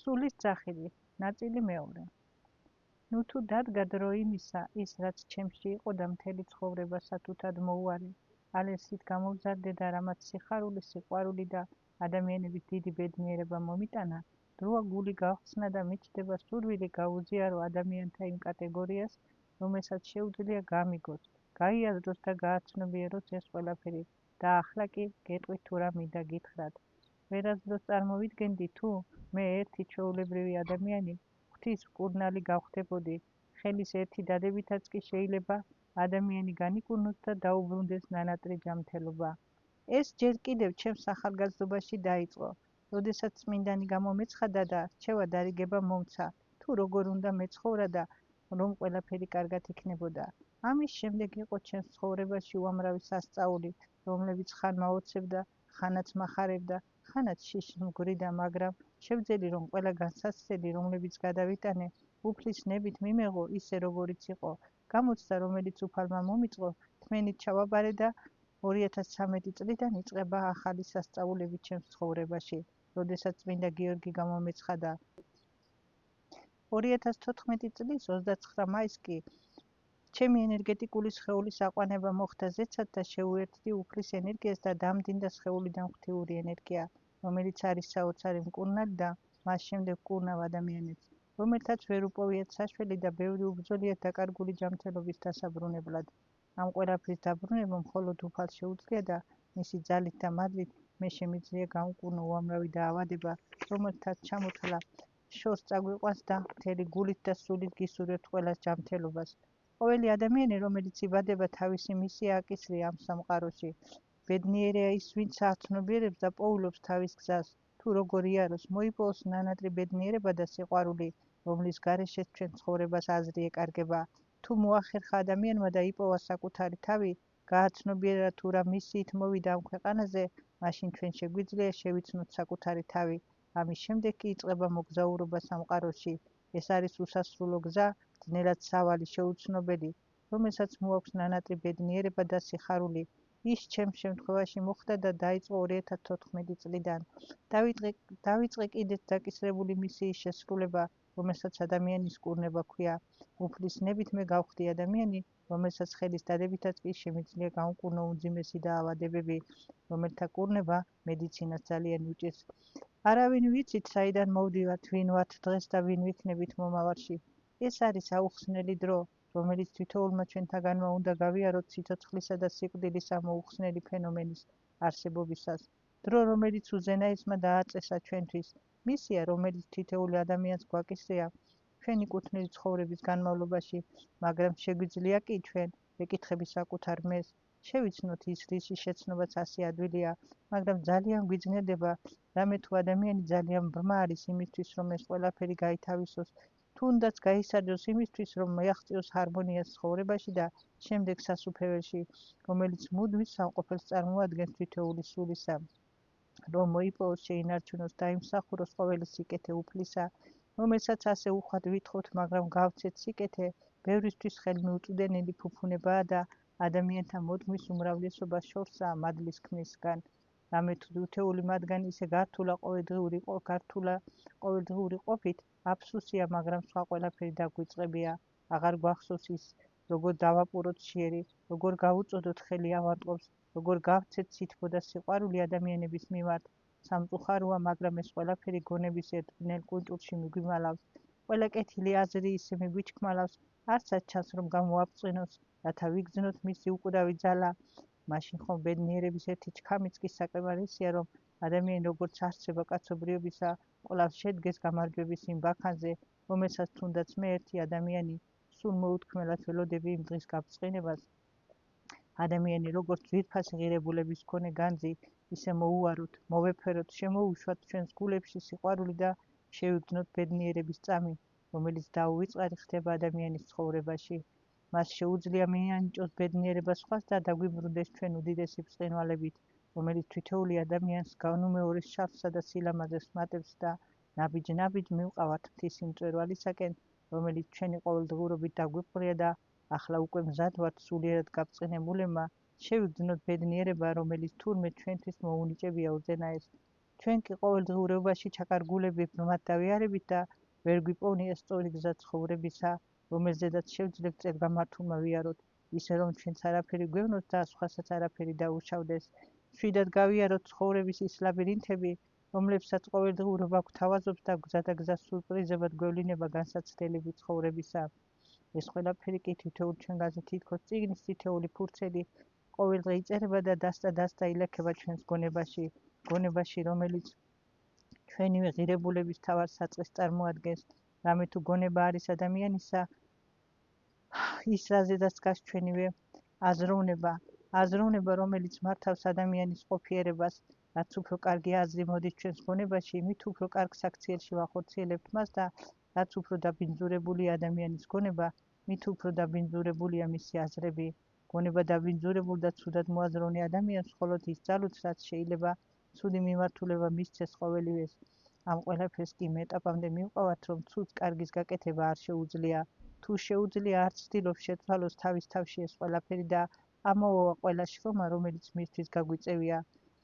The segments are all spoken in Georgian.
სულის წახილი, ნაწილი მეორე. ნუ თუ დადგა დრო იმისა, ის რაც ჩემში იყო და მთელი ცხოვრება სათუთად მოუარე, ალერსით გამოვზარდე და რამაც სიხარული, სიყვარული და ადამიანების დიდი ბედნიერება მომიტანა, დროა გული გავხსნა და მიჩნდება სურვილი გაუზიარო ადამიანთა იმ კატეგორიას, რომელსაც შეუძლია გამიგოს, გაიაზროს და გააცნობიეროს ეს ყველაფერი და ახლა კი გეტყვით თუ რა მინდა გითხრათ. ვერასდროს წარმოვიდგენდი თუ მე ერთი ჩვეულებრივი ადამიანი ღვთის მკურნალი გავხდებოდი, ხელის ერთი დადებითაც კი შეიძლება ადამიანი განიკურნოს და დაუბრუნდეს ნანატრი ჯანმრთელობა. ეს ჯერ კიდევ ჩემს ახალგაზრდობაში დაიწყო, როდესაც წმინდანი გამომეცხადა და რჩევა დარიგება მომცა, თუ როგორ უნდა მეცხოვრა და რომ ყველაფერი კარგად იქნებოდა. ამის შემდეგ იყო ჩემს ცხოვრებაში უამრავი სასწაული, რომლებიც ხან მაოცებდა, ხანაც მახარებდა, ხანაც შიშს მგვრიდა, მაგრამ შევძელი რომ ყველა განსაცდელი, რომლებიც გადავიტანე, უფლის ნებით მიმეღო ისე როგორიც იყო. გამოცდა, რომელიც უფალმა მომიწყო, თმენით ჩავაბარე და 2013 წლიდან იწყება ახალი სასწაულები ჩემს ცხოვრებაში, როდესაც წმინდა გიორგი გამომეცხადა. 2014 წლის 29 მაისს კი ჩემი ენერგეტიკული სხეულის აყვანება მოხდა ზეცად და შეუერთდი უფლის ენერგიას და დამდინდა სხეულიდან ღვთიური ენერგია, რომელიც არის საოცარი მკურნალი და მას შემდეგ მკურნავ ადამიანებს, რომელთაც ვერ უპოვიათ საშველი და ბევრი უბრძოლიათ დაკარგული ჯანმრთელობის დასაბრუნებლად. ამ ყველაფრის დაბრუნება მხოლოდ უფალს შეუძლია და მისი ძალით და მადლით მე შემიძლია გამოვკურნო უამრავი დაავადება, რომელთაც ჩამოთვლა შორს წაგვიყვანს და მთელი გულით და სულით გისურვებთ ყველას ჯანმრთელობას. ყოველი ადამიანი, რომელიც იბადება, თავისი მისია აკისრია ამ სამყაროში. ბედნიერია ის, ვინც აცნობიერებს და პოულობს თავის გზას, თუ როგორ იაროს, მოიპოვოს ნანატრი ბედნიერება და სიყვარული, რომლის გარეშეც ჩვენ ცხოვრებას აზრი ეკარგება. თუ მოახერხა ადამიანმა და იპოვა საკუთარი თავი, გააცნობიერა თუ რა მისიით მოვიდა ამ ქვეყანაზე, მაშინ ჩვენ შეგვიძლია შევიცნოთ საკუთარი თავი. ამის შემდეგ კი იწყება მოგზაურობა სამყაროში. ეს არის უსასრულო გზა, ძნელად სავალი, შეუცნობელი, რომელსაც მოაქვს ნანატრი ბედნიერება და სიხარული. ის ჩემს შემთხვევაში მოხდა და დაიწყო 2014 წლიდან. დავიწყე კიდეც დაკისრებული მისიის შესრულება, რომელსაც ადამიანის კურნება ჰქვია. უფლის ნებით მე გავხდი ადამიანი, რომელსაც ხელის დადებითაც კი შემიძლია გამოვკურნო უმძიმესი დაავადებები, რომელთა კურნება მედიცინას ძალიან უჭირს. არავინ ვიცით, საიდან მოვდივართ, ვინ ვართ დღეს და ვინ ვიქნებით მომავალში. ეს არის აუხსნელი დრო, რომელიც თითოეულმა ჩვენთაგანმა უნდა გავიაროთ სიცოცხლისა და სიკვდილის ამ მოუხსნელი ფენომენის არსებობისას. დრო, რომელიც უზენაესმა დააწესა ჩვენთვის, მისია, რომელიც თითოეულ ადამიანს გვაკისრია ჩვენი კუთვნილი ცხოვრების განმავლობაში, მაგრამ შეგვიძლია კი ჩვენ, მეკითხების საკუთარ მეს, შევიცნოთ ის, რისი შეცნობაც ასე ადვილია, მაგრამ ძალიან გვიძნელდება, რამე თუ ადამიანი ძალიან ბრმა არის იმისთვის, რომ ეს ყველაფერი გაითავისოს, თუნდაც გაისარჯოს იმისთვის, რომ მიაღწიოს ჰარმონიას ცხოვრებაში და შემდეგ სასუფეველში, რომელიც მუდმივ სამყოფელს წარმოადგენს თითოეული სულისა, რომ მოიპოვოს, შეინარჩუნოს, დაიმსახუროს ყოველი სიკეთე უფლისა, რომელსაც ასე უხვად ვითხოვთ, მაგრამ გავცეთ სიკეთე, ბევრისთვის ხელმიუწვდენელი ფუფუნებაა და ადამიანთა მუდმის უმრავლესობა შორსაა მადლის ქმნისგან. რამე თუ უთეული მათგანი ისე გართულა ყოველდღიური ყოფით, აფსუსია, მაგრამ სხვა ყველაფერი დაგვიწყებია. აღარ გვახსოვს ის, როგორ დავაპუროთ შიერი, როგორ გავუწოდოთ ხელი ავარტყობს, როგორ გავცეთ სითბო და სიყვარული ადამიანების მიმართ. სამწუხაროა, მაგრამ ეს ყველაფერი გონების ერთ ბნელ კუნჭულში მიგვიმალავს. ყველა კეთილი აზრი ისე მიგვიჩქმალავს, არცად ჩანს რომ გამოავწყინოს, რათა ვიგრძნოთ მისი უკვდავი ძალა. მაშინ ხომ ბედნიერების ერთი ჩქამიც კი საკმარისია, რომ ადამიანი როგორც არსება კაცობრიობისა, კვლავ შედგეს გამარჯვების იმ ბაქანზე, რომელსაც თუნდაც მე ერთი ადამიანი სულ მოუთქმელად ველოდები იმ დღის გაბრწყინებას. ადამიანი როგორც ძვირფასი ღირებულების მქონე განძი, ისე მოუაროთ, მოვეფეროთ, შემოუშვათ ჩვენს გულებში სიყვარული და შევიგრძნოთ ბედნიერების წამი, რომელიც დაუვიწყარი ხდება ადამიანის ცხოვრებაში. მას შეუძლია მიენიჭოს ბედნიერება სხვას და დაგვიბრუნდეს ჩვენ უდიდესი ბრწყინვალებით, რომელიც თითოეული ადამიანს განუმეორეს შარფსა და სილამაზეს მატებს და ნაბიჯ-ნაბიჯ მივყავართ მთის იმ მწვერვალისაკენ, რომელიც ჩვენი ყოველდღიურობით დაგვიფრია და ახლა უკვე მზად ვართ სულიერად გაბრწყინებულებმა შევიგრძნოთ ბედნიერება, რომელიც თურმე ჩვენთვის მოუნიჭებია უზენაეს. ჩვენ კი ყოველდღიურობაში ჩაკარგულებით ბრმად დავიარებით და ვერ გვიპოვნია სწორი გზა ცხოვრებისა, რომელზედაც შევძლებთ წელგამართულმა ვიაროთ, ისე რომ ჩვენც არაფერი გვევნოს და სხვასაც არაფერი დაუშავდეს. მშვიდად გავიაროთ ცხოვრების ის ლაბირინთები, რომლებსაც ყოველდღიურობა გვთავაზობს და გზა და გზა სურპრიზებად გვევლინება განსაცდელები ცხოვრებისა. ეს ყველაფერი კი თითოეულ ჩვენგანზე თითქოს წიგნის თითოეული ფურცელი ყოველდღე იწერება და დასტა ილექება ჩვენს გონებაში, რომელიც ჩვენივე ღირებულების მთავარ საწყისს წარმოადგენს. რამე თუ გონება არის ადამიანისა, ის რაზედაც დგას ჩვენივე აზროვნება, რომელიც მართავს ადამიანის ყოფიერებას. რაც უფრო კარგი აზრი მოდის ჩვენს გონებაში, მით უფრო კარგ საქციელში ვახორციელებთ მას და რაც უფრო დაბინძურებულია ადამიანის გონება, მით უფრო დაბინძურებულია მისი აზრები. გონება დაბინძურებულ და ცუდად მოაზროვნე ადამიანს მხოლოდ ის ძალუც, რაც შეიძლება ცუდი მიმართულება მისცეს ყოველივეს. ამ ყველაფერს კი იმ ეტაპამდე მივყავართ, რომ ცუდს კარგის გაკეთება არ შეუძლია. თუ შეუძლია, არც ცდილობს შეცვალოს თავის თავში ეს ყველაფერი და ამოუვა ყველა შრომა, რომელიც მისთვის გაგვიწევია,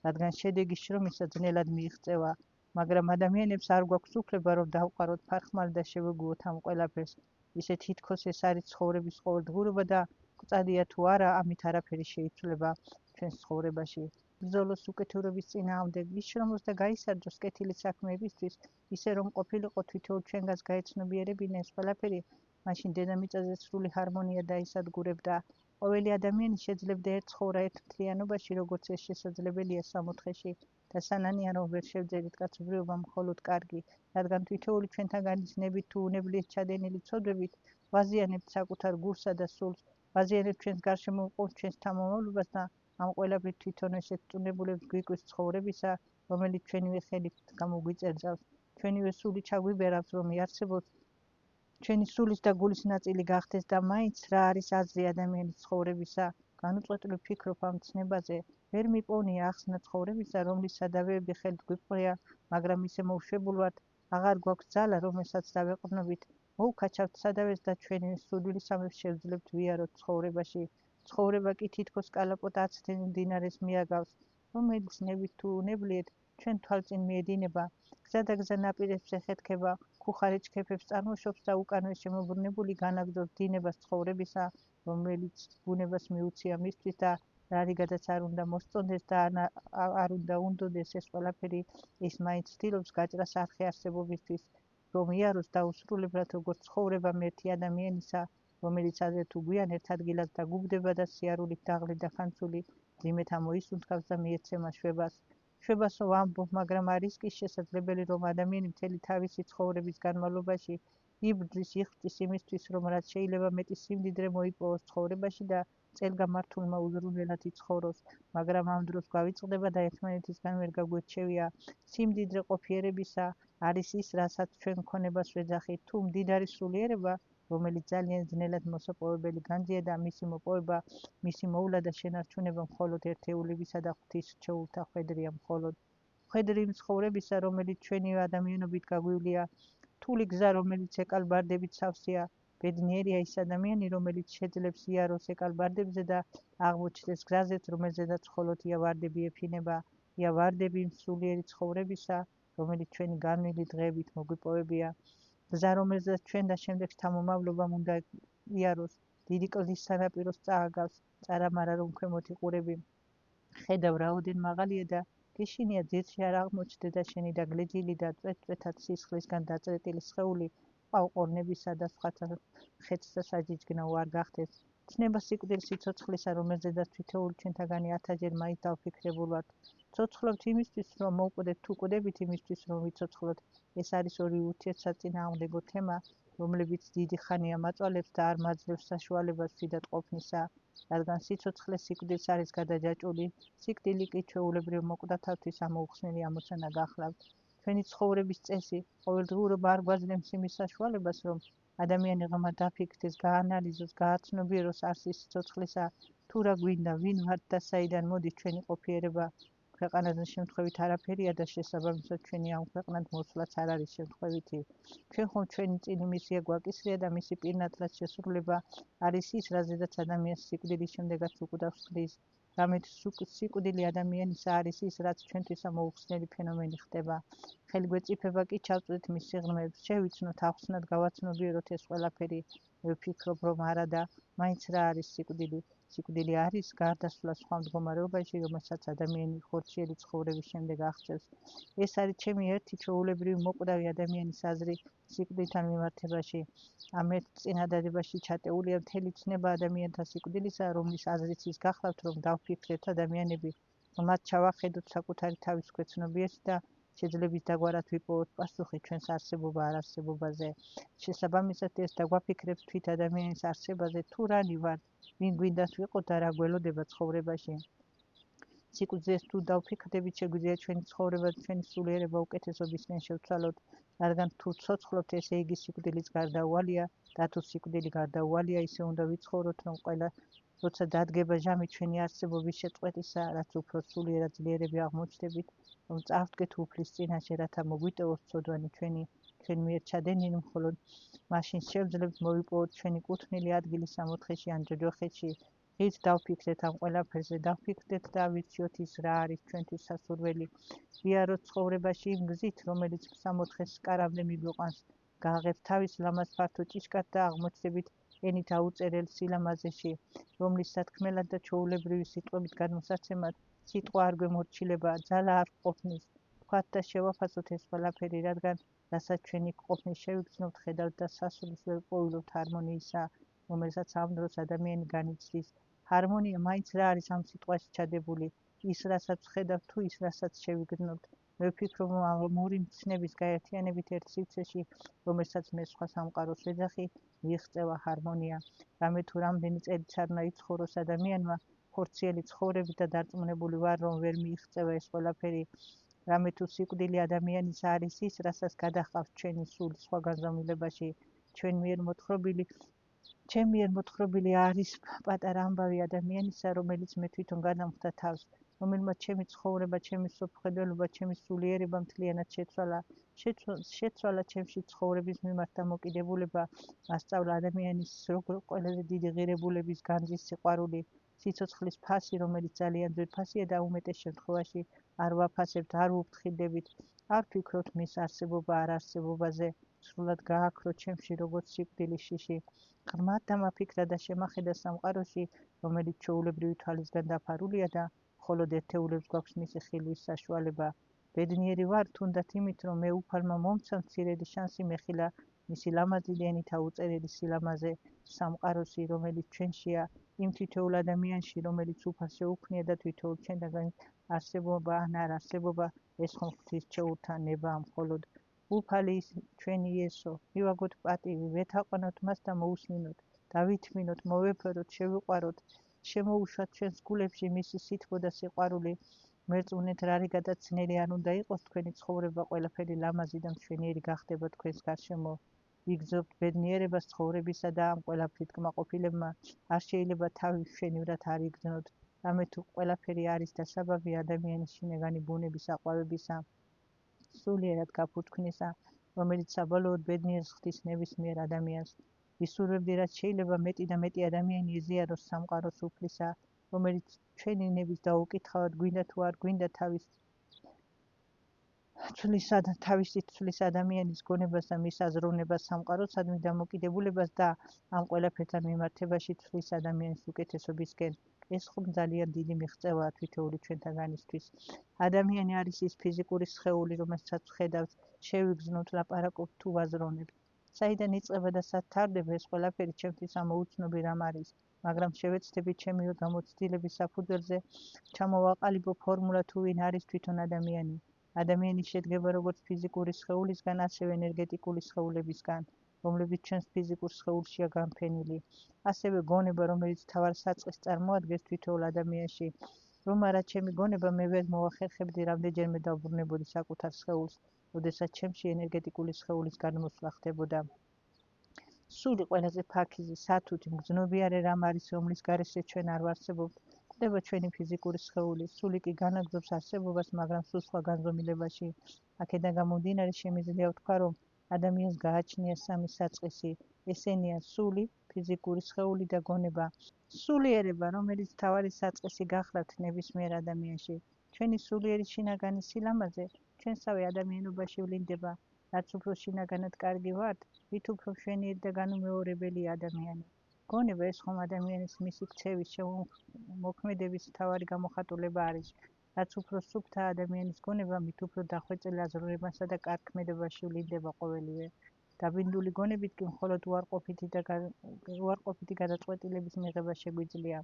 რადგან შედეგი შრომისა ძნელად მიიღწევა. მაგრამ ადამიანებს არ გვაქვს უფლება, რომ დავყაროთ ფარხმალი და შევეგუოთ ამ ყველაფერს. ისე თითქოს ეს არის ცხოვრების ყოველდღიურობა და გვწადია თუ არა, ამით არაფერი შეიცვლება ჩვენს ცხოვრებაში. ბრძოლოს უკეთურების წინააღმდეგ, ის შრომოს და გაისარჯოს კეთილი საქმეებისთვის, ისე რომ ყოფილიყო თითოეულ ჩვენგანს გაეცნობიერებინა ეს ყველაფერი, მაშინ დედამიწაზე სრული ჰარმონია დაისადგურებდა. ყოველი ადამიანი შეძლებდა ერთ ცხოვრა ერთ მთლიანობაში, როგორც ეს შესაძლებელია სამოთხეში და სანანია რომ ვერ შევძელით კაცობრიობა მხოლოდ კარგი, რადგან თითოეული ჩვენთაგანის ნებით თუ უნებლიეთ ჩადენილი ცოდვებით ვაზიანებთ საკუთარ გულსა და სულს, ვაზიანებთ ჩვენს გარშემო მყოფ ჩვენს თავმომავლობას და ამ ყველაფრით თვითონ ესეთ წუნებულებს გვიკვის ცხოვრებისა, რომელიც ჩვენივე ხელით გამოგვიწერწავს. ჩვენივე სული ჩაგვიბერავს, რომ იარსებოთ ჩვენი სულის და გულის ნაწილი გახდეს და მაინც რა არის აზრი ადამიანის ცხოვრებისა. განუწყვეტლივ ვფიქრობ ამ ცნებაზე, ვერ მიპოვნია ახსნა ცხოვრებისა, რომლის სადავეები ხელთ გვიპყრია, მაგრამ ისე მოვშვებულ ვართ, აღარ გვაქვს ძალა, რომელსაც დავეყრდნობით, მოვუქაჩავთ სადავეს და ჩვენი სულვილისამებრ შევძლებთ ვიაროთ ცხოვრებაში. ცხოვრება კი თითქოს კალაპოტ აცდენ მდინარეს მიაგავს, რომელიც ნებით თუ უნებლიეთ ჩვენ თვალწინ მიედინება, გზა და გზა ნაპირებს ეხეთქება, ხუხარი ჩქეფებს წარმოშობს და უკანვე შემოbrunებული განაგრძობს დინებას ცხოვრებისა, რომელიც ბუნებას მიუცია მისთვის და რარიგადაც არ უნდა მოსწონდეს და არ უნდა უნდოდეს ეს ყველაფერი, ის მაინც ცდილობს გაჭრას არხი არსებობისთვის, რომ იაროს დაუსრულებლად როგორც ცხოვრება მერთი ადამიანისა, რომელიც ადრე თუ გვიან ერთ ადგილას დაგუგდება და სიარულით დაღლით და ხანძული მძიმეთა მოისუნთქავს და მიეცემა შვებასო ვამბობ, მაგრამ არის კი შესაძლებელი, რომ ადამიანი მთელი თავისი ცხოვრების განმავლობაში იბრძვის იღწვის იმისთვის, რომ რაც შეიძლება მეტი სიმდიდრე მოიპოვოს ცხოვრებაში და წელგამართულმა უზრუნველად იცხოვროს, მაგრამ ამ დროს გვავიწყდება და ერთმანეთისგან ვერ გაგვერჩევია. სიმდიდრე ყოფიერებისა არის ის, რასაც ჩვენ მქონებას ვეძახით, თუ მდიდარი სულიერება, რომელიც ძალიან ძნელად მოსაპოვებელი განძია და მისი მოპოვება, მისი მოვლა და შენარჩუნება მხოლოდ ერთეულებისა და ღვთისმშობელთა ხვედრია მხოლოდ. ხვედრი იმ ცხოვრებისა, რომელიც ჩვენივე ადამიანობით გაგვივლია, რთული გზა, რომელიც ეკალბარდებით სავსეა, ბედნიერია ის ადამიანი, რომელიც შეძლებს იაროს ეკალბარდებზე და აღმოჩნდეს გზაზეც, რომელზედაც მხოლოდ იავარდები ეფინება, იავარდები იმ სულიერი ცხოვრებისა, რომელიც ჩვენი განვლილი დღეებით მოგვიპოვებია. გზა, რომელზედაც ჩვენ და შემდეგ შთამომავლობამ უნდა იაროს, დიდი კლდის სანაპიროს წააგავს, წარამარა რომ ქვემოთ იყურები. ხედავ რაოდენ მაღალია და გეშინია ძირში არ აღმოჩნდე და შენი და გლეჯილი და წვეთ-წვეთად სისხლისგან დაწრეტილი სხეული ყავყორნებისა და სხვათა ხეცთა საჯიჯგნაო არ გახდეს. ცნება სიკვდილს სიცოცხლისა, რომელზედაც თითოეული ჩვენთაგანი 1000-ჯერ მაინც დავფიქრებულ ვართ. ცოცხლობთ იმისთვის, რომ მოვკვდეთ, თუ კვდებით იმისთვის, რომ ვიცოცხლოთ. ეს არის ორი ურთიერთსაწინააღმდეგო თემა, რომლებიც დიდი ხანია მაწვალებს და არ მაძლევს საშუალებას მშვიდად ყოფნისა, რადგან სიცოცხლე სიკვდილს არის გადაჯაჭვული, სიკვდილი კი ჩვეულებრივ მოკვდათავთვის ამოუხსნელი ამოცანა გახლავთ. ჩვენი ცხოვრების წესი, ყოველდღიურობა არ გვაძლევს იმის საშუალებას, რომ ადამიანი ღრმად დაფიქრდეს, გაანალიზოს, გააცნობიეროს არსის სიცოცხლისა, თუ რა გვინდა, ვინ ვართ და საიდან მოდის ჩვენი ყოფიერება. ქვეყანაზე შემთხვევით არაფერია და შესაბამისად ჩვენი ამ ქვეყნად მოსვლაც არ არის შემთხვევითი. ჩვენ ხომ ჩვენი წინი მისია გვაკისრია და მისი პირნათლად შესრულება არის ის, რაზედაც ადამიანს სიკვდილის შემდეგაც უკვდავს ხდის. რამით სიკვდილი ადამიანის არის ის, რაც ჩვენთვის მოუხსნელი ფენომენი ხდება. ხელგვეწიფება კი ჩავწვდით მის სიღრმეებს, შევიცნოთ, ახსნათ, გავაცნობიეროთ ეს ყველაფერი, ვფიქრობ, რომ არა და მაინც რა არის სიკვდილი. სიკვდილი არის გარდასვლა სხვა მდგომარეობაში, რომელსაც ადამიანი ხორციელი ცხოვრების შემდეგ აღწევს. ეს არის ჩემი ერთი ჩვეულებრივი მოკვდავი ადამიანის აზრი სიკვდილთან მიმართებაში. ამ წინადადებაში ჩატეულია მთელი ცნება ადამიანთა სიკვდილისა, რომლის აზრიც ის გახლავთ, რომ დავფიქრეთ ადამიანები, მათ ჩავახედოთ საკუთარი თავის ქვეცნობიერი და შეძლებით დაგვარად ვიპოვოთ პასუხი ჩვენს არსებობა-არარსებობაზე. შესაბამისად, ეს დაგვაფიქრებს თვით ადამიანის არსებაზე, თუ რანი ვართ, ვინ გვინდათ ვიყოთ და რა გველოდება ცხოვრებაში. სიკვდილს თუ დავფიქრდებით, შეგვიძლია ჩვენი ცხოვრება და ჩვენი სულიერება უკეთესობისკენ შევცვალოთ, რადგან თუ ცოცხლობთ, ესე იგი სიკვდილიც გარდაუვალია და თუ სიკვდილი გარდაუვალია, ისე უნდა ვიცხოვროთ, რომ ყველა როცა დადგება ჟამი ჩვენი არსებობის შეწყვეტისა, რაც უფრო სულიერად ძლიერები აღმოჩნდებით, რომ წავდგეთ უფლის წინაშე, რათა მოგვიტევოს ცოდვანი ჩვენ მიერ ჩადენილი, მხოლოდ მაშინ შევძლებთ მოვიპოვოთ ჩვენი კუთვნილი ადგილი სამოთხეში ან ჯოჯოხეთში. ღირს დავფიქრეთ ამ ყველაფერზე, დავფიქრეთ და ვიციოთ ის რა არის ჩვენთვის სასურველი. ვიაროთ ცხოვრებაში იმ გზით, რომელიც სამოთხეს კარამდე მიგვიყვანს, გააღებთ თავის ლამაზ ფართო ჭიშკარს და აღმოჩნდებით ენით აუწერელ სილამაზეში, რომლის სათქმელად და ჩვეულებრივი სიტყვებით გადმოსაცემად სიტყვა არ გვემორჩილება, ძალა არ ყოფნის. ვთქვათ და შევაფასოთ ეს ყველაფერი, რადგან რასაც ჩვენი ყოფნის შევიგრძნობთ, ხედავთ და სასულის ვერ პოვილობთ ჰარმონიისა, რომელსაც ამ დროს ადამიანი განიცდის. ჰარმონია მაინც რა არის ამ სიტყვაში ჩადებული, ის რასაც ვხედავთ თუ ის რასაც შევიგრძნობთ. მე ვფიქრობ, რომ ორი მცნების გაერთიანებით ერთ სივრცეში, რომელსაც მე სხვა სამყაროს ვეძახი, მიიღწევა ჰარმონია. რამე თუ რამდენი წელიც არ უნდა იცხოვროს ადამიანმა, ხორციელი ცხოვრებით და დარწმუნებული ვარ, რომ ვერ მიიღწევა ეს ყველაფერი. რამე თუ სიკვდილი ადამიანის არის ის, რასაც გადაჰყავთ ჩვენი სული სხვა განზომილებაში, ჩემ მიერ მოთხრობილი არის პატარა ამბავი ადამიანისა, რომელიც მე თვითონ გადამხდა თავს, რომელმაც ჩემი ცხოვრება, ჩემი სოფხედველობა, ჩემი სულიერება მთლიანად შეცვალა ჩემში ცხოვრების მიმართ დამოკიდებულება, მასწავლა ადამიანის ყველაზე დიდი ღირებულების განძის სიყვარული, სიცოცხლის ფასი, რომელიც ძალიან ძვირფასია და უმეტეს შემთხვევაში არ ვაფასებთ, არ ვუფრთხილდებით, არ ვფიქრობთ მის არსებობა-არარსებობაზე, სრულად გააქროთ ჩემში როგორც სიკვდილის შიში. ღრმად დამაფიქრა და შემახედა სამყაროში, რომელიც ჩვეულებრივი თვალისგან დაფარულია და მხოლოდ ერთეულებს გვაქვს მისი ხილვის საშუალება. ბედნიერი ვარ თუნდაც იმით, რომ მე უფალმა მომცა მცირედი შანსი მეხილა მისი ლამაზი ენით აუწერელი სილამაზე სამყაროში, რომელიც ჩვენშია, იმ თითოეულ ადამიანში, რომელიც უფალს შეუქმნია და თითოეულ ჩვენგან არსებობა ან არ არსებობა, ეს ხომ ღვთისმშეურთა ნება მხოლოდ. უფალი ის ჩვენი იესო, მივაგოთ პატივი, ვეთაყვანოთ მას და მოусმინოთ, დავითმინოთ, მოვეფეროთ, შევიყვაროთ, შემოუშვათ ჩვენს გულებში მისი სითბო და სიყვარული. მერწმუნეთ რარი გადაცნელი არ უნდა იყოს თქვენი ცხოვრება, ყველაფერი ლამაზი და მშვენიერი გახდება თქვენს გარშემო. ვიგრძნობთ ბედნიერებას ცხოვრებისა და ამ ყველაფრით კმაყოფილებმა არ შეიძლება თავი მშვენივრად არ იგრძნოთ, რამე თუ ყველაფერი არის დასაბამი ადამიანის შინაგანი ბუნების აყვავებისა, სულიერად გაფურთქმისა, რომელიც საბოლოოდ ბედნიერს ხდის ნებისმიერ ადამიანს. ვისურვებდი, რაც შეიძლება მეტი და მეტი ადამიანი ეზიაროს სამყაროს უფლისა, რომელიც ჩვენი ნების დაუკითხავად, გვინდა თუ არ გვინდა თავისი ცვლის ადამიანის გონებას და მის აზროვნებას სამყაროსადმი დამოკიდებულებას და ამ ყველაფერთან მიმართებაში ცვლის ადამიანის უკეთესობისკენ. ეს ხომ ძალიან დიდი მიღწევაა თითოეული ჩვენთაგანისთვის. ადამიანი არის ის ფიზიკური სხეული, რომელსაც ვხედავთ, შევიგრძნობთ, ლაპარაკობთ თუ ვაზროვნებთ. საიდან იწყება და სად თარდება ეს ყველაფერი ჩემთვის ამოუცნობი რამ არის, მაგრამ შევეცდები ჩემი გამოცდილების საფუძველზე ჩამოვაყალიბო ფორმულა თუ ვინ არის თვითონ ადამიანი. ადამიანი შედგება როგორც ფიზიკური სხეულისგან, ასევე ენერგეტიკული სხეულებისგან, რომლებიც ჩვენს ფიზიკურ სხეულშია განფენილი. ასევე გონება, რომელიც მთავარ საწყისს წარმოადგენს თითოეულ ადამიანში. რომ არა ჩემი გონება, მე ვერ მოახერხებდი რამდენჯერმე დავბრუნებოდი საკუთარ სხეულს, როდესაც ჩემში ენერგეტიკული სხეულის გადმოსვლა ხდებოდა. სული ყველაზე ფაქიზი, სათუთი, მგრძნობიარე რამ არის, რომლის გარეშე ჩვენ არ ვარსებობთ. ხდება ჩვენი ფიზიკური სხეული, სული კი განაგრძობს არსებობას, მაგრამ სულ სხვა განზომილებაში. აქედან გამომდინარე, შემიძლია ვთქვა, რომ ადამიანს გააჩნია სამი საწყისი, ესენია სული, ფიზიკური სხეული და გონება. სულიერება, რომელიც მთავარი საწყისი გახლავთ ნებისმიერ ადამიანში. ჩვენი სულიერი შინაგანი სილამაზე ჩვენსავე ადამიანობაში ვლინდება. რაც უფრო შინაგანად კარგი ვართ, მით უფრო მშვენიერი და განუმეორებელი ადამიანი. გონება ეს ხომ ადამიანის მისი ქცევის მოქმედების მთავარი გამოხატულება არის. რაც უფრო სუფთა ადამიანის გონება, მით უფრო დახვეწილ აზროვნებასა და კარგ ქმედებაში ვლინდება ყოველივე. დაბინდული გონებით კი მხოლოდ უარყოფითი გადაწყვეტილების მიღება შეგვიძლია.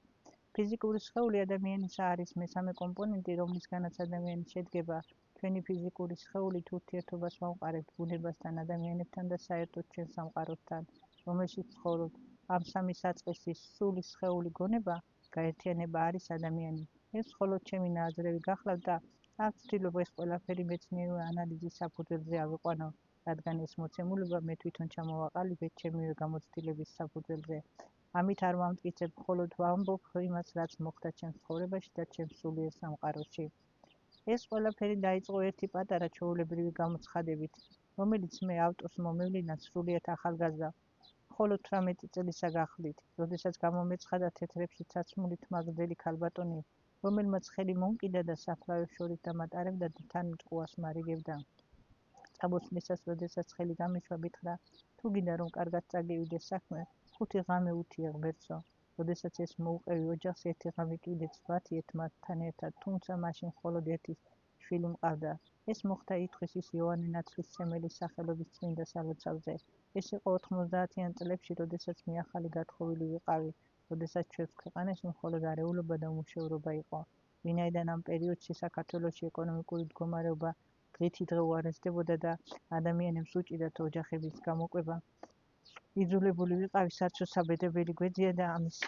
ფიზიკური სხეული ადამიანისა არის მესამე კომპონენტი, რომლისგანაც ადამიანი შედგება. ჩვენი ფიზიკური სხეულით ურთიერთობას ვამყარებთ ბუნებასთან, ადამიანებთან და საერთოდ ჩვენ სამყაროსთან, რომელშიც ცხოვრობთ. ამ სამი საწყისის სულის სხეული გონება გაერთიანება არის ადამიანი. ეს მხოლოდ ჩემი ნააზრევი გახლავთ და არ ვცდილობ ეს ყველაფერი მეცნიერული ანალიზის საფუძველზე ავიყვანო, რადგან ეს მოცემულობა მე თვითონ ჩამოვაყალიბეთ ჩემივე გამოცდილების საფუძველზე. ამით არ ვამტკიცებ, მხოლოდ ვამბობ იმას, რაც მოხდა ჩემს ცხოვრებაში და ჩემს სულიერ სამყაროში. ეს ყველაფერი დაიწყო ერთი პატარა ჩვეულებრივი გამოცხადებით, რომელიც მე ავტორს მომევლინათ სრულიად ახალგაზრდა, მხოლოდ 18 წელისა გახლით, როდესაც გამომეცხადა თეთრებში ცაცმული თმაგრძელი ქალბატონი, რომელმაც ხელი მომკიდა და საფლავებს შორის დამატარებდა და თან მწყუას მარიგებდა. წამოსვლისას, როდესაც ხელი გამეშვა, მითხრა, თუ გინდა რომ კარგად წაგივიდეს საქმე, 5 ღამე უთიე ღმერთსო. როდესაც ეს მოუყევი ოჯახს ერთი ღამე კიდეც ვათიეთ მათთან ერთად, თუმცა მაშინ მხოლოდ ერთი შვილი მყავდა. ეს მოხდა ითხვისის იოანე ნაცრისმცემელის სახელობის წმინდა სალოცავზე. ეს იყო 90-იან წლებში, როდესაც მე ახალი გათხოვილი ვიყავი, როდესაც ჩვენს ქვეყანაში მხოლოდ არეულობა და უმუშევრობა იყო. ვინაიდან ამ პერიოდში საქართველოში ეკონომიკური მდგომარეობა დღითიდღე უარესდებოდა და ადამიანებს უჭირდათ ოჯახების გამოკვება. იძულებული ვიყავი საცვო-საბედებელი გვეძია და ამის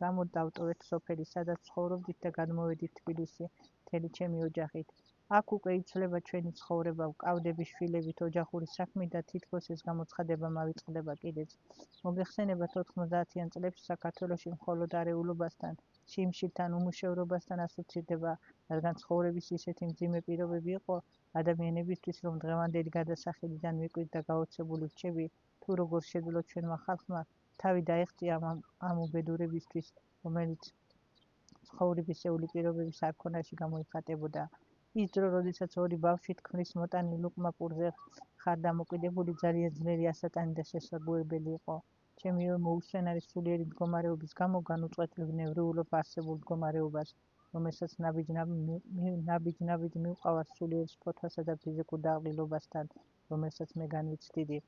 გამო დავტოვეთ სოფელი, სადაც ცხოვრობდით და გადმოვედით თბილისში მთელი ჩემი ოჯახით. აქ უკვე იცვლება ჩვენი ცხოვრება, ვკავდები შვილებით ოჯახური საქმით და თითქოს ეს გამოცხადება მავიწყდება კიდეც. მოგეხსენებათ 90-იან წლებში საქართველოში მხოლოდ არეულობასთან, სიმშილთან, უმუშევრობასთან ასოცირდება, რადგან ცხოვრების ისეთი მძიმე პირობები იყო ადამიანებისთვის, რომ დღევანდელი გადასახედიდან მიკვით და გაოცებული რჩები, თუ როგორ შეძლო ჩვენმა ხალხმა თავი დაეღწია ამ უბედურებისთვის, რომელიც ცხოვრებისეული პირობების არქონაში გამოიხატებოდა. ის დრო, როდესაც ორი ბავშვი თქმის მოტანილ ლუყმა პურზე ხარ დამოკიდებული, ძალიან ძლიერი ასატანი და შესაძლებელი იყო. ჩემი მოუსვენარი სულიერი მდგომარეობის გამო განუწყვეტლივ ნევრულობ არსებულ მდგომარეობას, რომელსაც ნაბიჯ-ნაბიჯ მივყავარ სულიერ სფოთვასა და ფიზიკურ დაღლილობასთან, რომელსაც მე განვიცდიდი.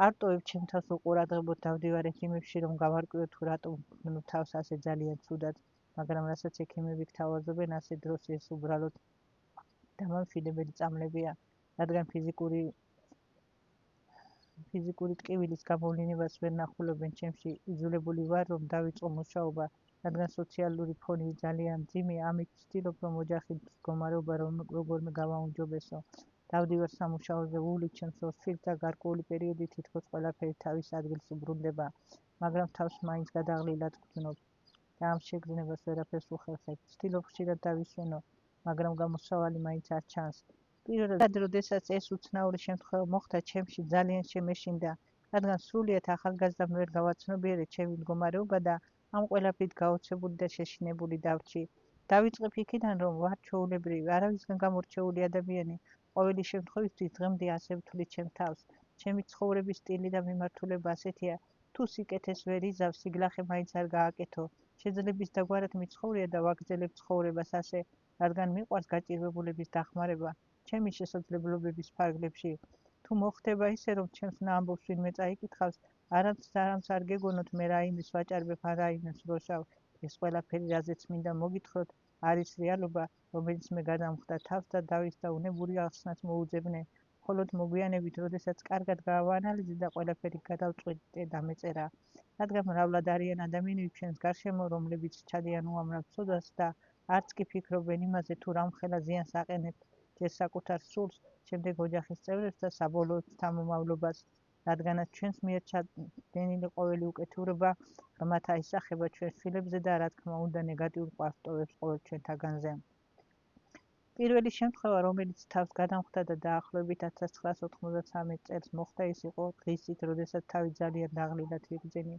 არ ტოვებ ჩემ თავს უყურადღებოდ დავდივარ ექიმებში, რომ გავარკვიო თუ რატომ ვქმნო თავს ასე ძალიან ცუდად, მაგრამ რასაც ექიმები გთავაზობენ, ასე დროს ეს უბრალოდ დამამშვიდებელი წამლებია, რადგან ფიზიკური ტკივილის გამოვლინებას ვერ ნახულობენ ჩემში. იძულებული ვარ, რომ დავიწყო მუშაობა, რადგან სოციალური ფონი ძალიან მძიმეა, ამით ვცდილობ, რომ ოჯახის მდგომარეობა როგორმე გავაუმჯობესო. დავდივარ სამუშაოზე, ვუვლით ჩემს ორ შვილს და გარკვეული პერიოდი თითქოს ყველაფერი თავის ადგილს უბრუნდება, მაგრამ თავს მაინც გადაღლილად ვგრძნობ და ამ შეგრძნებას ვერაფერს უხერხებ. ვცდილობ ხშირად დავისვენო, მაგრამ გამოსავალი მაინც არ ჩანს. პირველად, როდესაც ეს უცნაური შემთხვევა მოხდა ჩემში, ძალიან შემეშინდა, რადგან სრულიად ახალგაზრდამ ვერ გავაცნობიერე ჩემი მდგომარეობა და ამ ყველაფრით გაოცებული და შეშინებული დავრჩი. დავიწყებ იქიდან, რომ ვარ ჩვეულებრივი, არავისგან გამორჩეული ადამიანი. ყოველი შემთხვევისთვის დღემდე ასე ვთვლი ჩემ თავს. ჩემი ცხოვრების სტილი და მიმართულება ასეთია, თუ სიკეთეს ვერ იზავს, სიგლახე მაინც არ გააკეთო. შეძლების დაგვარად მიცხოვრია და ვაგრძელებ ცხოვრებას ასე, რადგან მიყვარს გაჭირვებულების დახმარება ჩემი შესაძლებლობების ფარგლებში. თუ მოხდება ისე, რომ ჩემს ამბობს ვინმე წაიკითხავს, არამც არ გეგონოთ მე რაიმეს ვაჭარბებ, ან რაიმეს ვროშავ. ეს ყველაფერი, რაზეც მინდა მოგითხროთ, არის რეალობა, რომელიც მე გადამხდა თავს და დავის და უნებური ახსნაც მოუძებნე. მხოლოდ მოგვიანებით, როდესაც კარგად გავაანალიზე და ყველაფერი გადავწყვეტე დამეწერა, რადგან მრავლად არიან ადამიანები ჩვენს გარშემო, რომლებიც ჩადიან უამრავ ცოდვას და არც კი ფიქრობენ იმაზე, თუ რამ ხელა ზიანს აყენებთ ჯერ საკუთარ სულს, შემდეგ ოჯახის წევრებს და საბოლოოდ თავმომავლობას, რადგანაც ჩვენს მიერ ჩადენილი ყოველი უკეთურება ღრმად აისახება ჩვენ შვილებზე და რა თქმა უნდა ნეგატიურ ყვავს ტოვებს ყოველ ჩვენთაგანზე. პირველი შემთხვევა, რომელიც თავს გადამხვდა და დაახლოებით 1993 წელს მოხდა, ის იყო დღისით, როდესაც თავი ძალიან დაღლილად ვიგრძენი.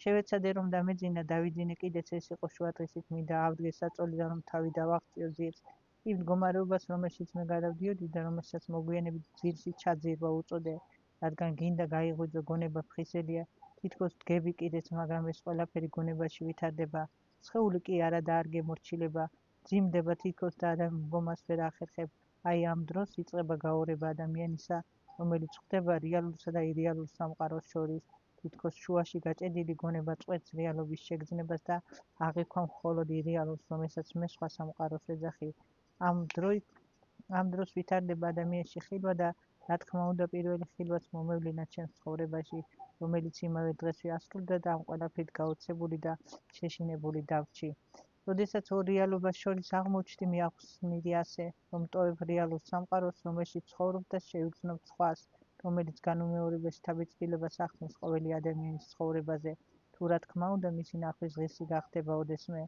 შევეცადე რომ დამეძინა, დავიძინე კიდეც ეს იყო შუადღისით, მინდა ავდგე საწოლიდან, რომ თავი დავაღწიო ძირს. იმ მდგომარეობას, რომელშიც მე გადავდიოდი და რომელსაც მოგვიანებით ძირში ჩაძირვა უწოდე, რადგან გინდა გაიღვიძო გონება ფრხისელია, თითქოს დგები კიდეც, მაგრამ ეს ყველაფერი გონებაში ვითარდება. სხეული კი არადა არ გემორჩილება, ძიმდება თითქოს და адам მდგომას ვერ ახერხებ. აი ამ დროს იწყება გაორება ადამიანისა, რომელიც ხდება რეალურსა და ირეალურ სამყაროს შორის. თითქოს შუაში გაჭედილი გონება წყვეტს რეალობის შეგრძნებას და აღიქვამს მხოლოდ ირეალურს, რომელსაც მე სხვა სამყაროს ვეძახი. ამ დროს ვითარდება ადამიანში ხილვა და რა თქმა უნდა პირველი ხილვაც მომევლინა ჩემს ცხოვრებაში, რომელიც იმავე დღეს შეასრულდა და ამ ყველაფრით გაოცებული და შეშინებული დავრჩი. როდესაც ორ რეალობას შორის აღმოჩნდი, მიახსნიდი ასე, რომ ტოვებ რეალურ სამყაროს, რომელშიც ცხოვრობ და შევიგრძნობ სხვას, რომელიც განუმეორებაში თავისუფლებას ახდენს ყოველი ადამიანის ცხოვრებაზე, თუ რა თქმა უნდა მისი ნახვის ღირსი გახდება ოდესმე.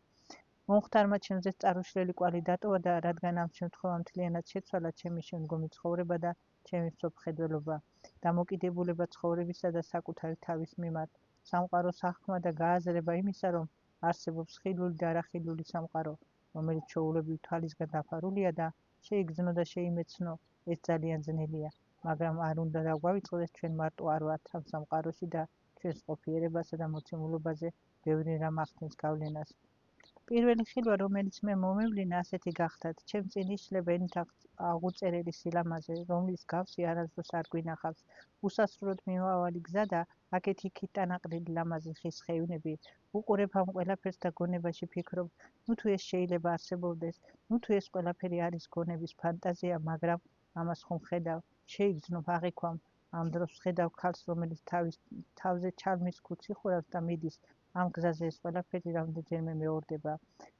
მომხდარმა ჩემზე წარუშლელი კვალი დატოვა და რადგან ამ შემთხვევამ მთლიანად შეცვალა ჩემი შემდგომი ცხოვრება და ჩემი მსოფლმხედველობა, დამოკიდებულება ცხოვრებისა და საკუთარი თავის მიმართ, სამყაროს აღქმა და გააზრება იმისა, რომ არსებობს ხილული და არახილული სამყარო, რომელიც ჩვეულებრივ თვალისგან დაფარულია და შეიგრძნო და შეიმეცნო, ეს ძალიან ძნელია, მაგრამ არ უნდა დაგვავიწყდეს ჩვენ მარტო არ ვართ ამ სამყაროში და ჩვენს ყოფიერებასა და მოცემულობაზე ბევრი რამ ახდენს გავლენას. პირველი ხილვა, რომელიც მე მომევლინა, ასეთი გახდათ. ჩემს წინ იშლება ენით აღუწერელი სილამაზე, რომლის გავსი არასდროს არ გვინახავს. უსასრულოდ მიმავალი გზა და აქეთ-იქით ტანაყრილი ლამაზი ხის ხეივნები. უყურებ ამ ყველაფერს და გონებაში ფიქრობ, ნუ თუ ეს შეიძლება არსებობდეს, ნუ თუ ეს ყველაფერი არის გონების ფანტაზია, მაგრამ ამას ხომ ხედავ, შეიგრძნობ, აღიქვამ. ამ დროს ხედავ ქალს, რომელიც თავზე ჩალმის ქუდს იხურავს და მიდის. ამ გზაზე ეს ყველაფერი რამდენჯერმე მეორდება.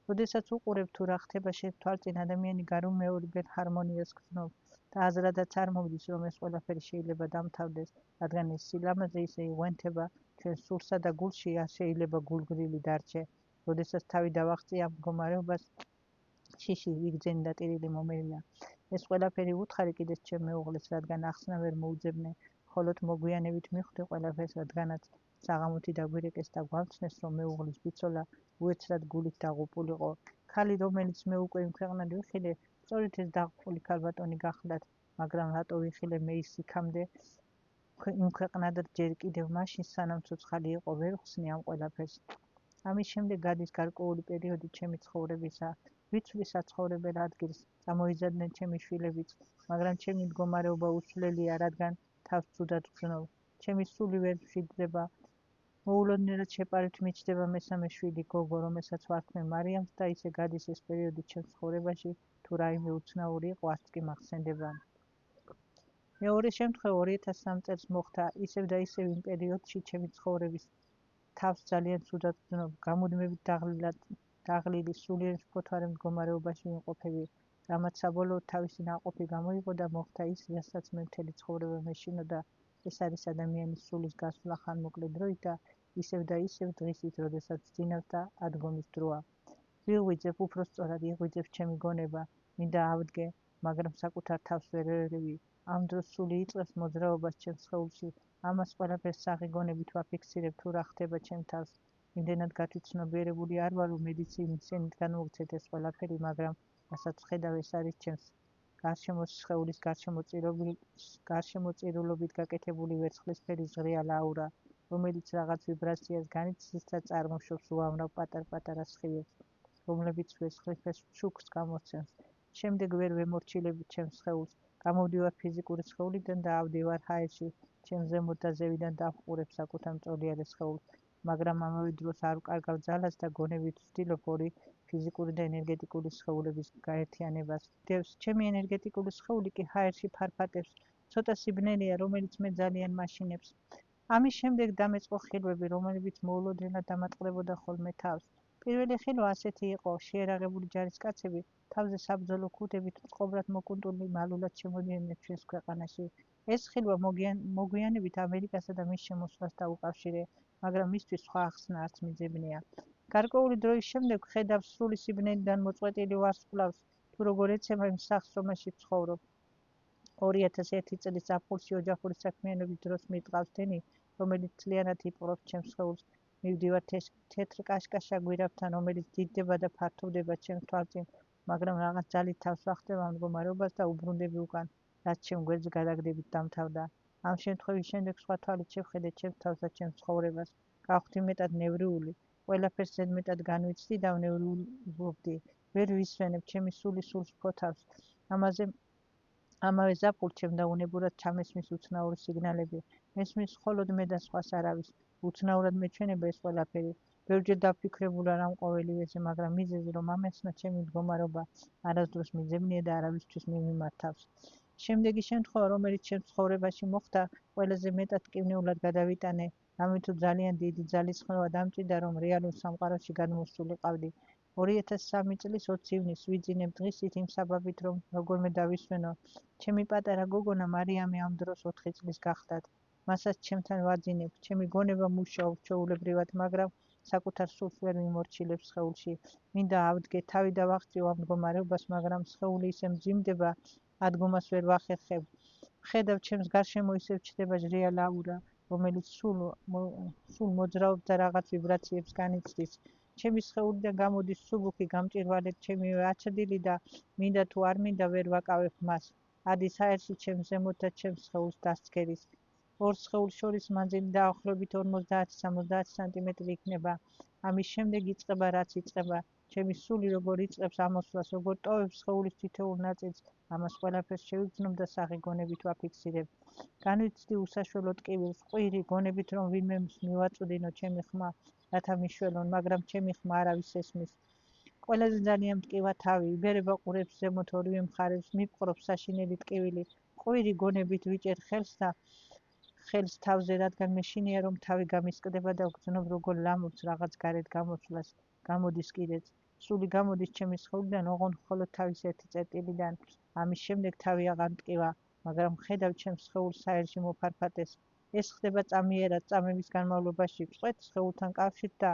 როდესაც უყურებ თუ რა ხდება შენ თვალწინ, ადამიანი გარუმეორებელ ჰარმონიას გრძნობს და აზრადაც არ მომდის, რომ ეს ყველაფერი შეიძლება დამთავრდეს, რადგან ეს სილამაზე ისე იღვენთება ჩვენ სულსა და გულში, არ შეიძლება გულგრილი დარჩე. როდესაც თავი დავაღწია ამ მდგომარეობას, შიში ვიგრძენი და ტირილი მომელინა. ეს ყველაფერი უთხარი კიდეც ჩემ მეუღლეს, რადგან ახსნა ვერ მოუძებნე, მხოლოდ მოგვიანებით მივხვდი ყველაფერს, რადგანაც საღამოთი დაგვირეკეს და გვამცნეს, რომ მეუღლის ბიცოლა უეცრად გულით დაღუპულიყო. ქალი, რომელიც მე უკვე იმქვეყნად ვიხილე, სწორედ ეს დაღუპული ქალბატონი გახლდათ, მაგრამ რატო ვიხილე მე ის იქამდე იმქვეყნად ჯერ კიდევ მაშინ, სანამ ცოცხალი იყო, ვერ ვხსნი ამ ყველაფერს. ამის შემდეგ გადის გარკვეული პერიოდი ჩემი ცხოვრებისა. ვიცვლი საცხოვრებელ ადგილს, წამოიზარდნენ ჩემი შვილებიც, მაგრამ ჩემი მდგომარეობა უცვლელია, რადგან თავს ცუდად ვგრძნობ. ჩემი სული ვერ მშვიდდება. მოულოდნელად შეპარით მიჩნდება მესამე შვილი, გოგო, რომელსაც ვარქმე მარიამს და ისე გადის ეს პერიოდი ჩემს ცხოვრებაში, თუ რაიმე უცნაური იყო, არც კი მახსენდება. მეორე შემთხვევა 2003 წელს მოხდა, ისევ და ისევ იმ პერიოდში ჩემი ცხოვრების თავს ძალიან ცუდად ვგრძნობ, გამუდმებით დაღლილი, სულიერ შფოთვარე მდგომარეობაში ვიმყოფები, რამაც საბოლოოდ თავისი ნაყოფი გამოიღო და მოხდა ის, რასაც მე მთელი ცხოვრება მეშინოდა. ეს არის ადამიანის სულის გასვლა ხანმოკლე დროით და ისევ და ისევ დღისით, როდესაც ძინავს და ადგომის დროა. ვიღვიძებ, უпроსწორად იღვიძებს ჩემი გონება, მინდა ავდგე, მაგრამ საკუთარ თავს ვერ ერევი. ამ დროს სული იწყებს მოძრაობას ჩემს სხეულში. ამას ყველაფერს სახი გონებით ვაფიქსირებ, თუ რა ხდება ჩემ თავს. იმდენად გათვითცნობიერებული არ ვარ, რომ მედიცინის ენით განმოვცეთ ეს ყველაფერი, მაგრამ რასაც ვხედავ, ეს არის ჩემს გარშემოს სხეულის გარშემოწირულობით გაკეთებული ვერცხლისფერი ზღრიალა აურა, რომელიც რაღაც ვიბრაციას განიცდის და წარმოშობს უამრავ პატარ-პატარა სხივებს, რომლებიც ვერცხლისფერს შუქს გამოსცემს. შემდეგ ვერ ვემორჩილებ ჩემს სხეულს, გამოვდივარ ფიზიკური სხეულიდან და ავდივარ ჰაერში, ჩემ ზემოთ და ზევიდან დავჰყურებ საკუთარ მწოლიარე სხეულს, მაგრამ ამავე დროს არ ვკარგავ ძალას და გონებით ვცდილობ ორი ფიზიკური და ენერგეტიკული სხეულების გაერთიანებას. დევს ჩემი ენერგეტიკული სხეული კი ჰაერში ფარფატებს, ცოტა სიბნელეა, რომელიც მე ძალიან მაშინებს. ამის შემდეგ დამეწყო ხილვები, რომლებიც მოულოდნელად დამატყდებოდა ხოლმე თავს. პირველი ხილვა ასეთი იყო, შეერაღებული ჯარისკაცები თავზე საბრძოლო ქუდებით მწყობრად მოკუნტული მალულად შემოდიოდნენ ჩვენს ქვეყანაში. ეს ხილვა მოგვიანებით ამერიკასა და მის შემოსვლას დაუკავშირე, მაგრამ მისთვის სხვა ახსნა არც მიძებნია. გარკვეული დროის შემდეგ ხედავს სრული სიბნელიდან მოწყვეტილი ვარსკვლავს, თუ როგორ ეცემა იმ სახლს, რომელშიც ცხოვრობ. 2001 წლის ზაფხულში ოჯახური საქმიანობის დროს მიყავს დენი, რომელიც მთლიანად იპყრობს ჩემს სხეულს. მივდივარ თეთრ კაშკაშა გვირაბთან, რომელიც დიდდება და ფართოვდება ჩემს თვალწინ, მაგრამ რაღაც ძალით თავს ვახტევ ამ მდგომარეობას და უბრუნდები უკან, რაც ჩემ გვერდზე გადაგდებით დამთავრდა. ამ შემთხვევის შემდეგ სხვა თვალით შევხედე ჩემს თავს და ჩემს ცხოვრებას. გავხდი მეტად ნევრიული, ყველაფერს ზედმეტად განვიცდი და ვნერულობდი. ვერ ვისვენებ ჩემი სული სულს ფოთავს. ამავე ზაფხულს ჩემ დაუნებურად ჩამესმის უცნაური სიგნალები. მესმის მხოლოდ მე და სხვას არავის. უცნაურად მეჩვენება ეს ყველაფერი. ბევრჯერ დავფიქრებულა რამ ყოველივეზე, მაგრამ მიზეზი რომ ამეცნა ჩემი მდგომარეობა არასდროს მიძებნია და არავისთვის მიმართავს. შემდეგი შემთხვევა, რომელიც ჩემს ცხოვრებაში მოხდა, ყველაზე მეტად ტკივნეულად გადავიტანე. ამით თუ ძალიან დიდი ძალისხმევა დამჭირდა, რომ რეალურ სამყაროში გადმოსულიყავდი. 2003 წლის 20 ივნისს ვიძინებ დღისით იმ საბაბით, რომ როგორმე დავისვენო. ჩემი პატარა გოგონა მარიამი ამ დროს 4 წლის გახლდათ. მასაც ჩემთან ვაძინებ. ჩემი გონება მუშაობს ჩვეულებრივად, მაგრამ საკუთარ სულს ვერ მიმორჩილებს სხეულში. მინდა ავდგე, თავი დავაღწიო ამ მდგომარეობას, მაგრამ სხეული ისე მძიმდება, ადგომას ვერ ვახერხებ. ვხედავ, ჩემს გარშემო ისევ ჩნდება ჟრია ლაურა, რომელიც სულ მოძრაობს და რაღაც ვიბრაციებს განიცდის. ჩემი სხეულიდან გამოდის მსუბუქი გამჭვირვალედ ჩემივე აჩრდილი და მინდა თუ არ მინდა ვერ ვაკავებ მას. ადის აერში ჩემს ზემოთ და ჩემს სხეულს დასცქერის. ორ სხეულს შორის მანძილი დაახლოებით 50-70 სანტიმეტრი იქნება. ამის შემდეგ იწყება რაც იწყება. ჩემი სული როგორ იწყებს ამოსვლას, როგორ ტოვებს სხეულის თითოეულ ნაწილს, ამას ყველაფერს შევიგრძნობ და სახე გონებით ვაფიქსირებ. განვიცდი უსაშველო ტკივილს, ყვირი, გონებით რომ ვინმე მივაწვდინო ჩემი ხმა, რათა მიშველონ, მაგრამ ჩემი ხმა არავის ესმის. ყველაზე ძალიან მტკივა თავი, იბერება ყურებს ზემოთ ორივე მხარეს, მიპყრობს საშინელი ტკივილი. ყვირი გონებით ვიჭერ ხელს თავზე, რადგან მეშინია რომ თავი გამისკდება და ვგრძნობ როგორ ლამურს რაღაც გარეთ გამოსვლას. გამოდის კიდეც. სული გამოდის ჩემი სხეულიდან ოღონდ მხოლოდ თავის ერთი წერტილიდან. ამის შემდეგ თავი აღარ მტკივა, მაგრამ ხედავ ჩემს სხეულს საერში მოფარფატეს. ეს ხდება წამიერად, წამების განმავლობაში ვწყვეტ სხეულთან კავშირს და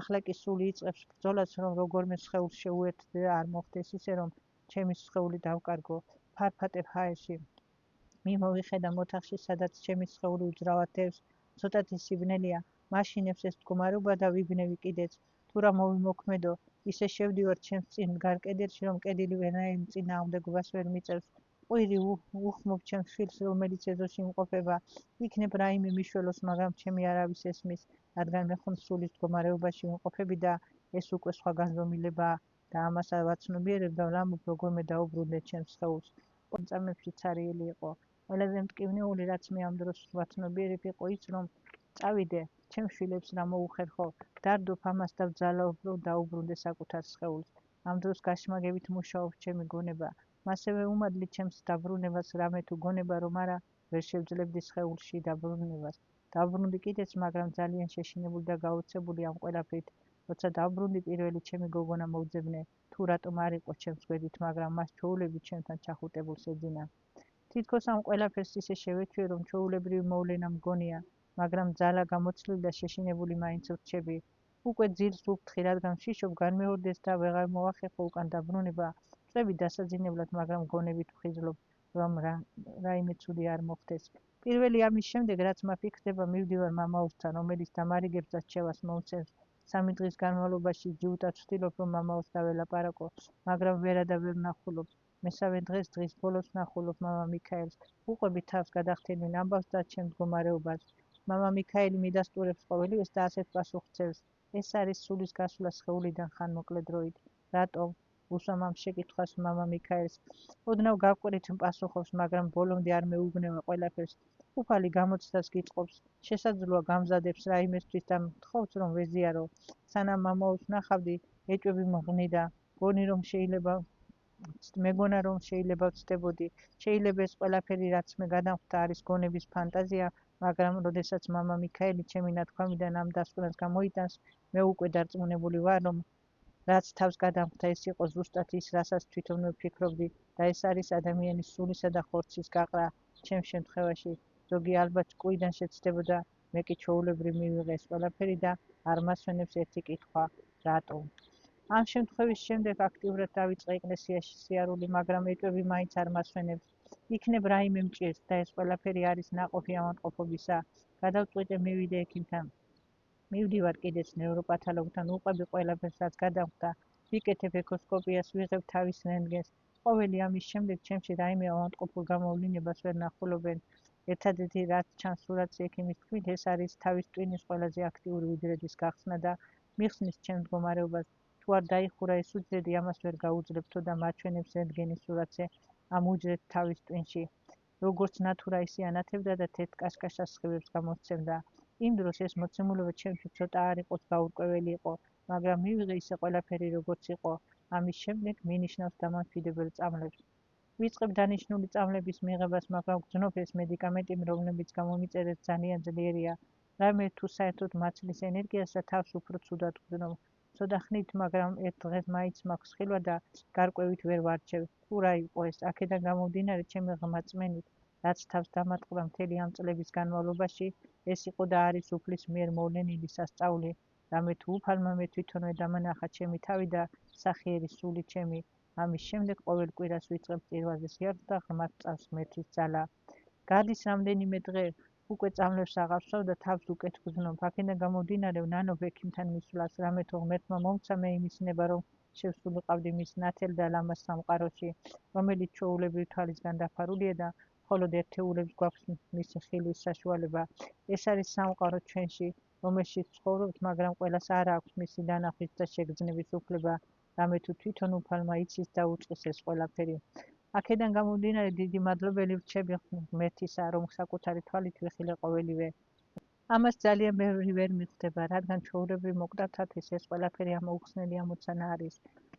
ახლა კი სული იწყებს ბრძოლას, რომ როგორმე სხეულს შეუერთდე და არ მოხდეს ისე, რომ ჩემი სხეული დავკარგო. ფარფატებ ჰაერში. მიმოვიხედა ოთახში, სადაც ჩემი სხეული უძრავად დევს, ცოტათი სიბნელეა, მაშინებს ეს მდგომარეობა და ვიბნევი კიდეც. თუ რა მოვიმოქმედო, ისე შევდივარ ჩემს წინ მდგარ კედელში, რომ კედილი ვერანაირ წინააღმდეგობას ვერ მიწევს. ყვირი უხმობ ჩემს შვილს, რომელიც ეზოში იმყოფება. იქნებ რაიმე მიშველოს, მაგრამ ჩემი არავის ესმის, რადგან მე ხომ სულის მდგომარეობაში ვიმყოფები და ეს უკვე სხვა განზომილებაა და ამას ვაცნობიერებ და ვლამობ როგორმე დაუბრუნდე ჩემს სხეულს. წამებში ცარიელი იყო. ყველაზე მტკივნეული, რაც მე ამ დროს ვაცნობიერებ, იყო ის, რომ წავიდე, ჩემს შვილებს რა მოუხერხო, დარდობ ამას და ვძალობ, რომ დაუბრუნდე საკუთარ სხეულს. ამ დროს გაშმაგებით მუშაობს ჩემი გონება. მასევე უმადლი ჩემს დაბრუნებას, რამე თუ გონება რომ არა, ვერ შევძლებდი სხეულში დაბრუნებას. დავბრუნდი კიდეც, მაგრამ ძალიან შეშინებული და გაოცებული ამ ყველაფრით. როცა დავბრუნდი, პირველი ჩემი გოგონა მოვძებნე, თუ რატომ არ იყო ჩემს გვერდით, მაგრამ მას ჩვეულებით ჩემთან ჩახუტებულს ეძინა. თითქოს ამ ყველაფერს ისე შევეჩვიე, რომ ჩვეულებრივი მოვლენა მგონია, მაგრამ ძალა გამოცლილი და შეშინებული მაინც ვრჩები. უკვე ძილს ვუფრთხი, რადგან ვშიშობ განმეორდეს და ვეღარ მოვახერხო უკან დაბრუნება. წვევი დასაძინებლად, მაგრამ გონებით ვხიზლობ, რომ რაიმე ცუდი არ მოხდეს. პირველი ამის შემდეგ, რაც მაფიქრდება, მივდივარ მამაოსთან, რომელიც დამარიგებს და რჩევას მომცემს. 3 დღის განმავლობაში ჯიუტად ვცდილობ, რომ მამაოს დაველაპარაკო, მაგრამ ვერა და ვერ ვნახულობ. მესამე დღეს, დღის ბოლოს ვნახულობ მამა მიქაელს. უყვები თავს გადახდენილ ამბავს და ჩემ მდგომარეობას. მამა მიქაელი მიდასტურებს ყოველივეს და ასეთ პასუხს წერს. ეს არის სულის გასვლა სხეულიდან ხანმოკლე დროით. რატომ? უსვამ ამ შეკითხვას მამა მიქაელს. ოდნავ გავკვირით პასუხობს, მაგრამ ბოლომდე არ მეუბნება ყველაფერს. უფალი გამოცდას გიწყობს. შესაძლოა გამზადებს რაიმესთვის და მთხოვს, რომ ვეზიარო. სანამ მამაოს ვნახავდი, ეჭვები მღნიდა. მეგონა რომ შეიძლება ვცდებოდი. შეიძლება ეს ყველაფერი, რაც მე გადამხდა, არის გონების ფანტაზია, მაგრამ როდესაც მამა მიქაელი ჩემი ნათქვამიდან ამ დასკვნას გამოიტანს, მე უკვე დარწმუნებული ვარ, რომ რაც თავს გადამხდა, ეს იყო ზუსტად ის, რასაც თვითონ ვფიქრობდი და ეს არის ადამიანის სულისა და ხორცის გაყრა. ჩემს შემთხვევაში, ზოგი ალბათ ჭკუიდან შეცდებოდა, მე კი ჩვეულებრივ მივიღე ეს ყველაფერი და არ მასვენებს ერთი კითხვა, რატომ? ამ შემთხვევის შემდეგ აქტიურად დავიწყე ეკლესიაში სიარული, მაგრამ ეტვები მაინც არ მასვენებს. იქნებ რაიმე მჭირს და ეს ყველაფერი არის ნაყოფი ავადმყოფობისა. გადავწყვიტე მივიდე ექიმთან. მივდივარ კიდეც ნევროპათოლოგთან, უყვები ყველაფერს, რაც გადავხდა. ვიკეთებ ეკოსკოპიას, ვიღებ თავის რენტგენს. ყოველი ამის შემდეგ ჩემში რაიმე ავადმყოფურ გამოვლინებას ვერ ნახულობენ. ერთადერთი რაც ჩანს სურათზე ექიმის თქმით, ეს არის თავის ტვინის ყველაზე აქტიური უჯრედის გახსნა და მიხსნის ჩემს მდგომარეობას. თუ არ დაიხურა ეს უჯრედი, ამას ვერ გაუძლებთო და მაჩვენებს რენტგენის სურათზე ამ უჯრედს თავის ტვინში. როგორც ნათურა ისე ანათებდა და თეთრ კაშკაშას სხივებს გამოსცემდა. იმ დროს ეს მოცემულობა ჩემში ცოტა არ იყოს გაურკვეველი იყო, მაგრამ მივიღე ისე ყველაფერი როგორც იყო. ამის შემდეგ მინიშნავს დამამშვიდებელ წამლებს. ვიწყებ დანიშნული წამლების მიღებას, მაგრამ გძნობ ეს მედიკამენტი, რომლებიც გამომიწერეს ძალიან ძლიერია. რამე თუ საერთოდ მაცლის ენერგიას და თავს უფრო ცუდად გძნობ. ცოტა ხნით, მაგრამ ერთ დღეს მაინც მაქვს ხილვა და გარკვევით ვერ ვარჩევ. თუ რა იყო ეს, აქედან გამომდინარე ჩემი ღრმა წმენით, რაც თავს დამატყდა მთელი ამ წლების განმავლობაში, ეს იყო და არის უფლის მიერ მოვლენილი სასწაული. რამე თუ უფალმა მე თვითონვე დამანახა ჩემი თავი და სახიერი სული ჩემი. ამის შემდეგ ყოველ კვირას ვიწყებ წირვაზე სიარს და ღრმად წავს ღმერთის ძალა. გადის რამდენიმე დღე, უკვე წამლებს აღარ ვსვავ და თავს უკეთ ვგზნობ. აქედან გამომდინარე ვნანობ ექიმთან მისვლას, რამე თუ ღმერთმა მომცა მე იმისნება, რომ შევსულიყავდი მის ნათელ და ლამაზ სამყაროში, რომელიც ჩვეულებრივ თვალისგან დაფარულია და მხოლოდ ერთეულებს გვაქვს მისი ხილვის საშუალება. ეს არის სამყარო ჩვენში, რომელშიც ცხოვრობთ, მაგრამ ყველას არ აქვს მისი დანახვის და შეგრძნების უფლება, რამე თუ თვითონ უფალმა იცის და უწყის ეს ყველაფერი. აქედან გამომდინარე დიდი მადლობელი ვრჩები ღმერთისა, რომ საკუთარი თვალით ვიხილე ყოველივე. ამას ძალიან ბევრი ვერ მიხვდება, რადგან ჩვეულებრივ მოკდავთათვის ეს ყველაფერი ამოუხსნელი ამოცანა არის,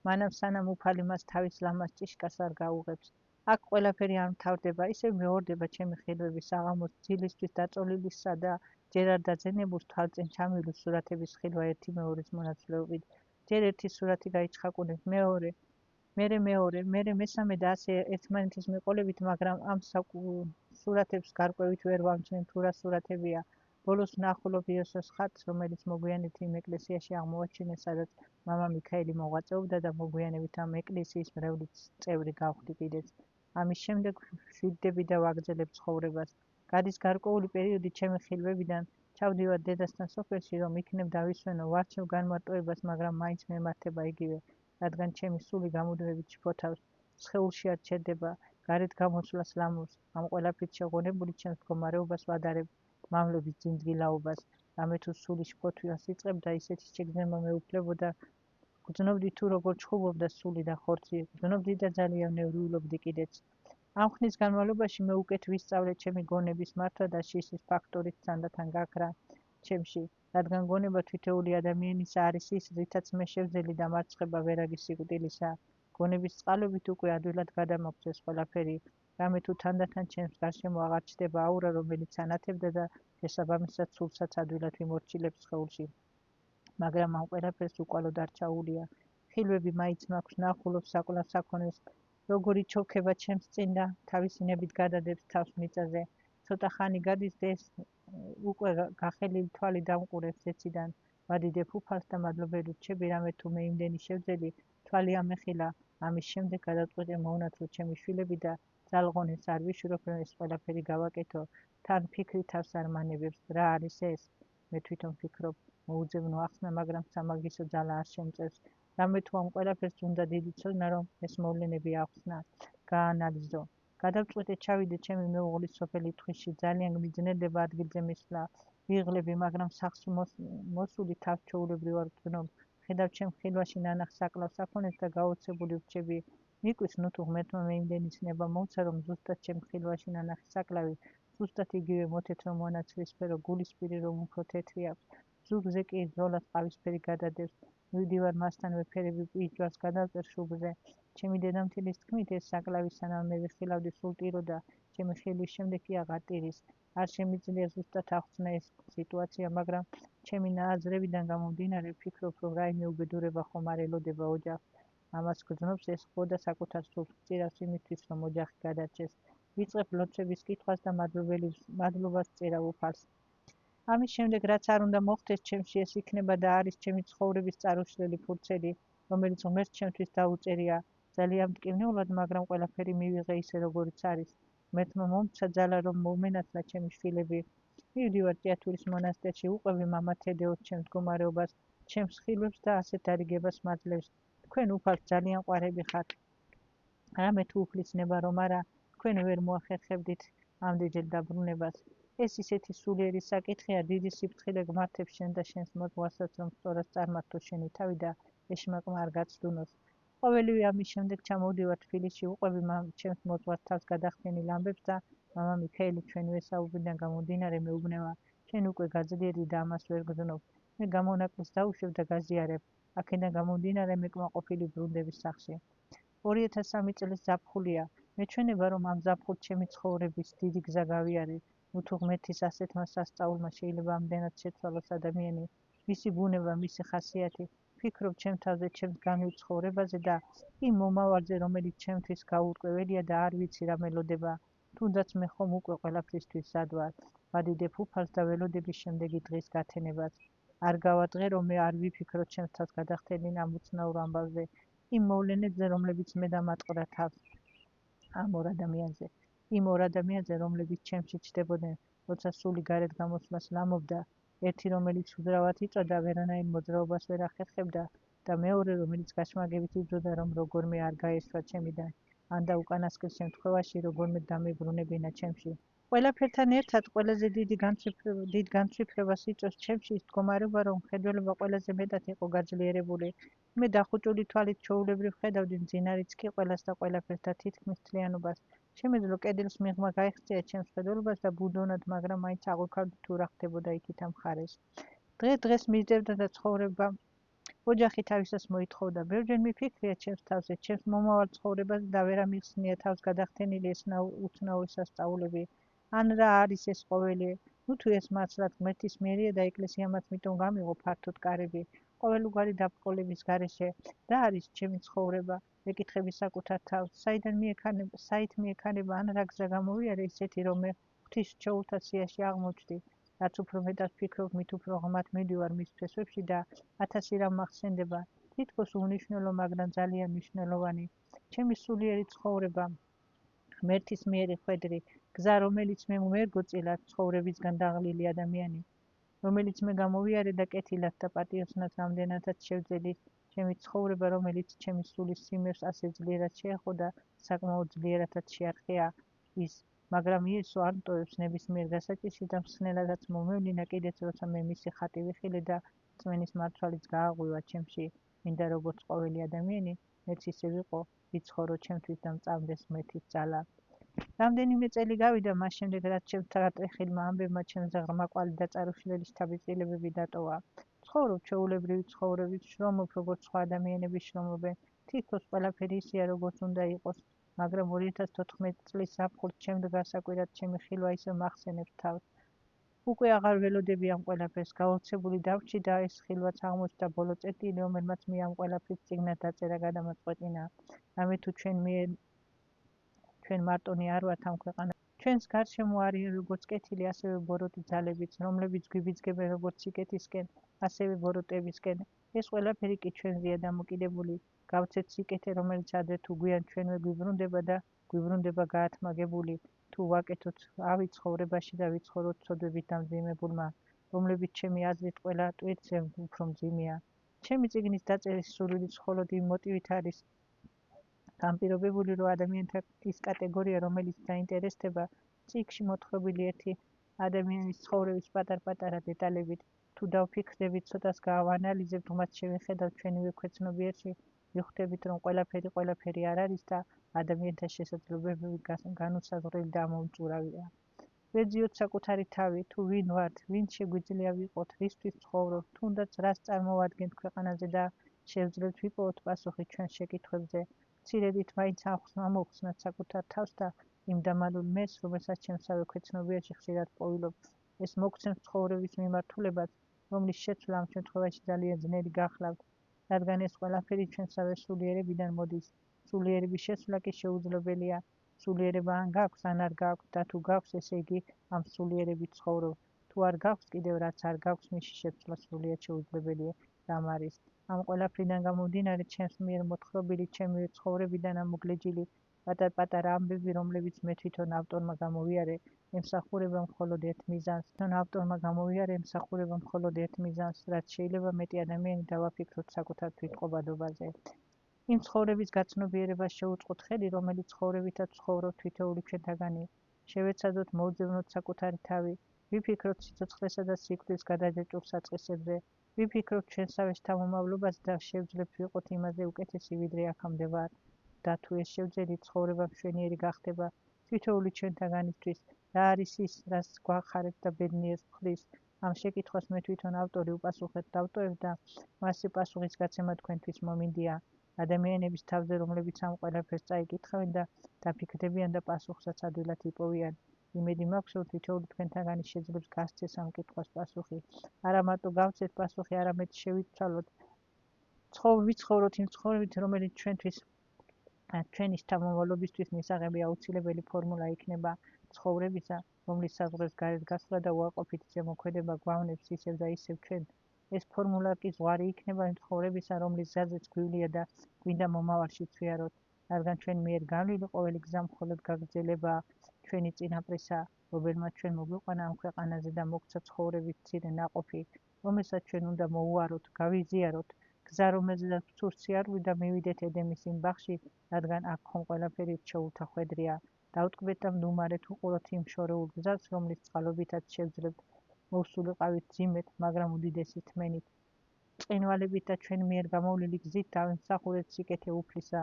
მანამ სანამ უფალი მას თავის ლამაზ ჭიშკარს არ გაუღებს. აქ ყველაფერი არ მთავრდება, ისევ მეორდება ჩემი ხილვები საღამოს ძილისთვის დაწოლილისა და ჯერ არ დაძენებულს თვალწინ ჩამილვის სურათების ხილვა ერთი მეორის მონაცვლეობით. ჯერ ერთი სურათი გაიჩხაკუნებს, მერე მესამე და ასე ერთმანეთის მიყოლებით, მაგრამ ამ სურათებს გარკვევით ვერ ვამჩნევ თუ რა სურათებია. ბოლოს ვნახულობ იოსოს ხატს, რომელიც მოგვიანებით იმ ეკლესიაში აღმოაჩინეს, სადაც მამა მიქაელი მოღვაწეობდა და მოგვიანებით ამ ეკლესიის მრევლის წევრი გავხდი კიდეც. ამის შემდეგ ვშვიდდები და ვაგრძელებ ცხოვრებას. გადის გარკვეული პერიოდი ჩემი ხილვებიდან, ჩავდივარ დედასთან სოფელში, რომ იქნებ დავისვენო, ვარჩევ განმარტოებას, მაგრამ მაინც მემართება იგივე, რადგან ჩემი სული გამუდმებით შფოთავს, სხეულში არ ჩერდება, გარეთ გამოსვლას ლამურს. ამ ყველაფრით შეღონებული ჩემს მდგომარეობას ვადარებ, მამლების ძინძგილაობას, რამე თუ სული შფოთვას იწყებდა, ისეთი შეგრძნება მეუფლებოდა. გძნობდი თუ როგორ ჩხუბობდა სული და ხორცი, გძნობდი და ძალიან ნერვიულობდი კიდეც. ამ ხნის განმავლობაში მე უკეთ ვისწავლე ჩემი გონების მართვა და შიშის ფაქტორის თანდათან გაქრა ჩემში, რადგან გონება თითოეული ადამიანისა არის ის, რითაც მე შევძელი და მარცხება ვერაგი სიკვდილისა. გონების წყალობით უკვე ადვილად გადამაქვს ეს ყველაფერი, რამე თუ თანდათან ჩემს გარშემო აღარ ჩნდება აურა, რომელიც ანათებდა და შესაბამისად სულსაც ადვილად ვიმორჩილებ სხეულში. მაგრამ ამ ყველაფერს უკვალოდ არ ჩაუვლია. ხილვები მაინც მაქვს, ნახულობ საკვლავ საქონელს, როგორი ჩოქება ჩემს წინ და თავისინებით გადადებს თავს მიწაზე. ცოტა ხანი გადის და ეს უკვე გახელილი თვალი დამყურებს ეციდან. ვადიდებ უფალს და მადლობელი ვრჩები, რამე თუ მე იმდენი შევძელი, თვალი ამეხილა. ამის შემდეგ გადავწყვიტე მოუნათლო ჩემი შვილები და ძალღონეს არ ვიშურებ, რომ ეს ყველაფერი გავაკეთო. თან ფიქრი თავს არ მანებებს, რა არის ეს? მე თვითონ ვფიქრობ, მოუძებნო ახსნა, მაგრამ სამაგისო ძალა არ შემწევს. რამე თუ ამ ყველაფერს უნდა დიდი ცოდნა, რომ ეს მოვლენები ახსნა, გაანალიზო. გადავწყვიტე ჩავიდე ჩემი მეუღლის სოფელი თხიში, ძალიან მიგრძნელდება ადგილზე მისვლა. ვიღლები, მაგრამ სახლში მოსული თავს ჩვეულებრივ არ ვგრძნობ. ხედავ ჩემ ხილვაში ნანახ საკლავ საქონელს და გაოცებული ვრჩები. მიყვის, ნუ თუ ღმერთმა მე იმდენი ცნება მომცა, რომ ზუსტად ჩემ ხილვაში ნანახი საკლავი, ზუსტად იგივე მოთეთრო მონაცვლისფერო, გულისპირი რომ უფრო თეთრი აქვს. ზურგზე კი ზოლად ყავისფერი გადადევს. მივდივარ მასთანვე ფერები პიჯვას გადავწერ შუბლზე. ჩემი დედამთილის თქმით, ეს საკლავი სანამ მე ვიხილავდი სულ ტიროდა, ჩემი ხილვის შემდეგ კი აღარ ტირის. არ შემიძლია ზუსტად აღხსნა ეს სიტუაცია, მაგრამ ჩემი ნააზრევიდან გამომდინარე ვფიქრობ, რომ რაიმე უბედურება ხომ არ ელოდება ოჯახს. ამას გრძნობს ეს ხოდა საკუთარ სულს გწირავს იმისთვის, რომ ოჯახი გადარჩეს. ვიწყებ ლოცვების კითხვას და მადლობას წერავ უფალს. ამის შემდეგ, რაც არ უნდა მოხდეს ჩემში, ეს იქნება და არის ჩემი ცხოვრების წარუშლელი ფურცელი. რომელიც ღმერთს ჩემთვის დაუწერია ძალიან მტკივნეულად, მაგრამ ყველაფერი მივიღე ისე როგორიც არის. ღმერთმა მომცა ძალა რომ მომენაცვლა ჩემი შვილები. მივდივარ ჭიათურის მონასტერში, უყვები მამა თედეოს ჩემს მდგომარეობას, ჩემს ხილვებს და ასეთ დარიგებას მაძლევს. თქვენ უფალს ძალიან ყვარები ხართ. რამე თუ უფლის ნება რომ არა, თქვენ ვერ მოახერხებდით ამდენჯერ დაბრუნებას. ეს ისეთი სულიერი საკითხია, დიდი სიფრთხილე გმართებს შენ და შენს მოძღვარსაც, რომ სწორად წარმართო შენი თავი და ეშმაკმა არ გაცდუნოს. ყოველივე ამის შემდეგ ჩამოვდივარ თბილისში, უყვები ჩემს მოძღვარს თავს გადახდენილ ამბებს და მამა მიქაელი ჩვენივე საუბრიდან გამომდინარე მეუბნება, შენ უკვე გაძლიერდი და ამას ვერ გრძნობ. მე გამონაკლისს დაუშვებ და გაზიარებ. აქედან გამომდინარე მეკმაყოფილი ბრუნდების სახში. 2003 წლის ზაფხულია. მეჩვენება რომ ამ ზაფხულს ჩემი ცხოვრების დიდი გზა გავიარე. თუ ღმერთის ასეთმა სასწაულმა შეიძლება ამდენად შეცვალოს ადამიანი, მისი ბუნება, მისი ხასიათი, ვფიქრობ ჩემ თავზე, ჩემს განვლილ ცხოვრებაზე და იმ მომავალზე, რომელიც ჩემთვის გაურკვეველია და არ ვიცი რა მელოდება. თუნდაც მე ხომ უკვე ყველაფრისთვის მზად ვარ. ვადიდებ უფალს და ველოდები შემდეგი დღის გათენებას. არ გავატყე რომ მე არ ვიფიქროთ ჩემს თავს გადახდენილ ამ უცნაურ ამბავზე, იმ მოვლენებზე, რომლებიც მე დამატყდა თავს ამ ორ ადამიანზე. იმ ორ ადამიანზე, რომლებიც ჩემში ჩდებოდნენ, როცა სული გარეთ გამოსვლას ლამობდა, ერთი რომელიც უძრავად იწოდა, ვერანაირ მოძრაობას ვერ ახერხებდა და მეორე რომელიც გაშმაგებით იბრძოდა, რომ როგორმე არ გაესვა ჩემიდან, ან და უკანასკნელ შემთხვევაში როგორმე დამებრუნებინა ჩემში. ყველაფერთან ერთად ყველაზე დიდ განცვიფრებას იწვევს ჩემში ის მდგომარეობა, რომ მხედველობა ყველაზე მეტად იყო გაძლიერებული. მე დახუჭული თვალით ჩვეულებრივ ხედავდი მძინარიც კი ყველას და ყველაფერს და თითქმის მთლიანობას. შემეძლო კედელს მიღმა გაიხსია ჩემს მხედველობას და ბუდოვნად, მაგრამ მაინც აღვიქავდი თუ რა ხდებოდა იქით ამ მხარეს. დღეს მისდევდა და ცხოვრება ოჯახი თავისას მოითხოვდა. ბევრჯერ მიფიქრია ჩემს თავზე, ჩემს მომავალ ცხოვრებაზე და ვერ ამიხსნია თავს გადახდენილი ეს უცნაური სასწაულები. ან რა არის ეს ყოველი? თუ ეს მართლაც ღმერთის მიერია და ეკლესია მას მიტომ გამიღო ფართოდ კარები. ყოველგვარი დაბრკოლების გარეშე რა არის ჩემი ცხოვრება? მეკითხები საკუთარ თავს, საით მიექანება ან რა გზა გამოვიარე ისეთი, რომ მე ღვთისმშობელთა სიაში აღმოჩნდი. რაც უფრო მეტად ვფიქრობ, მით უფრო ღრმად მივდივარ მის ფესვებში და ათასი რამ მახსენდება. თითქოს უნიშნელო, მაგრამ ძალიან მნიშვნელოვანი. ჩემი სულიერი ცხოვრება, ღმერთის მიერი ხვედრი, გზა, რომელიც მე მერგოწილად ცხოვრებისგან დაღლილი ადამიანი, რომელიც მე გამოვიარე და კეთილად და პატიოსნად რამდენადაც შევძელი, ჩემი ცხოვრება, რომელიც ჩემი სულის სიმეფს ასე ძლიერად შეეხო და საკმაოდ ძლიერადაც შეარყია ის, მაგრამ იესო არ მტოვებს ნებისმიერ გასაჭირში და მსხნელადაც მომევლინა კიდეც, როცა მე მისი ხატი ვიხილე და წმენის მართვალიც გააღვივა ჩემში, მინდა როგორც ყოველი ადამიანი, მეც ისე ვიყო, ვიცხოვრო ჩემთვის და მწამდეს ღმერთის ძალა. რამდენიმე წელი გავიდა მას შემდეგ, რაც ჩემს გატრეხილმა ამბებმა ჩემზე ღრმა კვალი და წარუშლელი შთაბეჭდილებები დატოვა. ცხოვრობ ჩვეულებრივი ცხოვრებით, შრომობ როგორც სხვა ადამიანები შრომობენ, თითქოს ყველაფერი ისეა როგორც უნდა იყოს, მაგრამ 2014 წლის ზაფხულს ჩემს გასაკვირად ჩემი ხილვა ისევ მახსენებს თავს. უკვე აღარ ველოდები ამ ყველაფერს, გაოცებული დავრჩი და ეს ხილვაც აღმოჩნდა ბოლო წერტილი, რომელმაც მე ამ ყველაფრის წიგნად დაწერა გადამაწყვეტინა. რამე თუ ჩვენ მარტონი არ ვართ ამ ქვეყანაში. ჩვენს გარშემო არიან როგორც კეთილი, ასევე ბოროტი ძალებიც, რომლებიც გვიბიძგებენ როგორც სიკეთისკენ, ასევე ბოროტებისკენ. ეს ყველაფერი კი ჩვენზეა დამოკიდებული. გავცეთ სიკეთე, რომელიც ადრე თუ გვიან ჩვენვე გვიბრუნდება და გვიბრუნდება გაათმაგებული. თუ ვაკეთოთ ავი ცხოვრებაში და ვიცხოვროთ ცოდვებით დამძიმებულმა, რომლებიც ჩემი აზრით ყველა ტვირთზე უფრო მძიმეა. ჩემი წიგნის დაწერის სურვილიც მხოლოდ იმ მოტივით არის განპირობებული, რომ ადამიანთა ის კატეგორია, რომელიც დაინტერესდება, წიგნში მოთხრობილი ერთი ადამიანის ცხოვრების პატარ-პატარა დეტალებით, თუ დავფიქრდებით, ცოტას გავანალიზებთ, მათ შევხედავთ ჩვენივე ქვეცნობიერში, ვხვდებით, რომ ყველაფერი არ არის და ადამიანთა შესაძლებლობები განუსაზღვრელი და ამომწურავია. ვეძიოთ საკუთარი თავი, თუ ვინ ვართ, ვინ შეგვიძლია ვიყოთ, რისთვის ცხოვრობთ, თუნდაც რას წარმოვადგენთ ქვეყანაზე და შევძლებთ ვიპოვოთ პასუხი ჩვენს შეკითხვებზე. მცირედით მაინც ამოვხსნათ საკუთარ თავს და იმ დამალულ მეს, რომელსაც ჩემსავე ქვეცნობიერში ხშირად პოვილობ, ეს მოგცემს ცხოვრების მიმართულებას, რომლის შეცვლა ამ შემთხვევაში ძალიან ძნელი გახლავთ, რადგან ეს ყველაფერი ჩვენსავე სულიერებიდან მოდის. სულიერების შესვლა კი შეუძლებელია. სულიერება ან გაქვს, ან არ გაქვს და თუ გაქვს, ესე იგი ამ სულიერებით ცხოვრობ. თუ არ გაქვს კიდევ რაც არ გაქვს, მისი შეცვლა სრულიად შეუძლებელია. რამ არის ამ ყველაფრიდან გამომდინარე, ჩემს მიერ მოთხრობილი ჩემივე ცხოვრებიდან ამოგლეჯილი პატარ-პატარა ამბები, რომლებიც მე თვითონ ავტორმა გამოვიარე, ემსახურება მხოლოდ ერთ მიზანს, რაც შეიძლება მეტი ადამიანი დავაფიქროთ საკუთარ თვითყობადობაზე. იმ ცხოვრების გაცნობიერებას შეუწყოთ ხედი, რომელიც ცხოვრებითაც ვცხოვრობთ თითოეული ჩვენთაგანი. შევეცადოთ მოვძებნოთ საკუთარი თავი, ვიფიქროთ სიცოცხლესა და სიკვდილს გადაჯაჭვურ საწყისებზე, ვიფიქროთ ჩვენსავე შთამომავლობაზე და შევძლებთ ვიყოთ იმაზე უკეთესი, ვიდრე აქამდე ვარ. და თუ ეს შევძელი ცხოვრება მშვენიერი გახდება თითოეული ჩვენთაგანისთვის, რა არის ის, რაც გვახარებს და ბედნიერს ფხრის? ამ შეკითხვას მე თვითონ ავტორი უპასუხოდ დავტოვებ და მასზე პასუხის გაცემა თქვენთვის მომინდია. ადამიანების თავზე, რომლებიც ამ ყველაფერს წაიკითხავენ და დაფიქრდებიან და პასუხსაც ადვილად იპოვიან. იმედი მაქვს, რომ თითოეული თქვენთაგანი შეძლებს გასცეს ამ კითხვას პასუხი. არა მარტო გავცეთ პასუხი, არამედ შევიცვალოთ, ვიცხოვროთ იმ ცხოვრებით, რომელიც ჩვენი შთამომავლობისთვის მისაღები აუცილებელი ფორმულა იქნება ცხოვრებისა, რომლის საზღვრებს გარეთ გასვლა და უარყოფითი ზემოქმედება გვავნებს ისევ და ისევ ჩვენ. ეს ფორმულა კი ზღვარი იქნება იმ ცხოვრებისა, რომლის გზაზეც გვივლია და გვინდა მომავალშიც ვიაროთ, რადგან ჩვენ მიერ განვლილი ყოველი გზა მხოლოდ გაგრძელებაა ჩვენი წინაპრისა, რომელმაც ჩვენ მოგვიყვანა ამ ქვეყანაზე და მოგცა ცხოვრების მცირე ნაყოფი, რომელსაც ჩვენ უნდა მოუაროთ, გავიზიაროთ, გზა, რომელზედაც ვცურს სიარული და მივიდეთ ედემის იმ ბაღში, რადგან აქ ხომ ყველაფერი რჩეულთა ხვედრია. დავტკბეთ და მდუმარეთ უყუროთ იმ შორეულ გზას, რომლის წყალობითაც შევძლებთ მოვსულიყავით ძიმეთ, მაგრამ უდიდესი თმენით. წყინვალებით და ჩვენ მიერ გამოვლილი გზით დავიმსახურეთ სიკეთე უფლისა,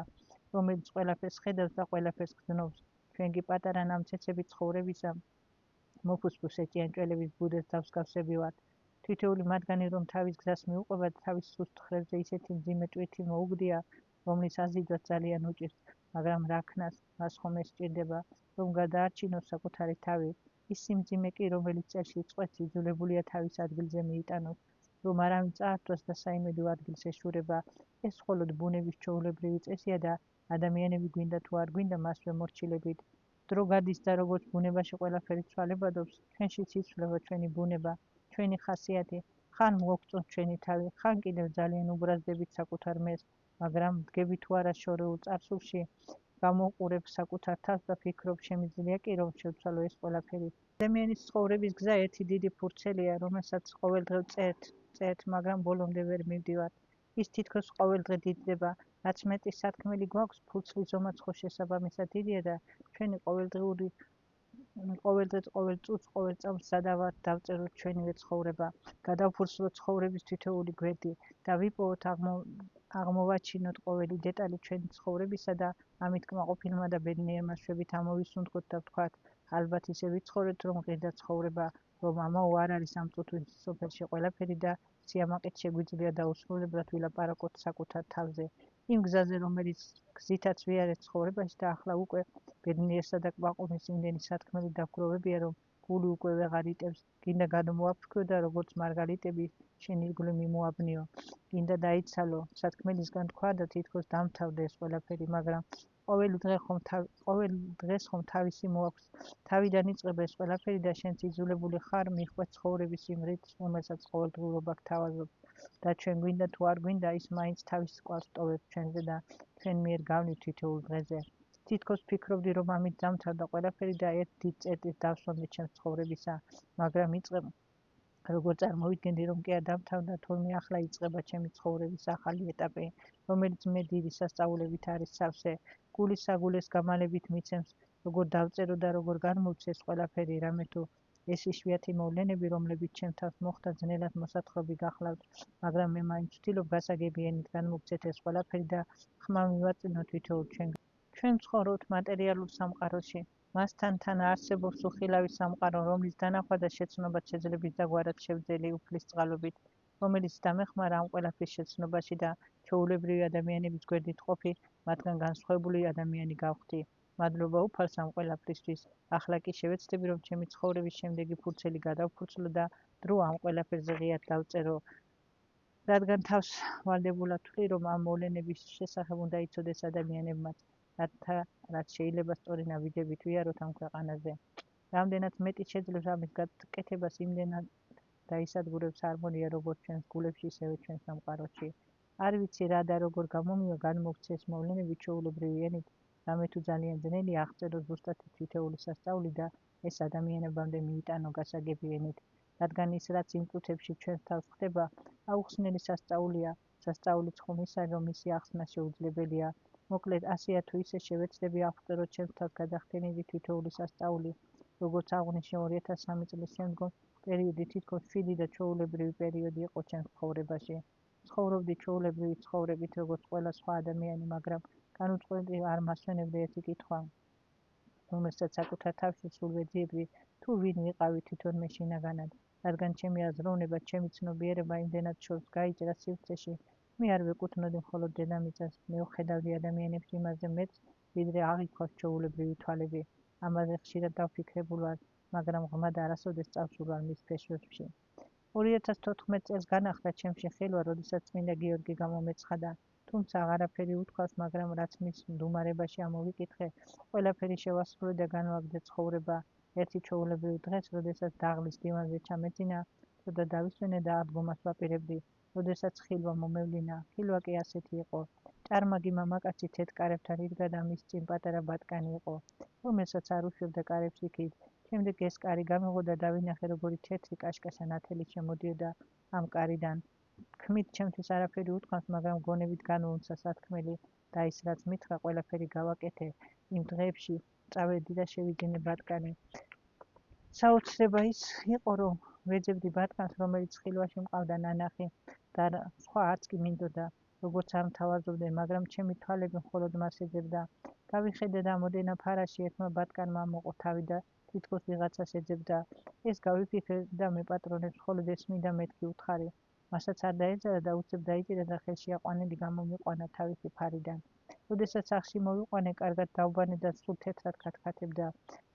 რომელიც ყველაფერს ხედავს და ყველაფერს გრძნობს. ჩვენ კი პატარა ნამცეცები ცხოვრებისა, მოფუსფუს ჭიანჭველების ბუდეს დავსგავსები ვართ. თითოეული მათგანი რომ თავის გზას მიუყვება და თავის სუსტ ხრებზე ისეთი მძიმე ტვირთი მოუგდია, რომლის აზიდვაც ძალიან უჭირს, მაგრამ რა ქნას, მას ხომ ეს სჭირდება, რომ გადაარჩინოს საკუთარი თავი, ის სიმძიმე კი, რომელიც წელში წყვეტს, იძულებულია თავის ადგილზე მიიტანოს, რომ არავინ წაართვას და საიმედო ადგილს ეშურება. ეს მხოლოდ ბუნების ჩვეულებრივი წესია და ადამიანები გვინდა თუ არ გვინდა მასვე მორჩილებით. დრო გადის და როგორც ბუნებაში ყველაფერი ცვალებადობს, ჩვენშიც იცვლება ჩვენი ბუნება, ჩვენი ხასიათი. ხან მოგწონს ჩვენი თავი, ხან კიდევ ძალიან უბრაზდებით საკუთარ მეს, მაგრამ დგები თუ არა შორეულ წარსულში, გამოვყურებ საკუთარ თავს და ფიქრობ, შემიძლია კი რომ შევცვალო ეს ყველაფერი. ადამიანის ცხოვრების გზა ერთი დიდი ფურცელია, რომელსაც ყოველდღე წერთ, მაგრამ ბოლომდე ვერ მივდივართ. ის თითქოს ყოველდღე დიდდება, რაც მეტი სათქმელი გვაქვს, ფურცლის ზომაც ხო შესაბამისად დიდია და ჩვენი ყოველ დღეს, ყოველ წუთს, ყოველ წამს სადავართ დავწეროთ ჩვენივე ცხოვრება, გადავფურცლოთ ცხოვრების თითოეული გვერდი და ვიპოვოთ აღმოვაჩინოთ ყოველი დეტალი ჩვენი ცხოვრებისა და ამით კმაყოფილმა და ბედნიერმა შვებით ამოვისუნთქოთ და ვთქვათ, ალბათ ისე ვიცხოვრეთ, რომ ღირდა ცხოვრება, რომ ამაო არ არის ამ წუთის სოფელში ყველაფერი და სიამაყით შეგვიძლია დაუსრულებლად ვილაპარაკოთ საკუთარ თავზე, იმ გზაზე, რომელიც გზითაც ვიარეთ ცხოვრებაში და ახლა უკვე ბედნიერსა და კმაყოფილს იმდენი სათქმელი დაგროვებია, რომ გული უკვე ვეღარ იტევს, გინდა გადმოაფრქვიო და როგორც მარგალიტები შენ ირგვლივ მიმოაბნიო, გინდა დაიცალო, სათქმელისგან თქვა და თითქოს დამთავრდა ეს ყველაფერი, მაგრამ ყოველ დღეს ხომ თავისი მოაქვს, თავიდან იწყება ეს ყველაფერი და შენც იძულებული ხარ მიხვეწ ცხოვრების იმ რიტმს, რომელსაც ყოველდღიურობა გთავაზობს და ჩვენ გვინდა თუ არ გვინდა, ის მაინც თავის კვალს ტოვებს ჩვენზე და ჩვენ მიერ გავლით თითოეულ დღეზე. თითქოს ფიქრობდი, რომ ამით დამთავრდა ყველაფერი და ერთ დიდ წერტილს დავსვამდი ჩემს ცხოვრებისა, მაგრამ იწყებ როგორ წარმოვიდგენდი, რომ კი არ დამთავრდა, თურმე ახლა იწყება ჩემი ცხოვრების ახალი ეტაპი, რომელიც მე დიდი სასწაულებით არის სავსე, გულის საგულეს გამალებით მიცემს, როგორ დავწერო და როგორ განმოვცე ეს ყველაფერი, რამე თუ ეს იშვიათი მოვლენები, რომლებიც ჩემ თავს მოხდა, ძნელად მოსათხრობი გახლავთ, მაგრამ მე მაინც ვცდილობ გასაგები ენით განმოვცეთ ეს ყველაფერი და ხმა მივაწინოთ თითოეულ ჩვენგან. ჩვენ ვცხოვრობთ მატერიალურ სამყაროში, მასთან თან არსებობს უხილავი სამყარო, რომლის დანახვა და შეცნობა შეძლების დაგვარად შევძელი უფლის წყალობით, რომელიც დამეხმარა ამ ყველაფრის შეცნობაში და ჩვეულებრივი ადამიანების გვერდით ყოფი, მათგან განსხვავებული ადამიანი გავხდი. მადლობა უფალს ამ ყველაფრისთვის. ახლა კი შევეცდები, რომ ჩემი ცხოვრების შემდეგი ფურცელი გადავფურცლო და დრო ამ ყველაფერზე ღიად დავწერო, რადგან თავს ვალდებულად ვთვლი, რომ ამ მოვლენების შესახებ უნდა იცოდეს ადამიანებმაც, რაც შეიძლება სწორი ნაბიჯებით ვიაროთ ამ ქვეყანაზე. რამდენად მეტი შეძლებს ამის გაკეთებას, იმდენად დაისადგურებს ჰარმონია როგორც ჩვენს გულებში, ისევე ჩვენ სამყაროში. არ ვიცი რა და როგორ გამომივა განმოქცეს მოვლენები ჩვეულებრივი ენით, რამე თუ ძალიან ძნელია აღწერო ზუსტად თითოეული სასწაული და ეს ადამიანებამდე მიიტანო გასაგები ენით, რადგან ის რაც იმ წუთებში ჩვენს თავს ხდება, აუხსნელი სასწაულია, სასწაულიც ხომ ისა, რომ მისი ახსნა შეუძლებელია. მოკლედ, ასეა თუ ისე შევეცდები აღწეროთ ჩემს თავს გადახდენილი თითოეული სასწაული, როგორც აღვნიშნე 2003 წლის შემდგომ პერიოდი თითქოს შვიდი და ჩვეულებრივი პერიოდი იყო ჩემს ცხოვრებაში. ცხოვრობდი ჩვეულებრივი ცხოვრებით, როგორც ყველა სხვა ადამიანი, მაგრამ განუწყვეტი არ მასვენებდა ერთი კითხვა, რომელსაც საკუთარ თავში სულ ვეძიებდი, თუ ვინ ვიყავი თვითონმე შინაგანად, რადგან ჩემი აზროვნება, ჩემი ცნობიერება იმდენად შორს გაიჭრა სივრცეში, მე არ ვეკუთვნოდი მხოლოდ დედამიწას, მე ვხედავდი ადამიანებს იმაზე მეტს, ვიდრე აღიქواس ჩვეულებრივი თვალები. ამაზე ხშირად დავფიქრებულ ვარ, მაგრამ ღრმად არასოდეს წავსულ ვარ მის ფესვებში. 2014 წელს განახლდა ჩემში ხილვა, როდესაც წმინდა გიორგი გამომეცხადა, თუმცა აღარაფერი უთქვას, მაგრამ რაც მის მდუმარებაში ამოვიკითხე, ყველაფერი შევასრულე და განვაგდე ცხოვრება. ერთი ჩვეულებრივი დღეს, როდესაც დაღლის დივანზე ჩამეძინა, ცოტა დავისვენე და აღდგომას ვაპირებდი, როდესაც ხილვა მომევლინა. ხილვა კი ასეთი იყო. ჭარმაგი მამაკაცი თეთრ კარებთან იდგა და მის წინ პატარა ბატკანი იყო, რომელსაც არ უშვებდა კარებს იქით. შემდეგ ეს კარი გამიღო და დავინახე, როგორი თეთრი კაშკაშა ნათელი შემოდიოდა ამ კარიდან. ქმით ჩემთვის არაფერი უთქვამს, მაგრამ გონებით განვუნცა სათქმელი და ის რაც მითხრა, ყველაფერი გავაკეთე. იმ დღეებში წავედი და შევიძინე ბატკანი. საოცრება ის იყო, რომ ვეძებდი ბატკანს, რომელიც ხილვაში მყავდა ნანახი და სხვა არც კი მინდოდა, როგორც არ მთავაზობდნენ, მაგრამ ჩემი თვალები მხოლოდ მას ეძებდა. გავიხედე და მოდენა ფარაში ერთმა ბატკანმა მოყო თავი და თითქოს ვიღაცას ეძებდა. ეს გავიფიქრე და მეპატრონებს მხოლოდ ეს მინდა მეთქი უთხარი. მასაც არ დაეძარა და უცებ დაიჭირა და ხელში აყვანილი გამომიყვანა თავისი ფარიდან. როდესაც სახლში მოვიყვანე, კარგად დავბანე და სულ თეთრად ქათქათებდა.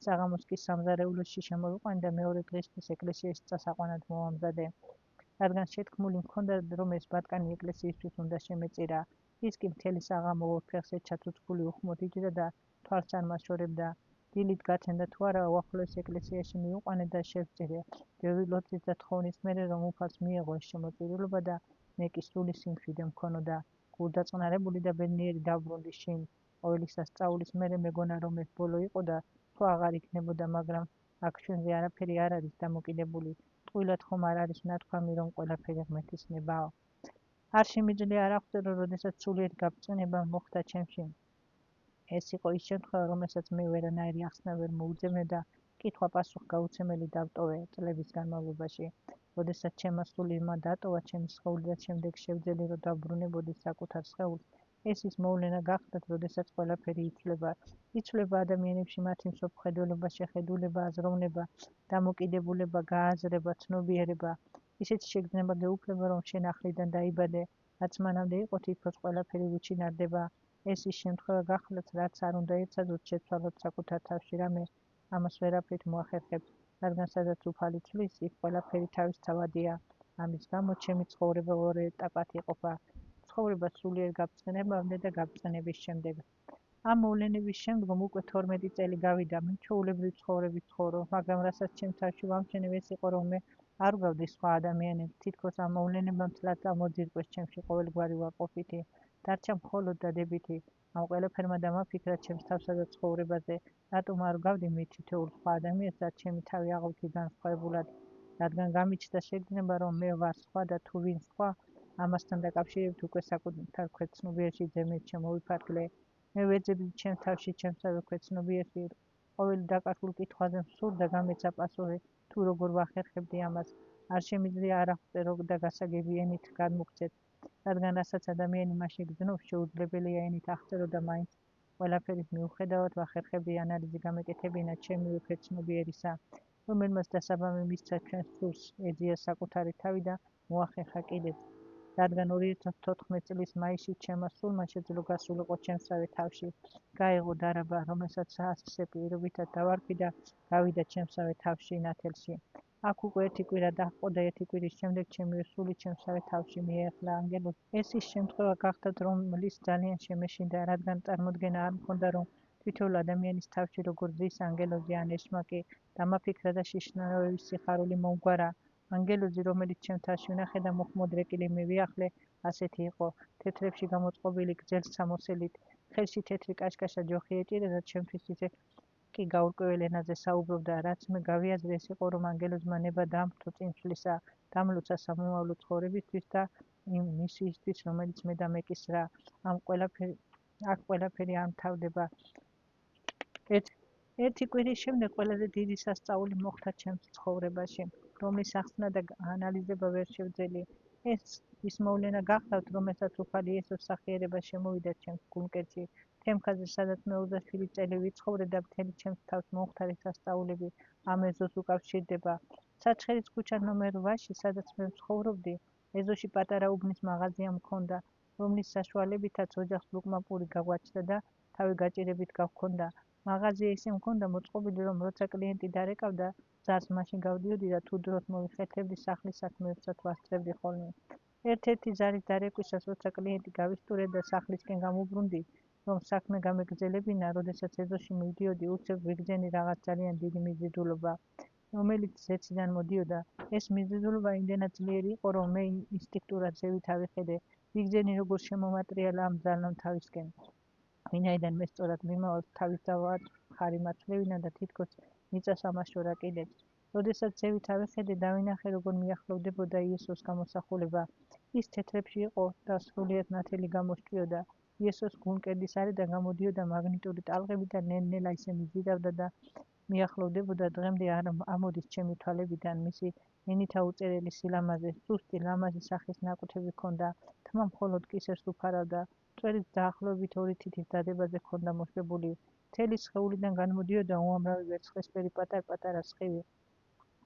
საღამოს კი სამზარეულოში შემოვიყვანე და მეორე დღისთვის ეკლესიაში წასაყვანად მოვამზადე. რადგან შეთქმული მქონდა, რომ ეს ბატკანი ეკლესიისთვის უნდა შემეწირა. ის კი მთელი საღამო ორფეხზე ჩაცუცქული უხმოდ იჯდა და თვალს არ მასშორებდა. დილით გათენდა თუ არა, უახლოეს ეკლესიაში მივიყვანე და შევწირე. ბევრი ლოცვის და თხოვნის მერე, რომ უფალს მიეღო ეს შემოწირულობა და მე კი სრული სიმშვიდე მქონოდა. გულდაწყნარებული და ბედნიერი დავბრუნდი შინ. ყოველი სასწაულის მერე მეგონა, რომ ეს ბოლო იყო და თუ აღარ იქნებოდა, მაგრამ აქ ჩვენზე არაფერი არ არის დამოკიდებული. ტყუილად ხომ არ არის ნათქვამი, რომ ყველაფერი ღმერთისნებაა. არ შემიძლია არ აღწერო, როდესაც სულიერ გაბწყინება მოხდა ჩემში. ეს იყო ის შემთხვევა, რომელსაც მე ვერანაირი ახსნა ვერ მოუძებნე და კითხვა-პასუხ გაუცემელი დავტოვე წლების განმავლობაში. როდესაც ჩემმა სულირმა დატოვა ჩემი სხეული და შემდეგ შევძელი, რომ დავბრუნებოდი საკუთარ სხეულს, ეს ის მოვლენა გახდათ, როდესაც ყველაფერი იცვლება. იცვლება ადამიანებში მათი მსოფლმხედველობა, შეხედულება, აზროვნება, დამოკიდებულება, გააზრება, ცნობიერება. ისეთი შეგრძნება გეუფლება, რომ შენ ახლიდან დაიბადე, რაც მანამდე იყო თითქოს ყველაფერი უჩინარდება. ეს ის შემთხვევა გახლდათ, რაც არ უნდა ეცადოთ შეცვალოთ საკუთარ თავში რამე, ამას ვერაფრით მოახერხებთ, რადგან სადაც უფალი ცვლის, იქ ყველაფერი თავისთავადია. ამის გამო ჩემი ცხოვრება ორი ეტაპად იყოფა: ცხოვრება სულიერ გაბწყინებამდე და გაბწყინების შემდეგ. ამ მოვლენების შემდგომ უკვე 12 წელი გავიდა, მე ჩვეულებრივი ცხოვრებით ვცხოვრობ, მაგრამ რასაც ჩემს თავში ვამჩნევ, ეს იყო, რომ მე არ ვგავდი სხვა ადამიანებს, თითქოს ამ მოვლენებმა მთლად წამოძირკვეს ჩემში ყოველგვარი უარყოფითი. დარჩა მხოლოდ დადებითი. ამ ყველაფერმა დამაფიქრა ჩემს თავსა და ცხოვრებაზე, რატომ არ ვგავდი მე თითოეულ სხვა ადამიანს, რაც ჩემი თავი აღვთი განსხვავებულად, რადგან გამიჩნდა შეგრძნება, რომ მე ვარ სხვა და თუ ვინ სხვა, ამასთან დაკავშირებით უკვე საკუთარ ქვეცნობიერში ძემით შემოვიფარგლე. მე ვეძებდი ჩემს თავში ჩემსავე ქვეცნობიერში, ყოველ დაკარგულ კითხვაზე მსურდა გამეცა პასუხი, თუ როგორ ვახერხებდი ამას. არ შემიძლია არ აღწერო და გასაგები ენით გადმოგცეთ, რადგან რასაც ადამიანი მასში გრძნობს, შეუძლებელია ენით აღწერო და მაინც ყველაფერის მიუხედავად ვახერხებდი ანალიზი გამეკეთებინა ჩემივე ქვეცნობიერისა, რომელმაც დასაბამი მისცა ჩვენს სულს, ეძია საკუთარი თავი და მოახერხა კიდეც. რადგან 2014 წლის მაისში ჩემმა სულმა შეძლო გასულიყო ჩემსავე თავში, გაეღო დარაბა, რომელსაც ასე პირობითად დავარქვი და გავიდა ჩემსავე თავში ნათელში. აქ უკვე ერთი კვირა დაჰყო და ერთი კვირის შემდეგ ჩემივე სული ჩემსავე თავში მიეეხლა ანგელოზს. ეს ის შემთხვევა გახდათ, რომლის ძალიან შემეშინდა, რადგან წარმოდგენა არ მქონდა, რომ თითოეულ ადამიანის თავში როგორ ზის ანგელოზი ან ეშმაკი. დამაფიქრა და შიშნარავების სიხარული მომგვარა. ანგელოზი, რომელიც ჩემ თავში ვნახე და მოხმოდ რეკილი მივიახლე, ასეთი იყო, თეთრებში გამოწყობილი გრძელი სამოსელით, ხელში თეთრი კაშკაშა ჯოხი ეჭირა და ჩემთვის ისე კი გაურკვეველ ენაზე საუბრობდა, რაც მე გავიაზრე, ეს იყო, რომ ანგელოზმა ნება დაამხტო წინსვლისა, დამლოცა სამომავლო ცხოვრებისთვის და იმ მისიისთვის, რომელიც მე დამეკისრა. აქ ყველაფერი ამთავრდება. ერთი კვირის შემდეგ ყველაზე დიდი სასწაული მოხდა ჩემს ცხოვრებაში, რომლის ახსნა და ანალიზება ვერ შევძელი. ის მოვლენა გახლავთ, რომელსაც უფალი იესოს სახიერება შემოვიდა ჩემს გულმკერდში, თემქაზე, სადაც მე 27 წელი ვიცხოვრე და მთელი ჩემს თავს მომხდარი სასწაულები ამ ეზოს უკავშირდება. საჩხერის ქუჩა ნომერ 8-ში, სადაც მე ვცხოვრობდი, ეზოში პატარა უბნის მაღაზია მქონდა, რომლის საშუალებითაც ოჯახს ლუკმაპური გაგვაჩნდა და თავი გაჭირებით გავქონდა. მაღაზია ისე მქონდა მოწყობილი, რომ როცა კლიენტი დარეკავდა, ძარს მაშინ გავდიოდი და თუ დროს მოვიხეთებდი, სახლის საქმეებსაც ვასწრებდი ხოლმე. ერთ-ერთი ზარის დარეკვისას, როცა კლიენტი გავისტურე და სახლისკენ გამოვბრუნდი, რომ საქმე გამეგრძელებინა, როდესაც ეზოში მივდიოდი, უცებ ვიგრძენი რაღაც ძალიან დიდი მიზიდულობა, რომელიც ზეციდან მოდიოდა. ეს მიზიდულობა იმდენად ძლიერი იყო, რომ მე ინსტინქტურად ზევით ავიხედე, ვიგრძენი როგორ შემომატრიალა ამ ძალამ თავისკენ. ვინაიდან მე სწორად მიმავალ თავის დავაწყარი მართლევინა და თითქოს მიწას ამაშორა კიდეც. როდესაც ზევით ავიხედე, დავინახე, როგორ მიახლოვდებოდა იესოს გამოსახულება. ის თეთრებში იყო და სრულიად ნათელი გამოსჭიოდა. იესოს გულმკერდის არიდან გამოდიოდა მაგნიტური ტალღები და ნელ-ნელა ისე მიზიდავდა და მიახლოვდებოდა, დღემდე არ ამოდის ჩემი თვალებიდან. მისი ენითა უწერელი სილამაზე, სუსტი, ლამაზი სახის ნაკვთები ჰქონდა, თმა მხოლოდ კისერს უფარავდა. წვერით დაახლოებით 2 თითის დადებაზე ჰქონდა მოშვებული. მთელი სხეულიდან განმოდიოდა უამრავი ვერცხლისფერი პატარ-პატარა სხივი.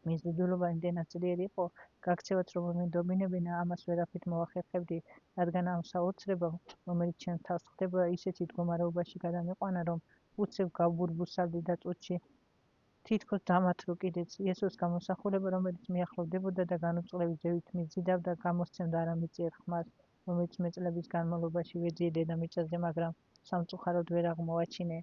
მიზიდულობა იმდენად ძლიერი იყო, გაქცევაც რომ მომენდობინებინა, ამას ვერაფრით მოახერხებდი, რადგან ამ საოცრებამ, რომელიც ჩემს თავს ხდება, ისეთი მდგომარეობაში გადამიყვანა, რომ უცებ გავბურბუსავდი და წუთში თითქოს დამათრო კიდეც. იესოს გამოსახულება, რომელიც მიახლოვდებოდა და განუწყლელი ზევით მიზიდავდა, გამოსცემდა არამიწიერ ხმას, რომელიც მე წლების განმავლობაში ვეძიე დედამიწაზე, მაგრამ სამწუხაროდ ვერ აღმოვაჩინე.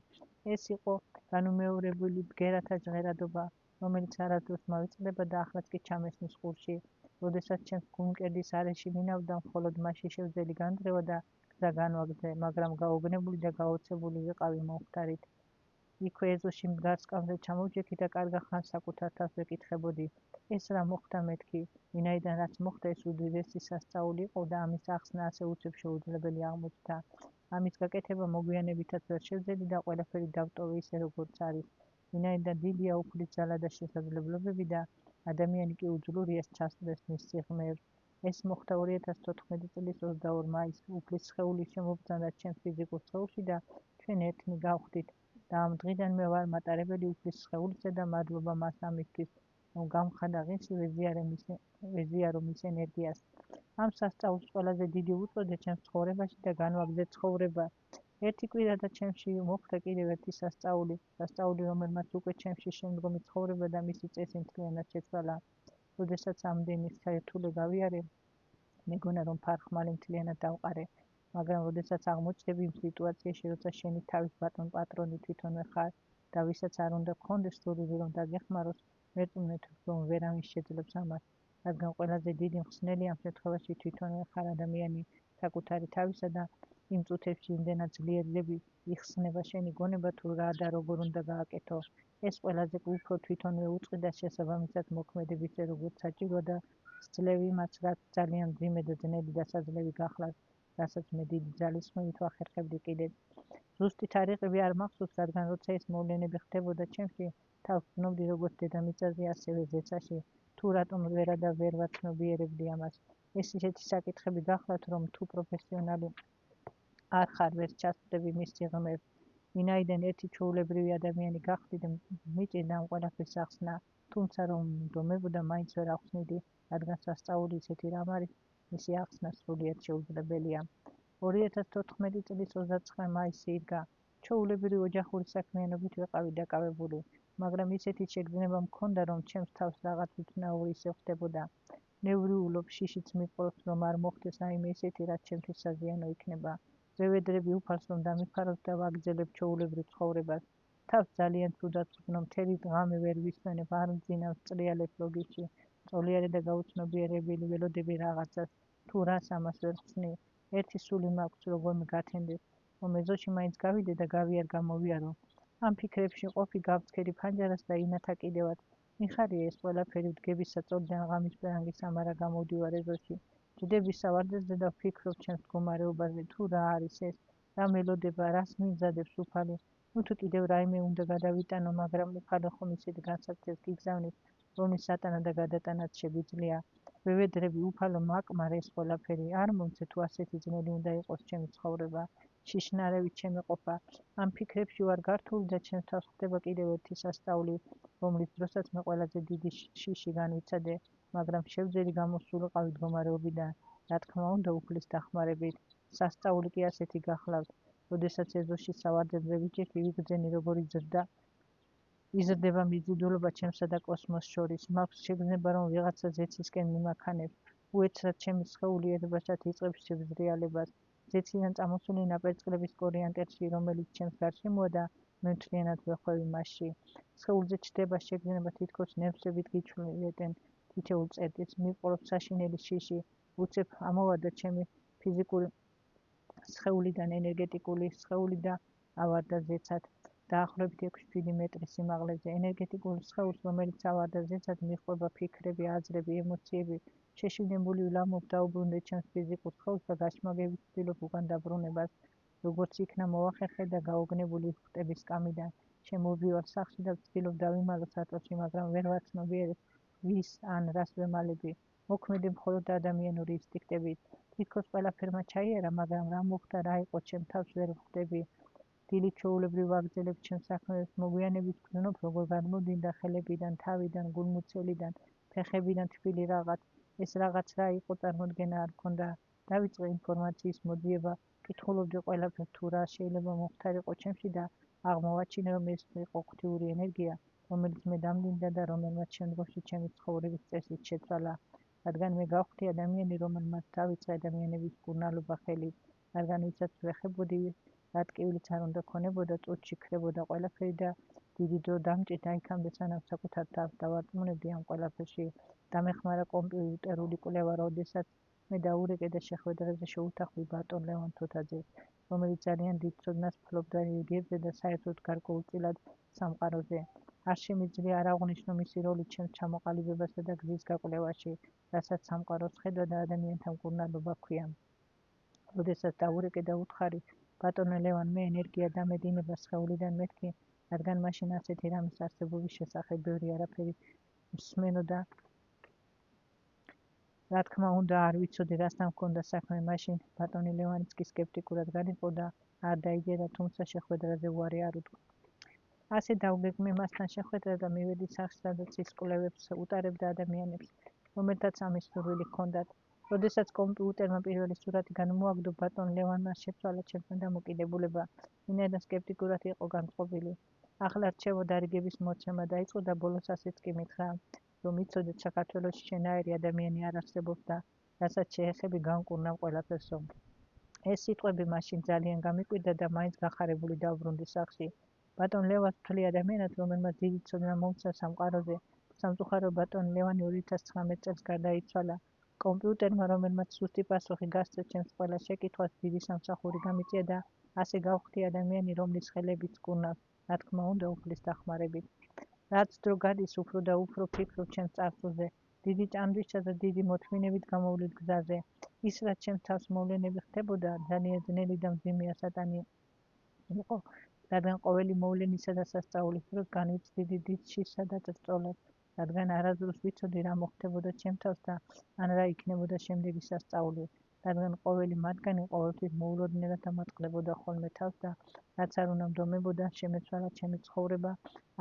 ეს იყო განუმეორებელი ბგერათა ჟღერადობა, რომელიც არასდროს მავიწყდება და ახლაც კი ჩამესნის ყურში. როდესაც ჩემს გულმკერდის არეში მინავდა, მხოლოდ მაშინ შევძელი განდრევა და გზა განვაგრძე, მაგრამ გაოგნებული და გაოცებული ვიყავი მომხდარით. იქვე ეზოში მდგარ სკამზე ჩამოვჯექი და კარგა ხანს საკუთარ თავს ვეკითხებოდი, ეს რა მოხდა მეთქი, ვინაიდან რაც მოხდა, ეს უდიდესი სასწაული იყო და ამის ახსნა ასე უცებ შეუძლებელი აღმოჩნდა. ამის გაკეთება მოგვიანებითაც ვერ შევძელი და ყველაფერი დავტოვე ისე, როგორც არის. ვინაიდან დიდია უფლის ძალა და შესაძლებლობები და ადამიანი კი უძლურია ჩასწრეს მის სიღრმეებს. ეს მოხდა 2014 წლის 22 მაისს, უფლის სხეული შემობრძანდა ჩემს ფიზიკურ სხეულში და ჩვენ ერთნი გავხდით. და ამ დღიდან მე ვარ მატარებელი უფლის სხეულისა და მადლობა მას ამისთვის, რომ გამხადა ღირსი ვეზიარო მის ენერგიას. ამ სასწაულს ყველაზე დიდი უწოდე ჩემს ცხოვრებაში და განვაგრძე ცხოვრება. ერთი კვირა და ჩემში მოხდა კიდევ ერთი სასწაული, რომელმაც უკვე ჩემში შემდგომი ცხოვრება და მისი წესი მთლიანად შეცვალა. როდესაც ამდენი საერთულე გავიარე, მეგონა რომ ფარხმალი მთლიანად დავყარე. მაგრამ როდესაც აღმოჩნდები იმ სიტუაციაში, როცა შენი თავის ბატონ პატრონი თვითონვე ხარ და ვისაც არ უნდა გქონდეს სურვილი რომ დაგეხმაროს, მერწმუნეთ რომ ვერავინ შეძლებს ამას, რადგან ყველაზე დიდი მხსნელი ამ შემთხვევაში თვითონვე ხარ ადამიანი საკუთარი თავისა და იმ წუთებში იმდენად ძლიერლები იხსნება შენი გონება თუ რა და როგორ უნდა გააკეთო. ეს ყველაზე უფრო თვითონვე უწყი და შესაბამისად მოქმედებ ისე როგორც საჭიროა და სძლევი იმას, რაც ძალიან მძიმე და ძნელი დასაძლევი გახლავთ, რასაც მე დიდი ძალისხმევით ვახერხებდი კიდეც. ზუსტი თარიღები არ მახსოვს, რადგან როცა ეს მოვლენები ხდებოდა ჩემში, თავს ვცნობდი როგორც დედამიწაზე, ასევე ზეცაში, თუ რატომ ვერა და ვერ ვაცნობიერებდი ამას. ეს ისეთი საკითხები გახლავთ, რომ თუ პროფესიონალი არ ხარ, ვერ ჩასწრები მის სიღრმეებს. ვინაიდან ერთი ჩვეულებრივი ადამიანი გახდით, მიჭირდა ამ ყველაფრის ახსნა, თუმცა რომ მდომებოდა, მაინც ვერ ახსნიდი, რადგან სასწაული ისეთი რამ არის, მისი ახსნა სრულიად შეუძლებელია. 2014 წლის 29 მაისი იდგა. ჩვეულებრივი ოჯახური საქმიანობით ვიყავი დაკავებული, მაგრამ ისეთი შეგრძნება მქონდა, რომ ჩემს თავს რაღაც უცნაური ისე ხდებოდა. ნევრიულობ, შიშიც მიყვრობს, რომ არ მოხდეს რაიმე ისეთი, რაც ჩემთვის საზიანო იქნება. ვევედრები უფალს, რომ დამიფაროს და ვაგრძელებ ჩვეულებრივ ცხოვრებას. თავს ძალიან ცუდად ვწვნო, მთელი დღამე ვერ ვისვენებ, არ მძინავს, წრიალებ ლოგიკში, წოლიარე და გაუცნობიერებელი ველოდები რაღაცას. თუ რას ამას ვერ ხსნი, ერთი სული მაქვს, როგორმე გათენდეთ, რომ ეზოში მაინც გავიდე და გავიარ გამოვიარო. ამ ფიქრებში ყოფი გავცქერი ფანჯარას და ინათა კიდევაც. მიხარია ეს ყველაფერი ვდგებისა წოდიდან ღამის პერანგის ამარა გამოვდივარ ეზოში. ჯდები სავარდეზე და ვფიქრობ ჩემს მდგომარეობაზე, თუ რა არის ეს, რა მელოდება, რას მიმზადებს უფალი. ნუ თუ კიდევ რაიმე უნდა გადავიტანო, მაგრამ უფალი ხომ ისეთ განსაცდელს გიგზავნით, რომლის სატანა და გადატანაც შეგვიძლია. ვევედრები უფალო მაკმარ ეს ყველაფერი, არ მომცე თუ ასეთი ძნელი უნდა იყოს ჩემი ცხოვრება, შიშნარევით შემეყოფა. ამ ფიქრებში ვარ გართული და ჩემს თავს ხდება კიდევ ერთი სასწაული, რომლის დროსაც მე ყველაზე დიდი შიში განვიცადე, მაგრამ შევძელი გამოსულიყავი მდგომარეობიდან, რა თქმა უნდა უფლის დახმარებით. სასწაული კი ასეთი გახლავთ, როდესაც ეზოში სავარდებზე ვიჭირდი, ვიგრძენი როგორი იზრდება მიზიდულობა ჩემსა და კოსმოსს შორის. მაქვს შეგრძნება, რომ ვიღაცა ზეცისკენ მიმაქანებს. უეცრად ჩემი სხეული ერთბაშად იწყებს შევზრიალებას. ზეციდან წამოსული ნაპერწკლების კორიანტერში, რომელიც ჩემს გარშემოა და მე მთლიანად ვეხვევი მასში. სხეულზე ჩდება შეგრძნება, თითქოს ნერვსებით გიჩვენებენ თითოეულ წერტილს, მივყოლებ საშინელი შიში, უცებ ამოვარდა ჩემი ფიზიკური სხეულიდან ენერგეტიკული სხეული და ავარდა ზეცად. დაახლოებით 6-7 მეტრის სიმაღლეზე. ენერგეტიკული სხეულს, რომელიც ავარდა ზეცად, მიჰყვება ფიქრები, აზრები, ემოციები. შეშინებული ვლამობ დაუბრუნდე ჩემს ფიზიკურ სხეულს და გაშმაგებით ვცდილობ უკან დაბრუნებას. როგორც იქნა მოვახერხე და გაოგნებული ვხტები სკამიდან. შემოვდივარ სახლში და ვცდილობ დავიმალო საწოლში, მაგრამ ვერ ვაცნობიერებ ვის ან რას ვემალები. მოქმედი მხოლოდ ადამიანური ინსტინქტებით. თითქოს ყველაფერმა ჩაიარა, მაგრამ რა მოხდა, რა იყო ჩემ თავს ვერ ვხვდები. დილით ჩვეულებრივ ვაგრძელებ ჩემს საქმეებს, მოგვიანებით ვგრძნობ, როგორ გადმოვდინდა ხელებიდან, თავიდან, გულმოცელიდან, ფეხებიდან თბილი რაღაც. ეს რაღაც რა იყო, წარმოდგენა არ მქონდა. დავიწყე ინფორმაციის მოძიება, კითხულობდი ყველაფერს, თუ რა შეიძლება მოხდარიყო ჩემში და აღმოვაჩინე, რომ ეს იყო ღვთიური ენერგია, რომელიც მე დამდინდა და რომელმაც შემდგომში ჩემი ცხოვრების წესით შეცვალა. რადგან მე გავხდი ადამიანი, რომელმაც დავიწყე ადამიანების მკურნალობა ხელით, რადგან ვისაც ვეხებოდი, რა ტკივილიც არ უნდა ქონებოდა, წუთში ქრებოდა ყველაფერი და დიდი დრო დამჭირდა იქამდე, სანამ საკუთარ თავს დავარწმუნებდი ამ ყველაფერში. დამეხმარა კომპიუტერული კვლევა, როდესაც მე დაურეკე და შეხვედრაზე შეუთახვი ბატონ ლევან თოთაძეს, რომელიც ძალიან დიდ ცოდნას ფლობდა რელიგიებზე და საერთოდ გარკვეულწილად სამყაროზე. არ შემიძლია არ აღვნიშნო მისი როლი ჩემს ჩამოყალიბებასა და გზის გაკვლევაში, რასაც სამყაროს ხედვა და ადამიანთა მკურნალობა ჰქვია. როდესაც დაურეკე და უთხარი, ბატონო ლევან, მე ენერგია დამედინება სხეულიდან მეთქი, რადგან მაშინ ასეთი რამის არსებობის შესახებ ბევრი არაფერი მსმენო და რა თქმა უნდა არ ვიცოდი რასთან მქონდა საქმე. მაშინ ბატონი ლევანიც კი სკეპტიკურად განიყო და არ დაიჯერა, თუმცა შეხვედრაზე უარი არ უთქვა. ასე დავგეგმე მასთან შეხვედრა და მივედი სახლში, სადაც ის კვლევებს უტარებდა ადამიანებს, რომელთაც ამის სურვილი ჰქონდათ. როდესაც კომპიუტერმა პირველი სურათი განმოაგდო, ბატონ ლევანმა შეცვალა ჩემთან დამოკიდებულება, ვინაიდან სკეპტიკურად იყო განწყობილი. ახლა რჩევოდა რიგების მოცემა დაიწყო და ბოლოს ასეც კი მითხრა, რომ იცოდეთ, საქართველოში შენაერი ადამიანი არ არსებობს და რასაც შეეხები განკურნავ ყველაფერსო. ეს სიტყვები მაშინ ძალიან გამიკვირდა და მაინც გახარებული დავბრუნდი სახლში. ბატონ ლევანს ვთვლი ადამიანად, რომელმაც დიდი ცოდნა მომცა სამყაროზე. სამწუხარო ბატონ ლევანი 2019 წელს გარდაიცვალა. კომპიუტერმა, რომელმაც სუსტი პასუხი გასცეს ჩემს ყველა შეკითხვას, დიდი სამსახური გამიწია და ასე გავხდი ადამიანი, რომლის ხელებიც კურნავს, რა თქმა უნდა უფლის დახმარებით. რაც დრო გადის, უფრო და უფრო ვფიქრობ ჩემს წარსულზე, დიდი ჭამდვისა და დიდი მოთმინებით გამოვლით გზაზე. ის რაც ჩემს თავს მოვლენები ხდებოდა, ძალიან ძნელი და მძიმეა სატანი იყო, რადგან ყოველი მოვლენისა და სასწაულის დროს განვიცდიდი დიდ შიშსა და ტრწოლას, რადგან არასდროს ვიცოდი რა მოხდებოდა ჩემ თავს და ან რა იქნებოდა შემდეგი სასწაული, რადგან ყოველი მათგანი ყოველთვის მოულოდნელად ამატყდებოდა ხოლმე თავს და რაც არ უნდა მდომებოდა, შემეცვალა ჩემი ცხოვრება,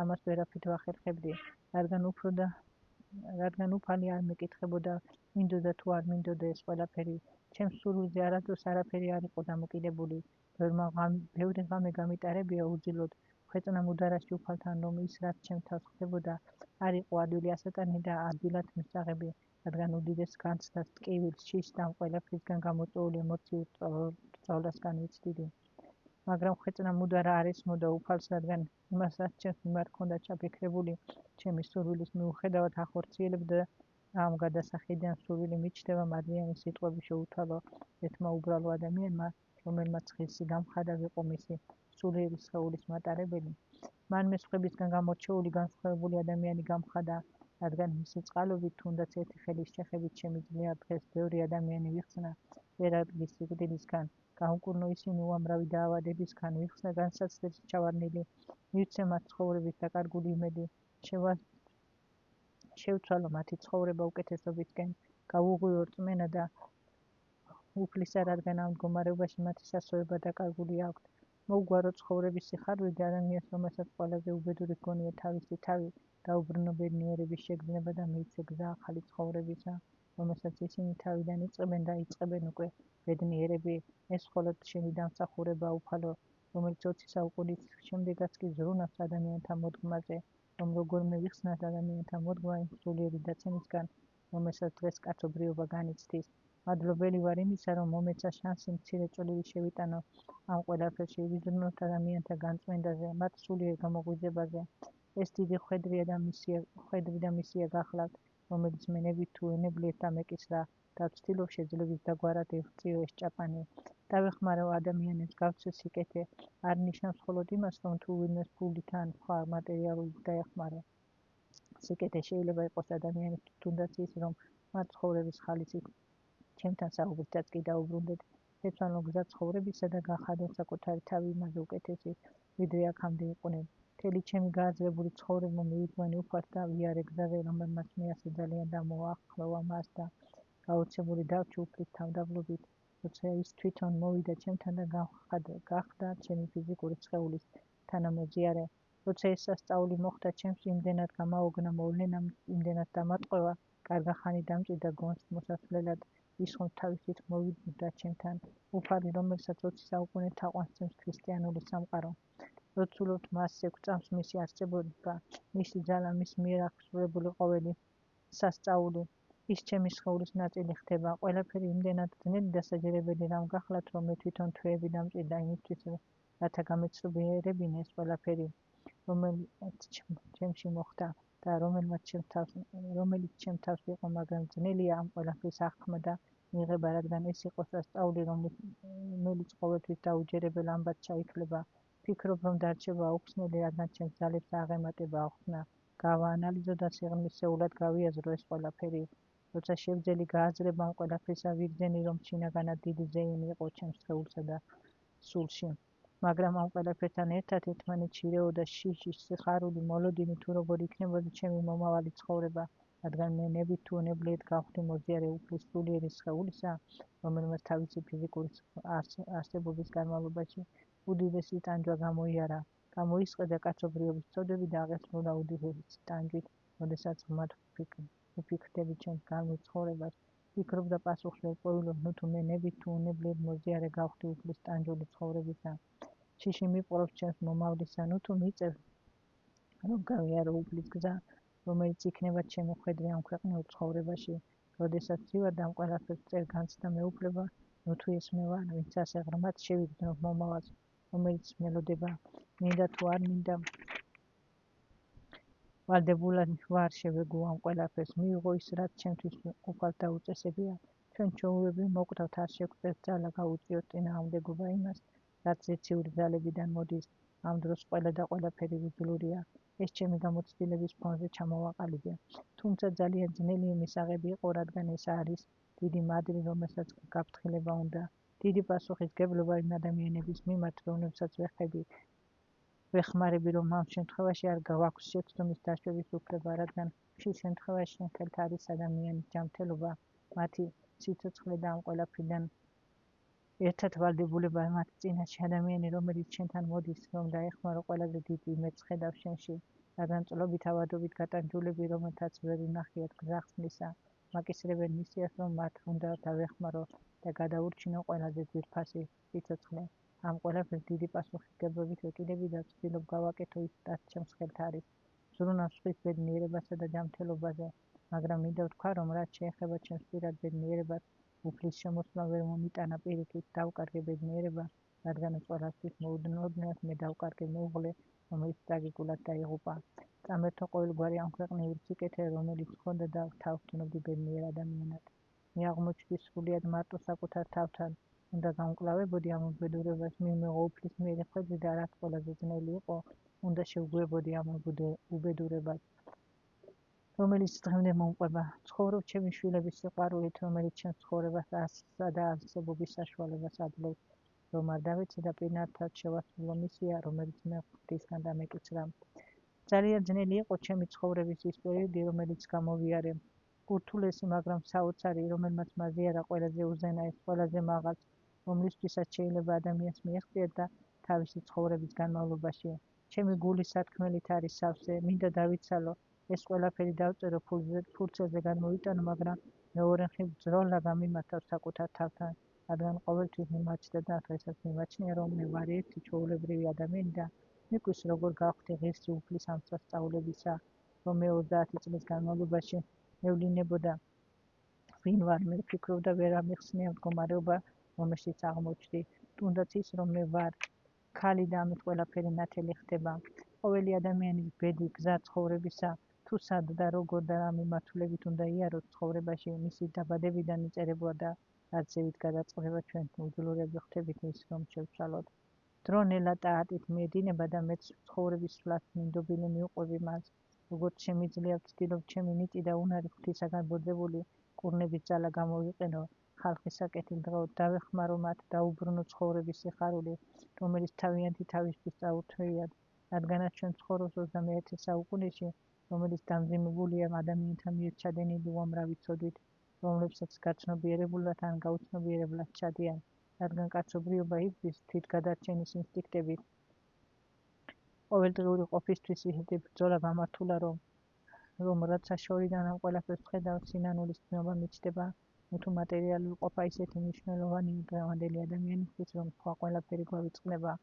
ამას ვერაფრით ვახერხებდი, რადგან უფალი არ მეკითხებოდა, მინდოდა თუ არ მინდოდა ეს ყველაფერი. ჩემს სურვილზე არასდროს არაფერი არ იყო დამოკიდებული. ბევრი ღამე გამიტარებია უძილოდ, ვხეწნა მუდარაში უფალთან, რომ ის რაც ჩემ თავს ხდებოდა, არ იყო ადვილი ასატანი და ადვილად მისაღები, რადგან უდიდეს განცდას, ტკივილს, შიშს და ამ ყველაფრისგან გამოწვეული ემოციურ სწავლას განვიცდიდი. მაგრამ ვხეწნა მუდარა არ ესმოდა უფალს, რადგან იმას, რაც ჩემს მიმართ ჰქონდა ჩაფიქრებული, ჩემი სურვილის მიუხედავად ახორციელებდა ამ გადასახედიდან სურვილი მიჩნდება მადლიანის სიტყვები შეუთავო ერთმა უბრალო ადამიანმა, რომელმაც ღირსი გამხადა ვიყო მისი სულიერი სხეულის მატარებელი. მან სხვებისგან გამორჩეული განსხვავებული ადამიანი გამხადა, რადგან მისი წყალობით თუნდაც ერთი ხელის შეხებით შემიძლია დღეს ბევრი ადამიანი ვიხსნა ვერაგის სიკვდილისგან, გაუკურნო ისინი უამრავი დაავადებისგან, ვიხსნა განსაცდელს ჩავარდნილი, მივცე მათ ცხოვრების დაკარგული იმედი, შევცვალო მათი ცხოვრება უკეთესობისკენ, გავუღვიო რწმენა და უფლისა, რადგან ამ მდგომარეობაში მათი სასწორება დაკარგული აქვთ. მოუგვარო ცხოვრების სიხარული ადამიანს, რომელსაც ყველაზე უბედური ჰგონია თავისი თავი, დაუბრუნო ბედნიერების შეგრძნება და მიიცე გზა ახალი ცხოვრებისა, რომელსაც ისინი თავიდან იწყებენ და იწყებენ უკვე ბედნიერები. ეს მხოლოდ შენი დამსახურება უფალო, რომელიც 20 საუკუნის შემდეგაც კი ზრუნავს ადამიანთა მოდგმაზე, რომ როგორმე ვიხსნათ ადამიანთა მოდგმა იმ სულიერი დაცემისგან, რომელსაც დღეს კაცობრიობა განიცდის. მადლობელი ვარ იმისა, რომ მომეცა შანსი მცირე წვლილი შევიტანო ამ ყველაფერში, ვიზრუნოთ ადამიანთა განწმენდაზე, მათ სულიერ გამოღვიძებაზე. ეს დიდი ხვედრი და მისია გახლავთ, რომელიც მე ნებით თუ ენებლიეთ და მეკისრა და ვცდილობ შეძლების დაგვარად ეღწიო ეს ჭაპანი. დავეხმარო ადამიანებს, გავცე სიკეთე, არ ნიშნავს მხოლოდ იმას, რომ თუ ვინმეს ფულით ან სხვა მატერიალობით დაეხმარო. სიკეთე შეიძლება იყოს ადამიანებს თუნდაც ის, რომ მათ ცხოვრების ხალისით ჩემთან საუბრისას კი დაუბრუნდეთ. შეცვალო გზა ცხოვრებისა და გახადო საკუთარი თავი იმაზე უკეთესი, ვიდრე აქამდე იყვნენ. მთელი ჩემი გააძლებული ცხოვრება მივიძღვენი უფალს და ვიარე გზაზე, რომელმაც მე ასე ძალიან დამოახლოვა მას და გაოცებული დავჭი უფლის თავდაბლობით, როცა ის თვითონ მოვიდა ჩემთან და გახდა ჩემი ფიზიკური სხეულის თანამოძიარე. როცა ეს სასწაული მოხდა ჩემს, იმდენად გამაოგნა მოვლენამ, იმდენად დამატყვა, კარგა ხანი დამჭირდა გონს მოსასვლელად, ის ხომ თავისით მოვიდა ჩემთან, უფალი, რომელსაც 20 საუკუნე თაყვანს ცემს ქრისტიანული სამყარო. ლოცულობთ მას, სეგწამს მისი არსებობა, მისი ძალა, მის მიერ აღსრულებული ყოველი სასწაული. ის ჩემი სხეულის ნაწილი ხდება. ყველაფერი იმდენად ძნელი და საჯერებელი რამ გახლავთ, რომ მე თვითონ თვეები დამჭირდა იმისთვის, რათა გამეცნობიერებინე ეს ყველაფერი, რომელიც ჩემში მოხდა და რომელიც ჩემ თავს იყო, მაგრამ ძნელია ამ ყველაფრის აღქმა და მიღება, რადგან ეს იყო სასწაული, რომელიც ყოველთვის დაუჯერებელ ამბად ჩაითვლება. ფიქრობ, რომ დარჩება აუხსნელი, რადგან ჩემს ძალებს აღემატება ახსნა. გავაანალიზო და სიღრმისეულად გავიაზრო ეს ყველაფერი. როცა შევძელი გააძლება ამ ყველაფრისა, ვიგრძენი, რომ შინაგანად დიდი ზეიმი იყო ჩემს სხეულსა და სულში. მაგრამ ამ ყველაფერთან ერთად ერთმანეთში ირეოდა შიში, სიხარული, მოლოდინი, თუ როგორ იქნებოდა ჩემი მომავალი ცხოვრება, რადგან მე ნებით თუ ნებლიეთ გავხდი მოძიარე უფლის სულიერი სხეულისა, რომელმაც თავისი ფიზიკური არსებობის განმავლობაში უდიდესი ტანჯვა გამოიარა, გამოისყიდა კაცობრიობის წოდები და აღესრულა უდიდესი ტანჯვით, როდესაც ღმად ვფიქრდები ჩემს განვლილ ცხოვრებას, ვფიქრობ და პასუხს ვერ ყვევილობ, ნუ თუ მე ნებით თუ უნებლიეთ მოძიარე გავხდი უფლის ტანჯული ცხოვრებისა. შიში მიპყრობს ჩემს მომავლისა, ნუ თუ მიწევ, რომ გავიარო უფლის გზა, რომელიც იქნება ჩემი ხვედრი ამ ქვეყნიურ ცხოვრებაში. როდესაც ვივარ ამ ყველაფერს წერ განცდა მეუფლება, ნუ თუ ეს მე ვარ, ვინც ასე ღრმად შევიგრძნობ მომავალს, რომელიც მელოდება, მინდა თუ არ მინდა, ვალდებულად ვარ შევეგო ამ ყველაფერს, მივიღო ის, რაც ჩემთვის უფალს დაუწესებია. ჩვენ ჩვეულებრივ მოკვდავთ, არ შეგვწევთ ძალა გაუწიოთ წინააღმდეგობა იმას, რაც ზეციური ძალებიდან მოდის. ამ დროს ყველა და ყველაფერი უძლურია. ეს ჩემი გამოცდილების ფონზე ჩამოვაყალიბე. თუმცა ძალიან ძნელი მისაღები იყო, რადგან ეს არის დიდი მადლი, რომელსაც გაფრთხილება უნდა. დიდი პასუხისმგებლობა იმ ადამიანების მიმართ, რომლებსაც ვეხმარები, რომ ამ შემთხვევაში არ გაგვაქვს შეცდომის დაშვების უფლება, რადგან ხშირ შემთხვევაში შენ ხელთ არის ადამიანის ჯანმრთელობა, მათი სიცოცხლე და ამ ყველაფრიდან ერთად ვალდებულება მათი წინაშე. ადამიანი, რომელიც შენთან მოდის, რომ დაეხმარო, ყველაზე დიდი იმედს ხედავს შენში, რადგან წლობით ავადობით გატანჯულები, რომელთაც ვერ უნახიათ გზა ხსნისა, მაკისრებენ მისიას, რომ მათ უნდა დავეხმარო და გადაურჩინო ყველაზე ძვირფასი სიცოცხლე. ამ ყველაფერს დიდი პასუხისმგებლობით ვეკიდები და ვცდილობ გავაკეთო ის, რაც ჩემს ხელთ არის. ვზრუნავ სხვის ბედნიერებასა და ჯანმრთელობაზე, მაგრამ მინდა ვთქვა, რომ რაც შეეხება ჩემს პირად ბედნიერებას, უფლის შემოსვლა ვერ მომიტანა პირიქით, დავკარგე ბედნიერება, რადგან ეს ყველასთვის მოუდნელად მე დავკარგე მეუღლე, რომელიც ტრაგიკულად დაიღუპა. სტამბერტო ყოველგვარი ამქვეყნიური სიკეთე, რომელიც ჰქონდა და თავსჯდომდი ბედნიერ ადამიანად. მე აღმოჩნდი სრულიად მარტო საკუთარ თავთან. უნდა გამკლავებოდი ამ უბედურებას, მიიღო უფლის მიერი ხედვი და რაც ყველაზე ძნელი იყო, უნდა შევგვებოდი ამ უბედურებას, რომელიც დღემდე მომყვება. ცხოვრობ ჩემი შვილების სიყვარულით, რომელიც ჩემს ცხოვრებას ასსა და არსებობის საშუალებას აძლევს. რომ არ დავეცე და პირნათლად შევასრულო მისია, რომელიც მე ღვთისგან დამეკიცრა. ძალიან ძნელი იყო ჩემი ცხოვრების ის პერიოდი, რომელიც გამოვიარე. ურთულესი, მაგრამ საოცარი, რომელმაც მაზიარა ყველაზე უზენაეს, ყველაზე მაღალს, რომლისთვისაც შეიძლება ადამიანს მიეღწიათ და თავისი ცხოვრების განმავლობაში. ჩემი გულის სათქმელით არის სავსე, მინდა დავიცალო, ეს ყველაფერი დავწერო ფურცელზე განმოვიტანო, მაგრამ მეორე მხრივ ბრძოლა გამიმართავ საკუთარ თავთან, რადგან ყოველთვის მიმაჩნდა და დღესაც მიმაჩნია, რომ მე ვარ ერთი ჩვეულებრივი ადამიანი და მიყვის როგორ გავხდი ღირსი უფლის ამ სასწავლებისა, რომ მე 30 წლის განმავლობაში მევლინებოდა ვინ ვარ, მე ვფიქრობდა ვერ ამიხსნია მდგომარეობა, რომელშიც აღმოჩნდი, თუნდაც ის, რომ მე ვარ ქალი და ამით ყველაფერი ნათელი ხდება. ყოველი ადამიანის ბედი, გზა ცხოვრებისა, თუ სად და როგორ და რა მიმართულებით უნდა იაროს ცხოვრებაში, მისი დაბადებიდან იწერებოა და რაც ზევით გადაწყდება ჩვენ უძლურები ხდებით ის, რომ შევცვალოთ. დრო ნელა ტაატით მიედინება და მეც ცხოვრების სვლას მინდობილი მიუყვები მას. როგორც შემიძლია ვცდილობ ჩემი ნიჭი და უნარი ღვთისაგან ბოძებული კურნების ძალა გამოვიყენო, ხალხის საკეთილდღეოდ დავეხმარო მათ, დაუბრუნო ცხოვრების სიხარული, რომელიც თავიანთი თავისთვის წაუთვეიათ, რადგანაც ჩვენ ცხოვრობს 21 საუკუნეში, რომელიც დამძიმებულია ადამიანთა მიერ ჩადენილი უამრავი ცოდვით, რომლებსაც გაცნობიერებულად ან გაუცნობიერებლად ჩადიან, რადგან კაცობრიობა იბრძვის თვითგადარჩენის ინსტინქტებით. ყოველდღიური ყოფისთვის ისეთი ბრძოლა გამართულა, რომ რაცა შორიდან ამ ყველაფერს ვხედავ, სინანულის ცნობა მიჩნდება, თუ მატერიალური ყოფა ისეთი მნიშვნელოვანია დღევანდელი ადამიანისთვის, რომ სხვა ყველაფერი გვავიწყდება,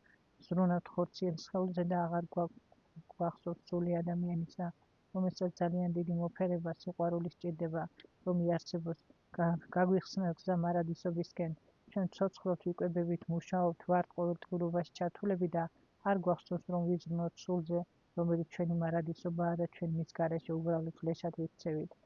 ზრუნავთ ხორციელ სხეულზე და აღარ გვახსოვს სული ადამიანისა, რომელსაც ძალიან დიდი მოფერება, სიყვარული სჭირდება, რომ იარსებოს, გაგვიხსნათ გზა მარადისობისკენ. ჩვენ ცოცხლობთ, ვიკვებებით, მუშაობთ, ვართ ყოველდღიურობაში ჩართულები და არ გვახსოვს, რომ ვიზრუნოთ სულზე, რომელიც ჩვენი მარადისობაა და ჩვენ მის გარეშე უბრალოდ ლეშად ვიქცევით.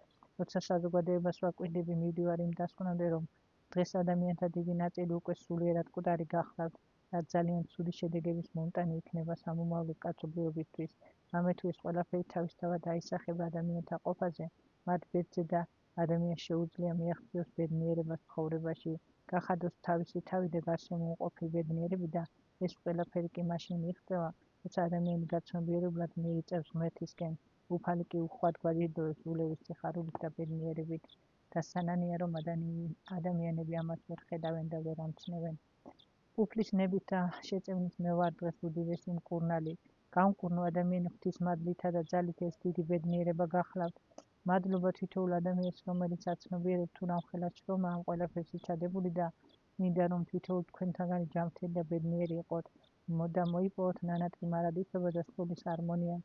როცა საზოგადოებას ვაკვირდები, მივდივარ იმ დასკვნამდე, რომ დღეს ადამიანთა დიდი ნაწილი უკვე სულიერად მკვდარი გახლავთ, რაც ძალიან ცუდი შედეგების მომტანი იქნება სამომავლო კაცობრიობისთვის. რამე თუ ეს ყველაფერი თავისთავად აისახება ადამიანთა ყოფაზე, მათ ბედზე და ადამიანს შეუძლია მიაღწიოს ბედნიერებას ცხოვრებაში, გახადოს თავისი თავი და გარშემოუყოფი ბედნიერები და ეს ყველაფერი კი მაშინ მიიღწევა, როცა ადამიანი გაცნობიერებლად მიიწევს ღმერთისკენ, უფალი კი უხვად გვაჯილდოვებს ულევის სიხარულით და ბედნიერებით. და სანანია, რომ ადამიანები ამას ვერ ხედავენ და ვერ ამჩნევენ. უფლის ნებით და შეწევნით მე ვარ დღეს უდიდესი მკურნალი. გამკურნო ადამიანი ღვთის მადლითა და ძალით ეს დიდი ბედნიერება გახლავთ. მადლობა თითოეულ ადამიანს, რომელიც აცნობიერებს თუ რამხელა შრომა ამ ყველაფერს იცადებული და მინდა რომ თითოეულ თქვენთაგანი ჯანმრთელი და ბედნიერი იყოთ. და მოიპოვოთ ნანატრი მარადისობა და სულის harmonია.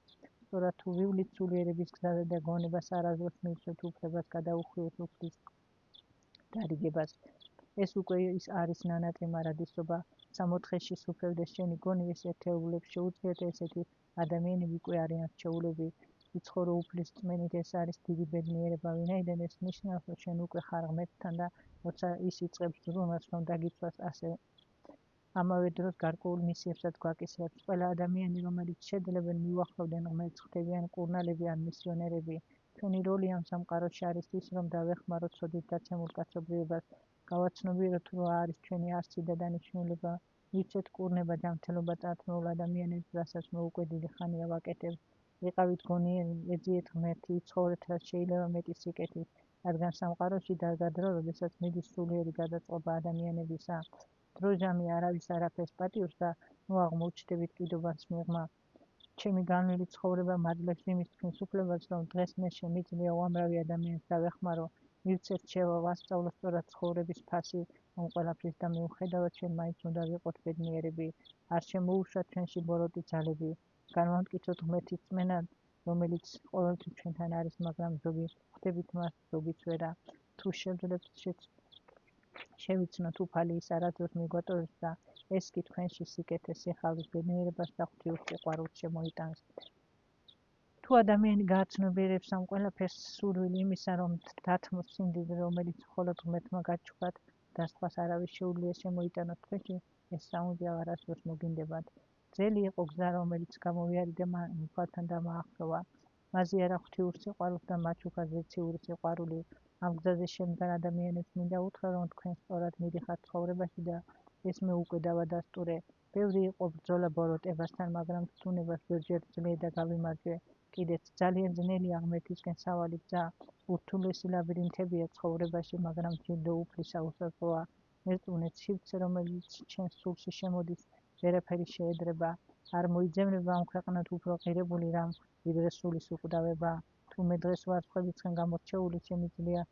სწორად თუ ვივლით სულიერების გზაზე და გონებას არასდროს მივცეთ უფლებას გადაუხვიოთ უფლის დარიგებას. ეს უკვე არის ნანატრი მარადისობა. სამოთხეში სუფევდეს შენი გონი, ეს ერთეულებს შეუძლიათ, ესეთი ადამიანები უკვე არიან რჩეულები. იცხოვრო უფლის რწმენით, ეს არის დიდი ბედნიერება, ვინაიდან ეს ნიშნავს, რომ შენ უკვე ხარ ღმერთთან და როცა ის იწყებს ზრუნვას, რომ დაგიცვას ასე ამავე დროს გარკვეულ მისიებსაც გვაკისრებს. ყველა ადამიანი, რომელიც შეძლებენ მიუახლოვდნენ ღმერთს, ხდებიან მკურნალები ან მისიონერები. ჩვენი როლი ამ სამყაროში არის ის, რომ დავეხმაროთ ცოდვით დაცემულ კაცობრიობას, გავაცნობიეროთ, რომ არის ჩვენი არსი და დანიშნულება, მივცეთ კურნება, ჯანმრთელობა წარქმეულ ადამიანებს, რასაც მე უკვე დიდი ხანია ვაკეთებ. ვიყავით გონიერი, ეძიეთ ღმერთი, იცხოვრეთ რაც შეიძლება მეტი სიკეთით, რადგან სამყაროში დარგა დრო, როდესაც მიდის სულიერი გადაწყობა ადამიანებისა. დროჟამი არავის არაფერს პატიურს და ნუ აღმოუჩნდებით კიდობას მიღმა. ჩემი განვლილი ცხოვრება მადლებს იმის თქვენს უფლებას, რომ დღეს მე შემიძლია უამრავი ადამიანს დავეხმარო, მივცეთ რჩევა, ვასწავლო სწორად ცხოვრების ფასი, ამ ყველაფრის და მიუხედავად ჩვენ მაინც უნდა ვიყოთ ბედნიერები, არ შემოუშვათ ჩვენში ბოროტი ძალები, განვამტკიცოთ ღმერთის რწმენა, რომელიც ყოველთვის ჩვენთან არის, მაგრამ ზოგი ხვდებით მას, ზოგიც ვერა. თუ შევძლებთ შევიცნოთ უფალი ის არასდროს მიგვატოვებს და ეს კი თქვენში სიკეთეს, სიხარულს, ბედნიერებას და ღვთიურ სიყვარულს შემოიტანს. თუ ადამიანი გააცნობიერებს ამ ყველაფერს სურვილი იმისა, რომ დათმოს სიმდიდრე, რომელიც მხოლოდ ღმერთმა გაჩვდათ და სხვას არავის შეუძლია შემოიტანოს თქვენში, ეს საუნჯი აღარასდროს მოგინდებათ. ძელი იყო გზა, რომელიც გამოვიარიდა მუხლთან და მაახლოვა. მაზე არა ღვთიურ სიყვარულს და მათ უკან ზეციური სიყვარული. ამ გზაზე შემდგარ ადამიანებს მინდა უთხრა, რომ თქვენ სწორად მიდიხართ ცხოვრებაში და ეს მე უკვე დავადასტურე. ბევრი იყო ბრძოლა ბოროტებასთან, მაგრამ ცუნებას ბევრჯერ ძლია და გავიმარჯვე. კიდეც ძალიან ძნელია ღმერთისკენ სავალი გზა. ურთულესი ლაბირინთებია ცხოვრებაში, მაგრამ ჯილდო უფლისა უსაზღროა. მერწმუნეთ სივრცე, რომელიც ჩემს სულში შემოდის, ვერაფერი შეედრება. არ მოიძებნება ამ ქვეყნად უფრო ღირებული რამ, ვიდრე სულის უკვდავება. თუ მე დღეს ვარ სხვებისგან გამორჩეული, შემიძლია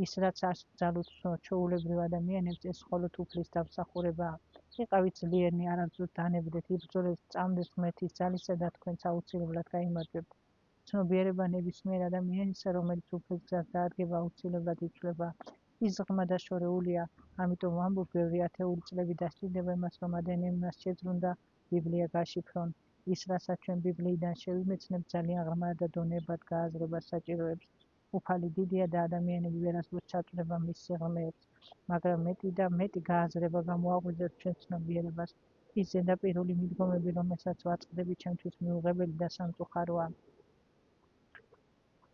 ის რაც არ ძალუც ჩვეულებრივ ადამიანებს, ეს მხოლოდ უფლის დამსახურება. იყავით ძლიერნი, არამწუხ დანებდეთ, იბრძოლეთ, სწამდეს ღმერთის ძალისა და თქვენც აუცილებლად გაიმარჯვებთ. ცნობიერება ნებისმიერ ადამიანისა, რომელიც უფლის გზას დაადგება, აუცილებლად იცვლება. ის ღრმა და შორეულია, ამიტომ ვამბობ, ბევრი ათეული წლები დასჭირდება იმას, რომ ადამიანს შეძრუნდა ბიბლია გაშიფრონ. ის, რასაც ჩვენ ბიბლიიდან შევიმეცნებთ, ძალიან ღრმა და დონებად გააზრება საჭიროებს. უფალი დიდია და ადამიანები ვერასდროს ჩაწვდება მის სიღრმეებს, მაგრამ მეტი და მეტი გააზრება გამოაღვიძებს ჩვენ ცნობიერებას. ის ზედაპირული მიდგომები, რომელსაც ვაწყდები, ჩემთვის მიუღებელი და სამწუხაროა.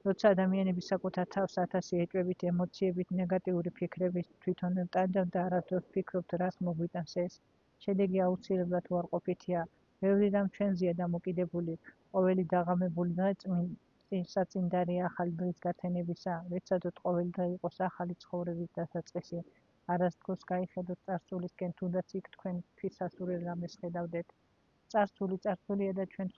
როცა ადამიანები საკუთარ თავს ათასი ეჭვებით, ემოციებით, ნეგატიური ფიქრებით თვითონ ტანჯავთ და არასდროს ფიქრობთ, რას მოგვიტანს ეს, შედეგი აუცილებლად უარყოფითია. ბევრი რამ ჩვენზეა დამოკიდებული. ყოველი დაღამებული დღე საწინდარია ახალი დღის გათენებისა. ვეცადოთ ყოველი დღე იყოს ახალი ცხოვრების დასაწყისი. არასდროს გაიხედოთ წარსულისკენ, თუნდაც იქ თქვენთვის სასურველ რამეს ხედავდეთ. წარსულია და ჩვენ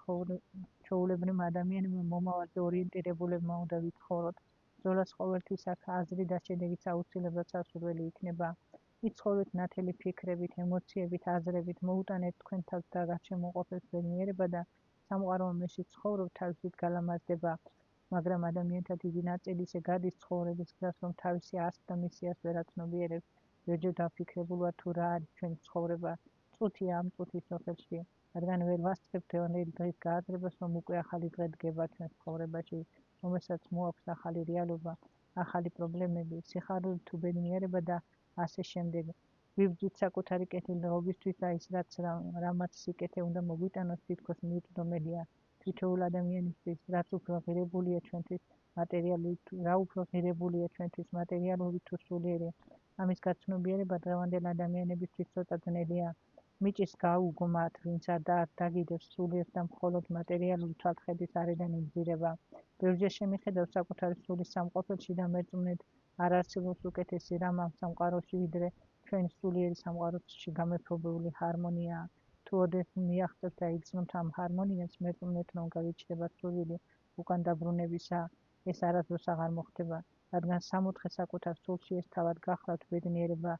ჩვეულებრივ ადამიანებმა მომავალზე ორიენტირებულებმა უნდა ვიცხოვროთ. ბრძოლას ყოველთვის აქ აზრი და შედეგიც აუცილებლად სასურველი იქნება. იცხოვრეთ ნათელი ფიქრებით, ემოციებით, აზრებით, მოუტანეთ თქვენ თავს და გარშემო ყოფილს ბედნიერება და სამყარო ამაში ცხოვრობ თავისით გალამაზდება. მაგრამ ადამიანთა დიდი ნაწილი ისე გადის ცხოვრების გზას, რომ თავისი არსს და მისიას ვერ აცნობიერებს. ვერჯერ დაფიქრებულ ვარ, თუ რა არის ჩვენი ცხოვრება. წუთია ამ წუთის სოფელში. რადგან ვერ ვასწრებთ ევანელი დღის გააზრებას, რომ უკვე ახალი დღე დგება ჩვენს ცხოვრებაში, რომელსაც მოაქვს ახალი რეალობა, ახალი პრობლემები, სიხარული თუ ბედნიერება და ასე შემდეგ. ვიბრძვით საკუთარი კეთილდღეობისთვის და ის რამაც სიკეთე უნდა მოგვიტანოს, თითქოს მიუწვდომელია. თითოეულ ადამიანისთვის, რაც უფრო ღირებულია ჩვენთვის მატერიალური თუ სულიერი, ამის გაცნობიერება დღევანდელ ადამიანებისთვის ცოტა ძნელია. მიჭის გააუგო მათ, ვინც არ დაგიდევს სულიერს და მხოლოდ მატერიალური თვალხედის არიდან იგზირება. ბევრჯერ შემიხედავ საკუთარი სულის სამყოფელში და მერწმუნედ არ არსებობს უკეთესი რამ ამ სამყაროში, ვიდრე ჩვენი სულიერი სამყაროში გამეფობებული ჰარმონია. თუ ოდესმ მიაღწევთ და იგრძნობთ ამ ჰარმონიას, მერწმუნეთ, რომ გავიჩნდება სურვილი უკან დაბრუნებისა. ეს არასდროს აღარ მოხდება, რადგან სამოთხე საკუთარ სულში ეს თავად გახლავთ ბედნიერება,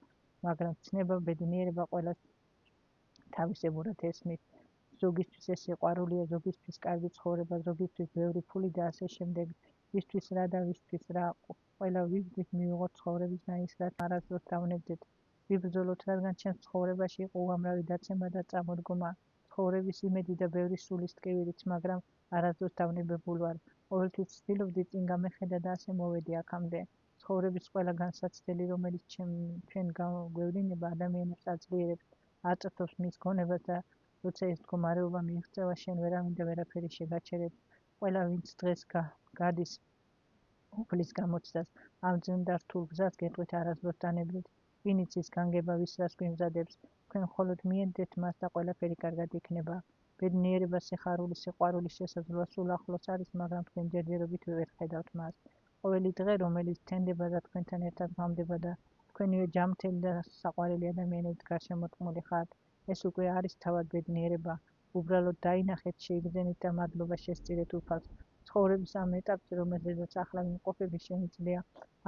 მაგრამ ცნება ბედნიერება ყველას თავისებურად ესმის. ზოგისთვის ეს სიყვარულია, ზოგისთვის კარგი ცხოვრება, ზოგისთვის ბევრი ფული და ასე შემდეგ. ვისთვის რა და ვისთვის რა, ყველა ვიბრძვით მივიღოთ ცხოვრებისგან ის, რაც არასდროს დავნებდეთ. ვიბრძოლოთ, რადგან ჩემს ცხოვრებაში იყო უამრავი დაცემა და წამოდგომა, ცხოვრების იმედი და ბევრი სულის ტკივილიც, მაგრამ არასდროს დავნებებულ ვარ. ყოველთვის ვცდილობდი წინ გამეხედა და ასე მოვედი აქამდე. ცხოვრების ყველა განსაცდელი, რომელიც ჩვენ გვევლინება, ადამიანებს აძლიერებს, აწვდობს მის გონებას და როცა ეს მდგომარეობა მიიღწევა, შენ ვერავინ და ვერაფერი შეგაჩერებს. ყველა ვინც დღეს გადის უფლის გამოცდას, ამ ძნელ რთულ გზას გეტყვით არასდროს დანებდეთ. ვინ იცის განგება ვისრას გვიმზადებს, თქვენ მხოლოდ მიენდეთ მას და ყველაფერი კარგად იქნება. ბედნიერება, სიხარული, სიყვარული შესაძლოა სულ ახლოს არის, მაგრამ თქვენ ჯერჯერობით ვერ ხედავთ მას. ყოველი დღე, რომელიც თენდება და თქვენთან ერთად ღამდება და თქვენივე ჯანმრთელი და საყვარელი ადამიანებით გარშემორტყმული ხართ, ეს უკვე არის თავად ბედნიერება. უბრალოდ დაინახეთ, შეიგრძენით და მადლობა შესწირეთ უფალს. ცხოვრების ამ ეტაპზე, რომელზედაც ახლა ვიმყოფები, შემიძლია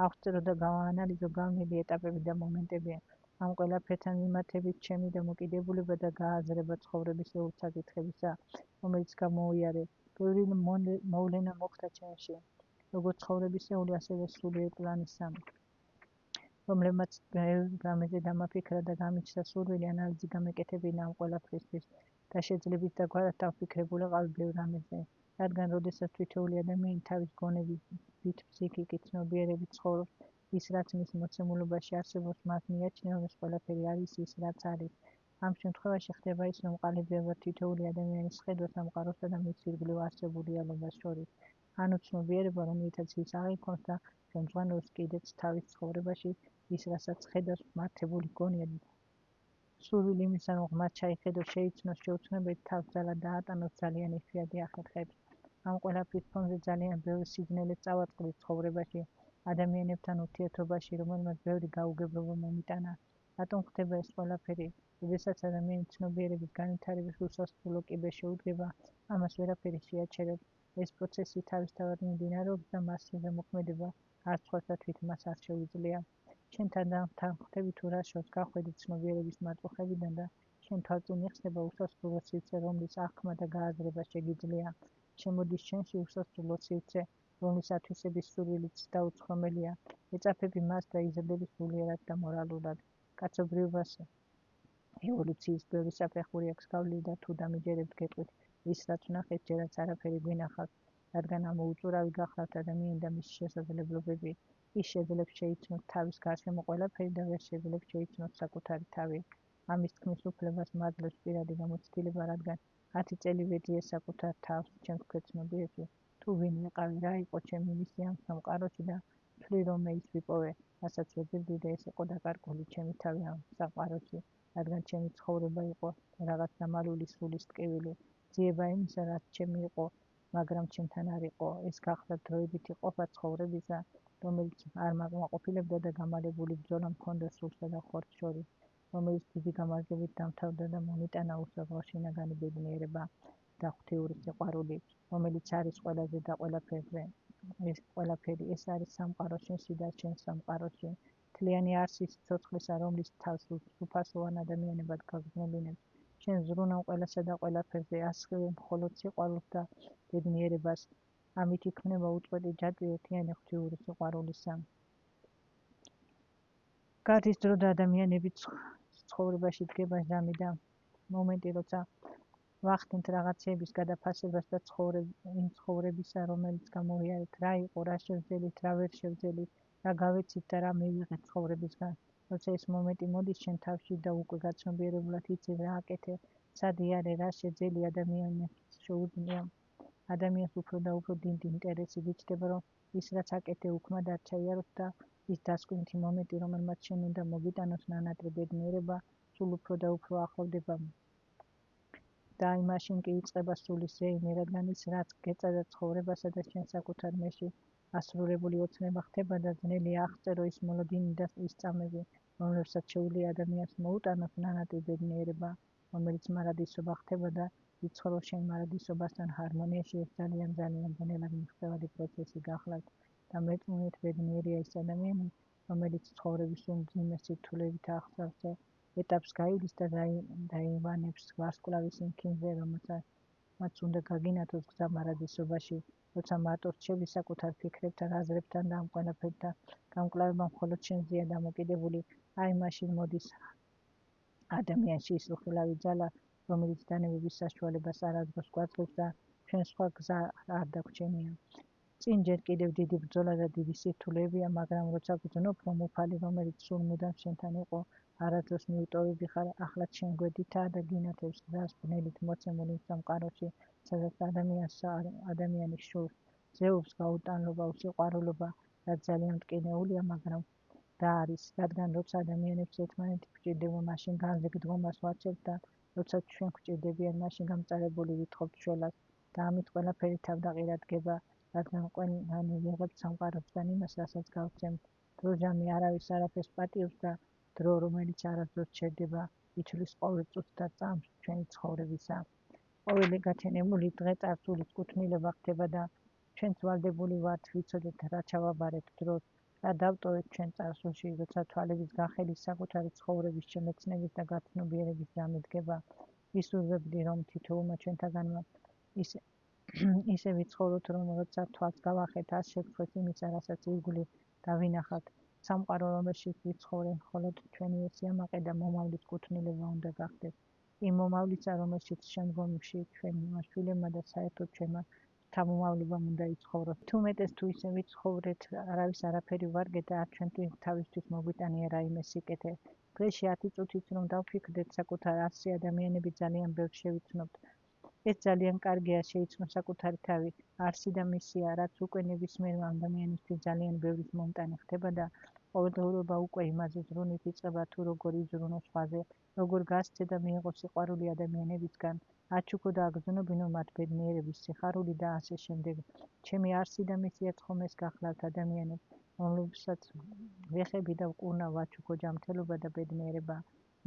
ავსწრო და გავაანალიზო გავნილი ეტაპები და მომენტები. ამ ყველაფერთან მიმართებით ჩემი დამოკიდებულება და გააზრება ცხოვრების ეულ საკითხებისა, რომელიც გამოვიარე. ბევრი მოვლენა მოხდა ჩემში, როგორც ცხოვრებისეული, ასევე სულიერ პლანისა, რომლებმაც რამეზე დამაფიქრა და გამიჩნდა სურვილი ანალიზი გამეკეთებინა ამ ყველაფრისთვის და შეძლებით და გვარად დავფიქრებულიყავი ბევრ რამეზე. რადგან როდესაც თითოეული ადამიანი თავის გონებით, ფსიქიკით, ცნობიერებით ცხოვრობს, ის რაც მის მოცემულობაში არსებობს, მას მიაჩნია, რომ ეს ყველაფერი არის ის, რაც არის. ამ შემთხვევაში ხდება ის, რომ ყალიბდება თითოეული ადამიანის ხედვა სამყაროსა და მის ირგვლივ არსებულ რეალობას შორის. ანუ ცნობიერება, რომელითაც ის აღიქონს და ხელმძღვანელობს კიდეც თავის ცხოვრებაში ის, რასაც ხედავს, მართებული გონია. სურვილი იმისა, რომ ღმრთ ჩაიხედოს, შეიცნოს, შეუცნობელი თავს ძალა დაატანოს, ძალიან იშვიათი ახერხებს. ამ ყველაფრის ფონზე ძალიან ბევრი სიძნელე წავაწყდით ცხოვრებაში, ადამიანებთან ურთიერთობაში, რომელმაც ბევრი გაუგებრობა მომიტანა. რატომ ხდება ეს ყველაფერი? როდესაც ადამიანი ცნობიერების განვითარების უსასრულო კიბეს შეუდგება, ამას ვერაფერი შეაჩერებს. ეს პროცესი თავისთავად მიმდინარეობს და მასზე ზემოქმედება არც სხვათა თვით მას არ შეუძლია. შენთან ხვდები თუ რა შორს გახვედით ცნობიერების მატუხებიდან და შენ თვალწინ იხსნება უსასრულო სივრცე, რომლის აღქმა და გააზრება შეგიძლია. შემოდის შენში უსასრულო სივრცე, რომლის ათვისების სურვილიც დაუცხრომელია. ეწაფები მას და იზრდები სულიერად და მორალურად. კაცობრიობას ევოლუციის ბევრი საფეხური აქვს გავლილი და თუ დამიჯერებთ გეტყვით, ის რაც ვნახეთ ჯერაც არაფერი გვინახავს, რადგან ამოუწურავი გახლავთ ადამიანი და მისი შესაძლებლობები. ის შეძლებს შეიცნოს თავის გარშემო ყველაფერი და ვერ შეძლებს შეიცნოს საკუთარი თავი. ამის თქმის უფლებას მაძლევს პირადი გამოცდილება, რადგან 10 წელი ვეძიე საკუთარ თავს, ჩემს ქვეცნობიერში, თუ ვინ ვიყავი, რა იყო ჩემი მისია ამ სამყაროში და ვთვლი რომ მე ის ვიპოვე, რასაც ვეძებდი და ეს იყო დაკარგული ჩემი თავი ამ სამყაროში, რადგან ჩემი ცხოვრება იყო რაღაც დამალული სულის ტკივილი, ძიება იმისა, რაც ჩემი იყო, მაგრამ ჩემთან არ იყო. ეს გახდა დროებითი ყოფა ცხოვრებისა, რომელიც არ მაკმაყოფილებდა და გამალებული ბრძოლა მქონდა სულსა და ხორცს შორის, რომელიც დიდი გამარჯვებით დამთავრდა და მომიტანა უსაზღრო შინაგანი ბედნიერება და ღვთიური სიყვარული, რომელიც არის ყველაზე და ყველაფერზე. ეს ყველაფერი, ეს არის სამყარო შენში და შენს სამყაროში. მთლიანი არსის სიცოცხლისა, რომლის თავს უფასოვან ადამიანებად გაგრძნობინებს. შენ ზრუნავ ყველასა და ყველაფერზე, ასხივე მხოლოდ სიყვარულს და ბედნიერებას. ამით იქმნება უწყვეტი ჯაჭვი ერთიანი ღვთიური სიყვარულისა. გადის დრო და ადამიანები ცხოვრებაში დგება ჟამი და მომენტი, როცა ვახდენთ რაღაცეების გადაფასებას და იმ ცხოვრებისა, რომელიც გამოვიარეთ, რა იყო, რა შევძელით, რა ვერ შევძელით, რა გავეცით და რა მივიღეთ ცხოვრებისგან. როცა ეს მომენტი მოდის შენ თავში და უკვე გაცნობიერებულად იცი რა აკეთე, სად იარე, რა შეძელი ადამიანს შეუძლია. ადამიანს უფრო და უფრო დიდ ინტერესი გიჩნდება, რომ ის რაც აკეთე უქმად არ ჩაიაროს და ის დასკვნითი მომენტი, რომელმაც შენ უნდა მოგიტანოს ნანატრი ბედნიერება, სულ უფრო და უფრო ახლოვდება. და აი მაშინ კი იწყება სულის ზეიმი, რადგან ის რაც გეწადა ცხოვრებასა და შენ საკუთარ მეში ასრულებული ოცნება ხდება და ძნელია აღწერო ის მოლოდინი და ის წამები, რომლებსაც შეუძლია ადამიანს მოუტანოს ნანატრი ბედნიერება, რომელიც მარადისობა ხდება და იცხოვრო შენ მარადისობასთან ჰარმონიაში. ეს ძალიან ბუნებად მიღწევადი პროცესი გახლავთ და მეწმუნეთ ბედნიერია ის ადამიანი, რომელიც ცხოვრების უმძიმე სირთულეებით აღწევს ეტაპს გაივლის და დაივანებს ვარსკვლავის იმ ქიმზე, რომელმაც უნდა გაგინათოს გზა მარადისობაში, როცა მარტო რჩები საკუთარ ფიქრებთან, აზრებთან და ამ ყველაფერთან, გამკლავება მხოლოდ შენზეა დამოკიდებული, აი მაშინ მოდის ადამიანში ის უხილავი ძალა, რომელიც დანებების საშუალებას არასდროს გვაძლევს და ჩვენ სხვა გზა არ დაგვრჩენია. წინ ჯერ კიდევ დიდი ბრძოლა და დიდი სირთულეებია, მაგრამ როცა გძნობ, რომ უფალი, რომელიც სულ მუდამ შენთან იყო, არასდროს მიუტოვები ხარ, ახლაც შენ გვერდითაა და გინათებს გზას ბნელით მოცემულ იმ სამყაროში, სადაც ადამიანის შურს ძეობს გაუტანლობა, უსიყვარულობა, რაც ძალიან მტკინეულია, მაგრამ და არის, რადგან როცა ადამიანებს ერთმანეთი გვჭირდება, მაშინ განზე გდგომას ვაჩერთ და როცა ჩვენ გვჭირდებიან, მაშინ გამწარებული ვითხოვთ შველას და ამით ყველაფერი თავდაყირად დგება, რადგან ყველანი ვიღებთ სამყაროსგან იმას, რასაც გავცემთ. დრო ჟამი არავის არაფერს პატიობს და დრო, რომელიც არასდროს ჩერდება, ითვლის ყოველ წუთს და წამს ჩვენი ცხოვრებისა. ყოველი გაჩენებული დღე წარსულის კუთვნილება ხდება და ჩვენც ვალდებული ვართ ვიცოდეთ რა ჩავაბარეთ დროს, რა დავტოვეთ ჩვენ წარსულში, როცა თვალების განხელის საკუთარი ცხოვრების შემეცნების და გაცნობიერების ჟამი დგება. ვისურვებდი, რომ თითოეულმა ჩვენთაგანმა ისე ვიცხოვროთ, რომ როცა თვალს გავახეთ, არ შეგხვდეთ იმისა, რასაც ირგვლივ დავინახავთ. სამყარო, რომელშიც ვიცხოვრენ, მხოლოდ ჩვენი სიამაყე და მომავლის კუთვნილება უნდა გახდეს. იმ მომავლისა, რომელშიც შემდგომში ჩვენმა შვილებმა და საერთოდ ჩვენმა თავმომავლობამ უნდა იცხოვროთ. თუ მეტეს თუ ისე ვიცხოვრეთ, არავის არაფერი ვარგეთ და არ ჩვენ თავისთვის მოგვიტანია რაიმე სიკეთე. დღეში 10 წუთიც რომ დავფიქრდეთ, საკუთარ 100 ადამიანები ძალიან ბევრს შევიცნობთ. ეს ძალიან კარგია, შეიცნო საკუთარი თავი, არსი და მისია, რაც უკვე ნებისმიერ ადამიანისთვის ძალიან ბევრის მომტანი ხდება და ყოველდღიურობა უკვე იმაზე ზრუნვით იწყება, თუ როგორ იზრუნო სხვაზე, როგორ გასცე და მიიღო სიყვარული ადამიანებისგან, აჩუქო და აგზნობინო მათ ბედნიერების სიხარული და ასე შემდეგ. ჩემი არსი და მისიაც ხომ ეს გახლავთ ადამიანებს, რომლებსაც ვეხები და ვკურნა ვაჩუქო ჯანმრთელობა და ბედნიერება.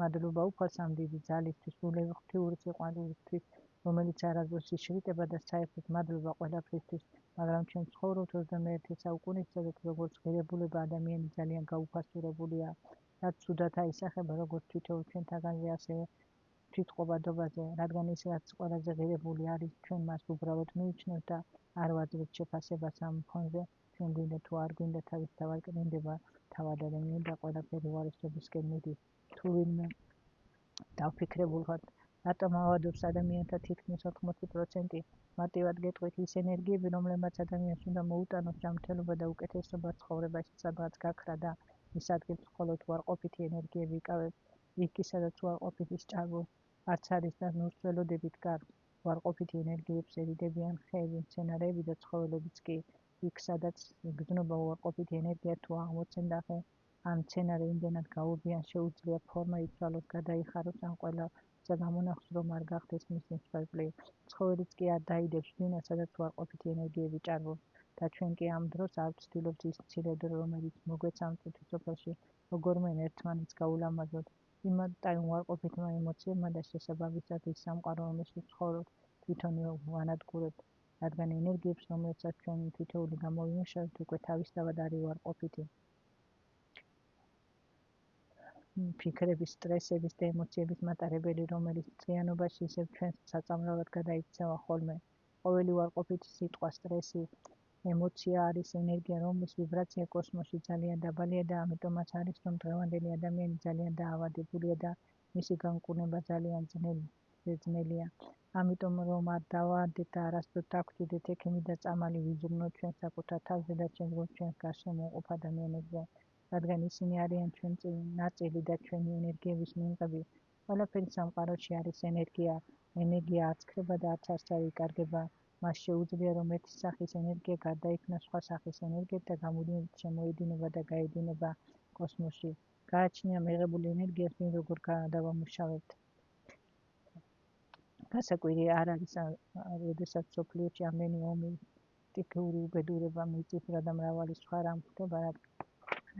მადლობა უფალს ამ დიდი ძალისთვის, სულელი ღვთიური სიყვარულისთვის, რომელიც არასდროს იშრიტება და საერთოდ მადლობა ყველაფრისთვის, მაგრამ ჩვენ ცხოვრობთ 21 საუკუნის, სადაც როგორც ღირებულება ადამიანი ძალიან გაუფასურებულია, რაც ცუდად აისახება როგორც თითოეულ ჩვენთაგანზე, ასევე თვითყოფადობაზე, რადგან ის რაც ყველაზე ღირებული არის, ჩვენ მას უბრალოდ მივიჩნევთ და არ ვაძლევთ შეფასებას ამ ფონზე. ჩვენ გვინდა თუ არ გვინდა თავისთავად კრინდება თავად ადამიანი და ყველაფერი უარესობისკენ მიდის. თუ ვინმე დავფიქრებულად რატომ ავადობს ადამიანთა თითქმის 80%? მარტივად გეტყვით, ის ენერგიები, რომლებმაც ადამიანს უნდა მოუტანოს ჯანმრთელობა და უკეთესობა ცხოვრებაში, სადღაც გაქრა და ის ადგილს მხოლოდ უარყოფითი ენერგიები იკავებს. იქ კი, სადაც უარყოფითის ჭარბობს, არც არის და ნურს ველოდებით გარს. უარყოფითი ენერგიებს ერიდებიან ხეები, მცენარეები და ცხოველებიც კი. იქ, სადაც გრძნობა უარყოფითი ენერგია თუ აღმოცენდა ხე, ან მცენარე იმდენად გაურბიან, შეუძლია ფორმა იცვალოს, გადაიხაროს, ან ყველა გამონახოს, რომ არ გახდეს მისი მსხვერპლი. ცხოველიც კი არ დაიდებს ღვინას, სადაც უარყოფითი ენერგიები ჭარბობს. და ჩვენ კი ამ დროს არ ვცდილობთ ის მცირე დრო, რომელიც მოგვეცა ამ წუთის სოფელში, როგორმე ერთმანეთს გაულამაზოთ. იმატა უარყოფითმა ემოციებმა და შესაბამისად ის სამყარო, რომელშიც ცხოვრობთ, თვითონ ვანადგურებთ, რადგან ენერგიებს, რომლებსაც ჩვენ თითოეული გამოვიმუშავებთ, უკვე თავისთავად არის უარყოფითი. ფიქრების, სტრესების და ემოციების მატარებელი, რომელიც წლიანობაში ისევ ჩვენს საწამლავად გადაიქცევა ხოლმე. ყოველი უარყოფითი სიტყვა, სტრესი, ემოცია არის ენერგია, რომლის ვიბრაცია კოსმოსში ძალიან დაბალია და ამიტომაც არის, რომ დღევანდელი ადამიანი ძალიან დაავადებულია და მისი განკურნება ძალიან ძნელია. ამიტომ რომ არ დავაარდეთ და არასდროს დაგვჭირდეთ ექიმი და წამალი ვიზრუნოთ ჩვენ საკუთარ თავზე და შემდგომ ჩვენს გარშემო მყოფ ადამიანებზე. რადგან ისინი არიან ჩვენ ნაწილი და ჩვენი ენერგიების მიმღები. ყველაფერი სამყაროში არის ენერგია. ენერგია არც ქრება და არც არ იკარგება. მას შეუძლია, რომ ერთი სახის ენერგია გარდაიქმნა სხვა სახის ენერგიით და გამუდმებით შემოედინება და გაედინება კოსმოსში. გააჩნია მიღებული ენერგიას ვინ როგორ გადავამუშავებთ. გასაკვირი არ არის, როდესაც მსოფლიოში ამდენი ომი, სტიქიური უბედურება, მიწისძვრა და მრავალი სხვა რამ ხდება,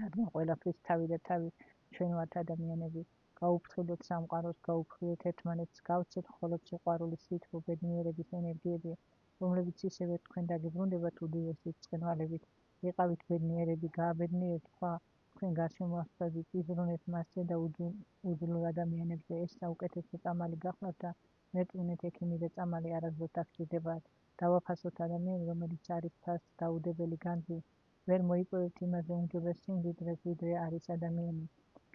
რადგან ყველაფრის თავი და თავი ჩვენ ვართ ადამიანები. გაუფრთხილოთ სამყაროს, გაუფრთხილოთ ერთმანეთს, გავცეთ მხოლოდ სიყვარულის, სითბო, ბედნიერების ენერგიები, რომლებიც ისევე თქვენ დაგიბრუნდებათ უდიდესი ბრწყინვალებით. იყავით ბედნიერები, გააბედნიერეთ სხვა თქვენ გარშემო ასწავლით, იზრუნეთ მასზე და უძლურ ადამიანებზე. ეს საუკეთესო წამალი გახლავთ და მერწმუნეთ ექიმი და წამალი არასდროს დაგჭირდებათ. დავაფასოთ ადამიანი, რომელიც არის ფასს დაუდებელი განძი. ვერ მოიპოვებთ იმაზე უმჯობეს სიმდიდრეს, ვიდრე არის ადამიანი.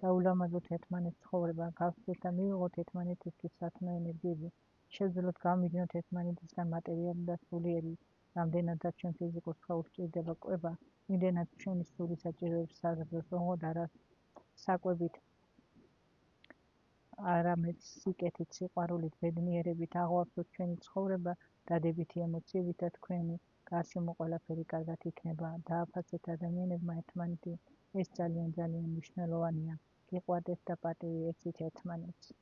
გაულამაზოთ ერთმანეთს ცხოვრება, გავხსნით და მივიღოთ ერთმანეთისთვის სათნო ენერგიები. შევძლოთ გავმიჯნოთ ერთმანეთისგან მატერიალური და სულიერი. რამდენადაც ჩვენ ფიზიკურ სხეულს სჭირდება კვება, იმდენად ჩვენი სული საჭიროებს საზრდოს, ოღონდ არა საკვებით, არამედ სიკეთით, სიყვარულით, ბედნიერებით. აღვახსოთ ჩვენი ცხოვრება დადებითი ემოციებით და თქვენი გარშემო ყველაფერი კარგად იქნება. დააფასოთ ადამიანებმა ერთმანეთი, ეს ძალიან მნიშვნელოვანია. გიყვარდეთ და პატივი ეცით ერთმანეთს.